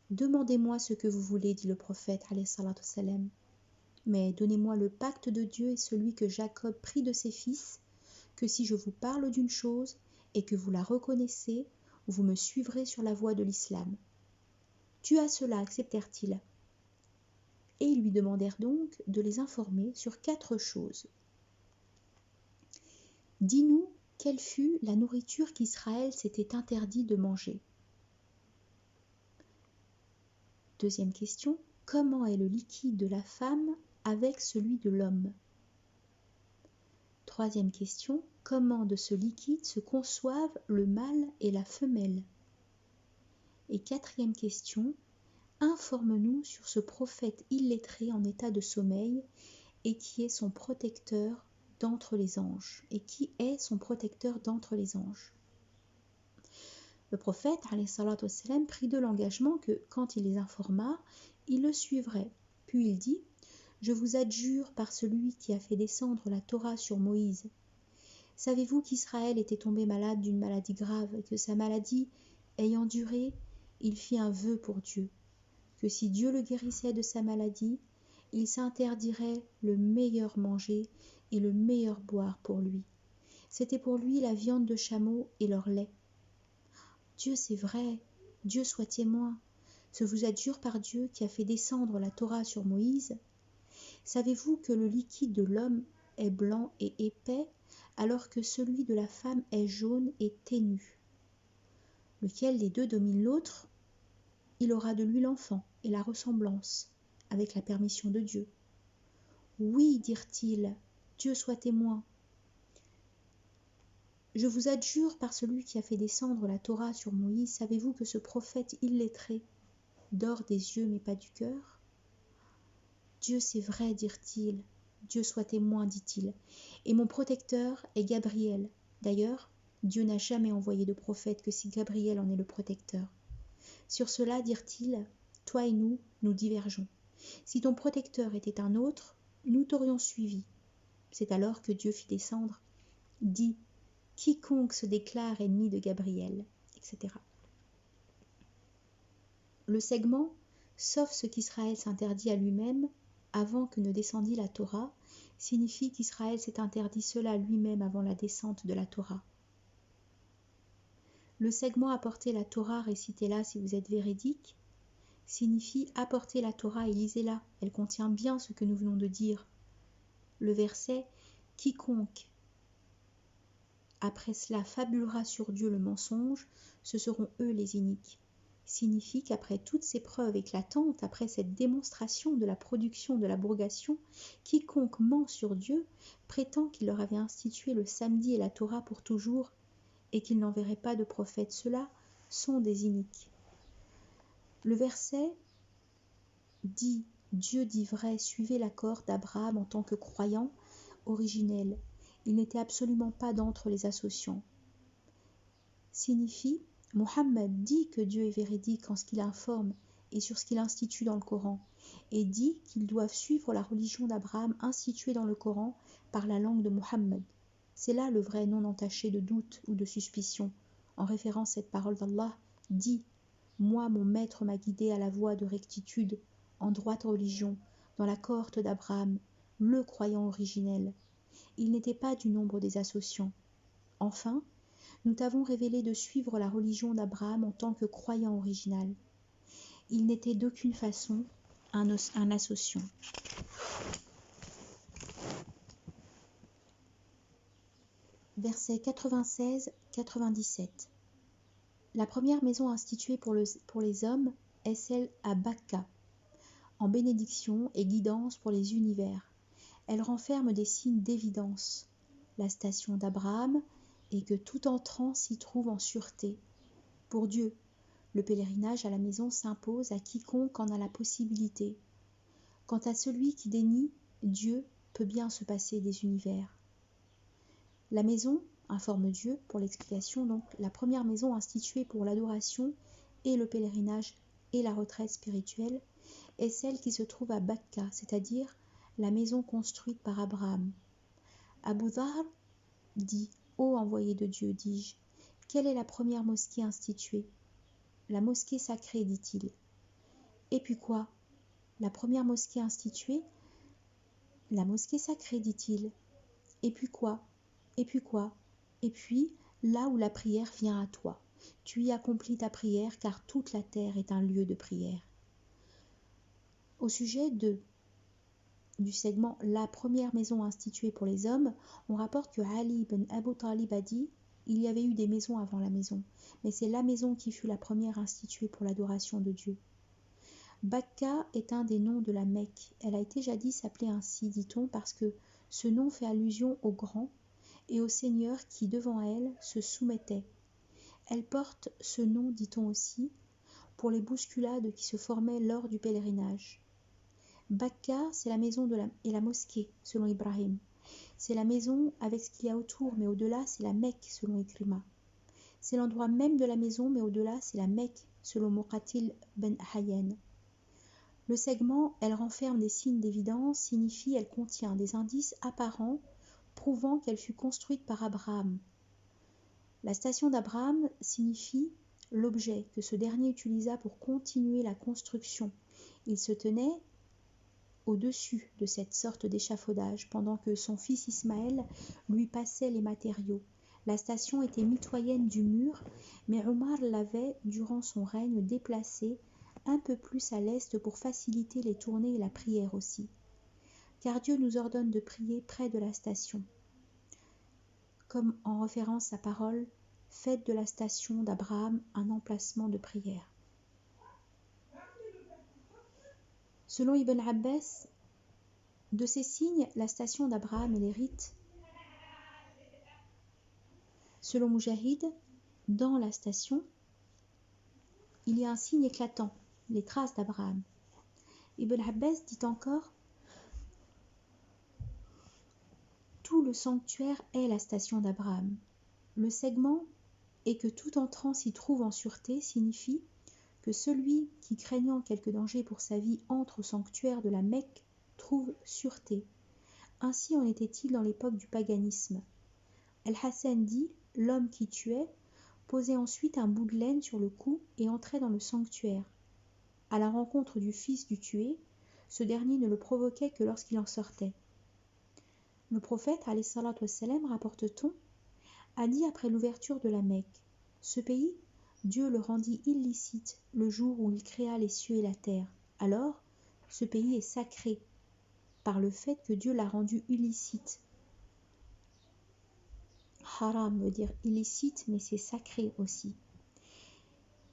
Demandez-moi ce que vous voulez, dit le prophète alayhi salatu wassalam. Mais donnez-moi le pacte de Dieu et celui que Jacob prit de ses fils, que si je vous parle d'une chose, et que vous la reconnaissez, vous me suivrez sur la voie de l'islam. Tu as cela, acceptèrent-ils. Et ils lui demandèrent donc de les informer sur 4 choses. Dis-nous quelle fut la nourriture qu'Israël s'était interdit de manger. Deuxième question, comment est le liquide de la femme avec celui de l'homme? Troisième question, comment de ce liquide se conçoivent le mâle et la femelle? Et quatrième question, informe-nous sur ce prophète illettré en état de sommeil et qui est son protecteur d'entre les anges. Et qui est son protecteur d'entre les anges? Le prophète, alayhi salatu wassalam, prit de l'engagement que, quand il les informa, il le suivrait. Puis il dit, « Je vous adjure par celui qui a fait descendre la Torah sur Moïse. Savez-vous qu'Israël était tombé malade d'une maladie grave et que sa maladie ayant duré, il fit un vœu pour Dieu, que si Dieu le guérissait de sa maladie, il s'interdirait le meilleur manger et le meilleur boire pour lui. C'était pour lui la viande de chameau et leur lait. Dieu, c'est vrai, Dieu soit témoin. Je vous adjure par Dieu qui a fait descendre la Torah sur Moïse. Savez-vous que le liquide de l'homme est blanc et épais, alors que celui de la femme est jaune et ténu? Lequel des deux domine l'autre? Il aura de lui l'enfant et la ressemblance, avec la permission de Dieu. Oui, dirent-ils, Dieu soit témoin. Je vous adjure par celui qui a fait descendre la Torah sur Moïse, savez-vous que ce prophète illettré dort des yeux mais pas du cœur? Dieu, c'est vrai, dirent-ils. Dieu soit témoin, dit-il. Et mon protecteur est Gabriel. D'ailleurs, Dieu n'a jamais envoyé de prophète que si Gabriel en est le protecteur. Sur cela, dirent-ils, toi et nous, nous divergeons. Si ton protecteur était un autre, nous t'aurions suivi. C'est alors que Dieu fit descendre, dit, quiconque se déclare ennemi de Gabriel, etc. Le segment, sauf ce qu'Israël s'interdit à lui-même avant que ne descendît la Torah, signifie qu'Israël s'est interdit cela lui-même avant la descente de la Torah. Le segment apporter la Torah, récitez-la si vous êtes véridique, signifie apporter la Torah et lisez-la, elle contient bien ce que nous venons de dire. Le verset « Quiconque après cela fabulera sur Dieu le mensonge, ce seront eux les iniques » signifie qu'après toutes ces preuves éclatantes, après cette démonstration de la production de l'abrogation, quiconque ment sur Dieu prétend qu'il leur avait institué le samedi et la Torah pour toujours et qu'il n'enverrait pas de prophète. Ceux-là sont des iniques. Le verset dit « Dieu dit vrai, suivez l'accord d'Abraham en tant que croyant originel. Il n'était absolument pas d'entre les associants. » Signifie Mohammed dit que Dieu est véridique en ce qu'il informe et sur ce qu'il institue dans le Coran, et dit qu'ils doivent suivre la religion d'Abraham instituée dans le Coran par la langue de Mohammed. C'est là le vrai non entaché de doute ou de suspicion. En référence à cette parole d'Allah, dit « Moi, mon maître m'a guidé à la voie de rectitude, en droite religion, dans la cohorte d'Abraham, le croyant originel. Il n'était pas du nombre des associants. Enfin, nous t'avons révélé de suivre la religion d'Abraham en tant que croyant original. Il n'était d'aucune façon un associant. » Versets 96-97. La première maison instituée pour les hommes est celle à Bakka, en bénédiction et guidance pour les univers. Elle renferme des signes d'évidence, la station d'Abraham, et que tout entrant s'y trouve en sûreté. Pour Dieu, le pèlerinage à la maison s'impose à quiconque en a la possibilité. Quant à celui qui dénie, Dieu peut bien se passer des univers. La maison, informe Dieu pour l'explication, donc la première maison instituée pour l'adoration et le pèlerinage et la retraite spirituelle, est celle qui se trouve à Bakka, c'est-à-dire la maison construite par Abraham. Abu Dhahr dit « Ô envoyé de Dieu, dis-je, quelle est la première mosquée instituée? La mosquée sacrée, dit-il. Et puis quoi? La première mosquée instituée? La mosquée sacrée, dit-il. Et puis quoi? Et puis quoi? Et puis là où la prière vient à toi. Tu y accomplis ta prière car toute la terre est un lieu de prière. Au sujet du segment La première maison instituée pour les hommes, on rapporte que Ali ibn Abu Talib a dit « Il y avait eu des maisons avant la maison, mais c'est la maison qui fut la première instituée pour l'adoration de Dieu. » Bakka est un des noms de la Mecque. Elle a été jadis appelée ainsi, dit-on, parce que ce nom fait allusion au grand et au Seigneur qui, devant elle, se soumettait. Elle porte ce nom, dit-on aussi, pour les bousculades qui se formaient lors du pèlerinage. Bakka, c'est la maison et la mosquée, selon Ibrahim. C'est la maison avec ce qu'il y a autour, mais au-delà, c'est la Mecque, selon Ikrima. C'est l'endroit même de la maison, mais au-delà, c'est la Mecque, selon Muqatil ben Hayyan. Le segment « Elle renferme des signes d'évidence » signifie « Elle contient des indices apparents prouvant qu'elle fut construite par Abraham ». La station d'Abraham signifie l'objet que ce dernier utilisa pour continuer la construction. Il se tenait au-dessus de cette sorte d'échafaudage pendant que son fils Ismaël lui passait les matériaux. La station était mitoyenne du mur, mais Omar l'avait, durant son règne, déplacée un peu plus à l'est pour faciliter les tournées et la prière aussi. Car Dieu nous ordonne de prier près de la station. Comme en référence à parole, faites de la station d'Abraham un emplacement de prière. Selon Ibn Abbas, de ces signes, la station d'Abraham et les rites. Selon Mujahid, dans la station, il y a un signe éclatant, les traces d'Abraham. Ibn Abbas dit encore « Tout le sanctuaire est la station d'Abraham. Le segment et que tout entrant s'y trouve en sûreté signifie que celui qui, craignant quelque danger pour sa vie, entre au sanctuaire de la Mecque trouve sûreté. Ainsi en était-il dans l'époque du paganisme. Al-Hassan dit « L'homme qui tuait posait ensuite un bout de laine sur le cou et entrait dans le sanctuaire. À la rencontre du fils du tué, ce dernier ne le provoquait que lorsqu'il en sortait. » Le prophète, alayhi salatu wassalam, rapporte-t-on, a dit après l'ouverture de la Mecque, « Ce pays, Dieu le rendit illicite le jour où il créa les cieux et la terre. Alors, ce pays est sacré par le fait que Dieu l'a rendu illicite. » Haram veut dire illicite, mais c'est sacré aussi.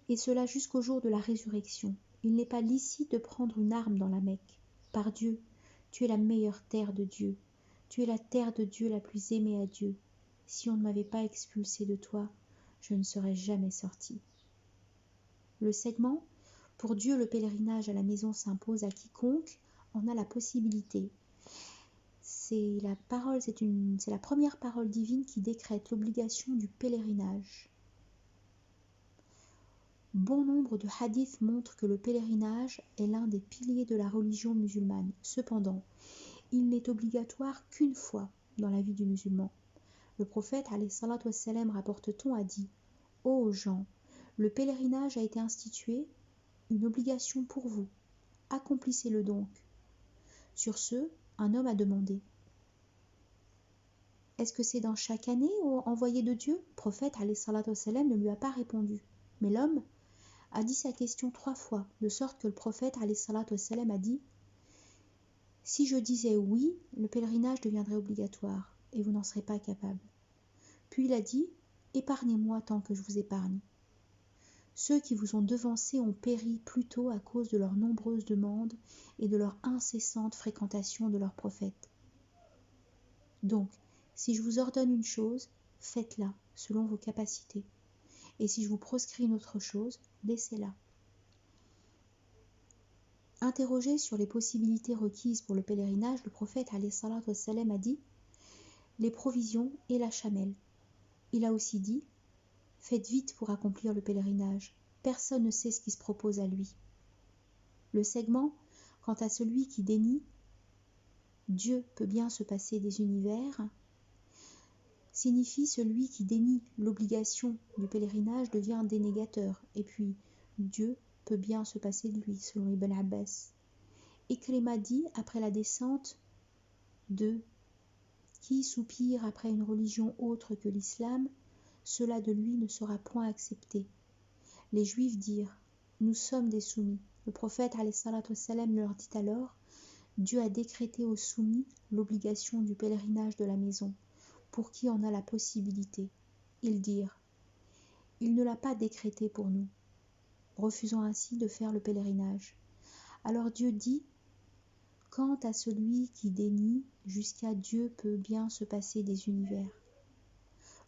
Et cela jusqu'au jour de la résurrection. Il n'est pas licite de prendre une arme dans la Mecque. Par Dieu, tu es la meilleure terre de Dieu. Tu es la terre de Dieu la plus aimée à Dieu. Si on ne m'avait pas expulsé de toi, je ne serais jamais sorti. Le segment, pour Dieu le pèlerinage à la maison s'impose à quiconque en a la possibilité. C'est la première parole divine qui décrète l'obligation du pèlerinage. Bon nombre de hadiths montrent que le pèlerinage est l'un des piliers de la religion musulmane. Cependant, il n'est obligatoire qu'une fois dans la vie du musulman. Le prophète, alayhi salatu wassalam, rapporte-t-on, a dit « Ô gens, le pèlerinage a été institué, une obligation pour vous. Accomplissez-le donc. » Sur ce, un homme a demandé « Est-ce que c'est dans chaque année, ô envoyé de Dieu ?» Le prophète, alayhi salatu wassalam, ne lui a pas répondu. Mais l'homme a dit sa question 3 fois, de sorte que le prophète, alayhi salatu wassalam, a dit « Si je disais oui, le pèlerinage deviendrait obligatoire, et vous n'en serez pas capable. » Puis il a dit « Épargnez-moi tant que je vous épargne. » Ceux qui vous ont devancés ont péri plus tôt à cause de leurs nombreuses demandes et de leur incessante fréquentation de leur prophète. Donc, si je vous ordonne une chose, faites-la selon vos capacités. Et si je vous proscris une autre chose, laissez-la. Interrogé sur les possibilités requises pour le pèlerinage, le prophète alayhi salatu wassalam a dit « Les provisions et la chamelle. » Il a aussi dit « Faites vite pour accomplir le pèlerinage. Personne ne sait ce qui se propose à lui. » Le segment, quant à celui qui dénie « Dieu peut bien se passer des univers » signifie celui qui dénie l'obligation du pèlerinage devient un dénégateur, et puis Dieu peut bien se passer de lui, selon Ibn Abbas. Ikrima dit, après la descente de « Qui soupire après une religion autre que l'islam, cela de lui ne sera point accepté. Les Juifs dirent, nous sommes des soumis. Le prophète alayhi salatu wassalam leur dit alors, Dieu a décrété aux soumis l'obligation du pèlerinage de la maison, pour qui en a la possibilité. Ils dirent, il ne l'a pas décrété pour nous, refusant ainsi de faire le pèlerinage. Alors Dieu dit, quant à celui qui dénie, jusqu'à Dieu peut bien se passer des univers.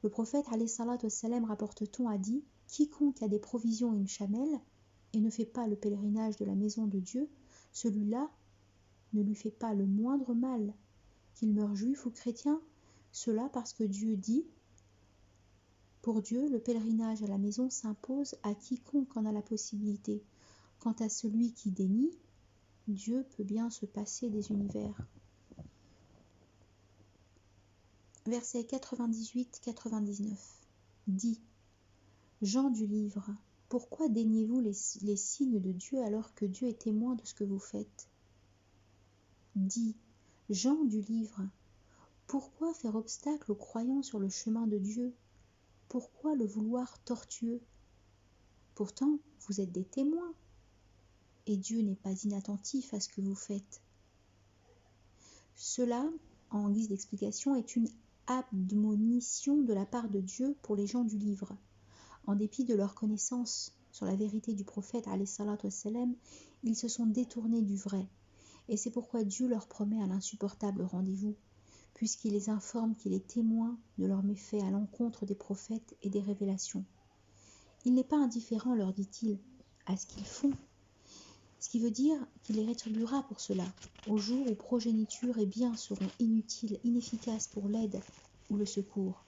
Le prophète alayhi salatu wassalam, rapporte-t-on, a dit, quiconque a des provisions et une chamelle, et ne fait pas le pèlerinage de la maison de Dieu, celui-là ne lui fait pas le moindre mal, qu'il meure juif ou chrétien, cela parce que Dieu dit, pour Dieu, le pèlerinage à la maison s'impose à quiconque en a la possibilité. Quant à celui qui dénie, Dieu peut bien se passer des univers. Versets 98-99 dit, Gens du livre, pourquoi déniez-vous les signes de Dieu alors que Dieu est témoin de ce que vous faites? Dit, Gens du livre, pourquoi faire obstacle aux croyants sur le chemin de Dieu? Pourquoi le vouloir tortueux? Pourtant, vous êtes des témoins, et Dieu n'est pas inattentif à ce que vous faites. Cela, en guise d'explication, est une admonition de la part de Dieu pour les gens du livre. En dépit de leur connaissance sur la vérité du prophète, alayhi salatu wassalam, ils se sont détournés du vrai. Et c'est pourquoi Dieu leur promet un insupportable rendez-vous, puisqu'il les informe qu'il est témoin de leurs méfaits à l'encontre des prophètes et des révélations. Il n'est pas indifférent, leur dit-il, à ce qu'ils font, ce qui veut dire qu'il les rétribuera pour cela, au jour où progéniture et biens seront inutiles, inefficaces pour l'aide ou le secours.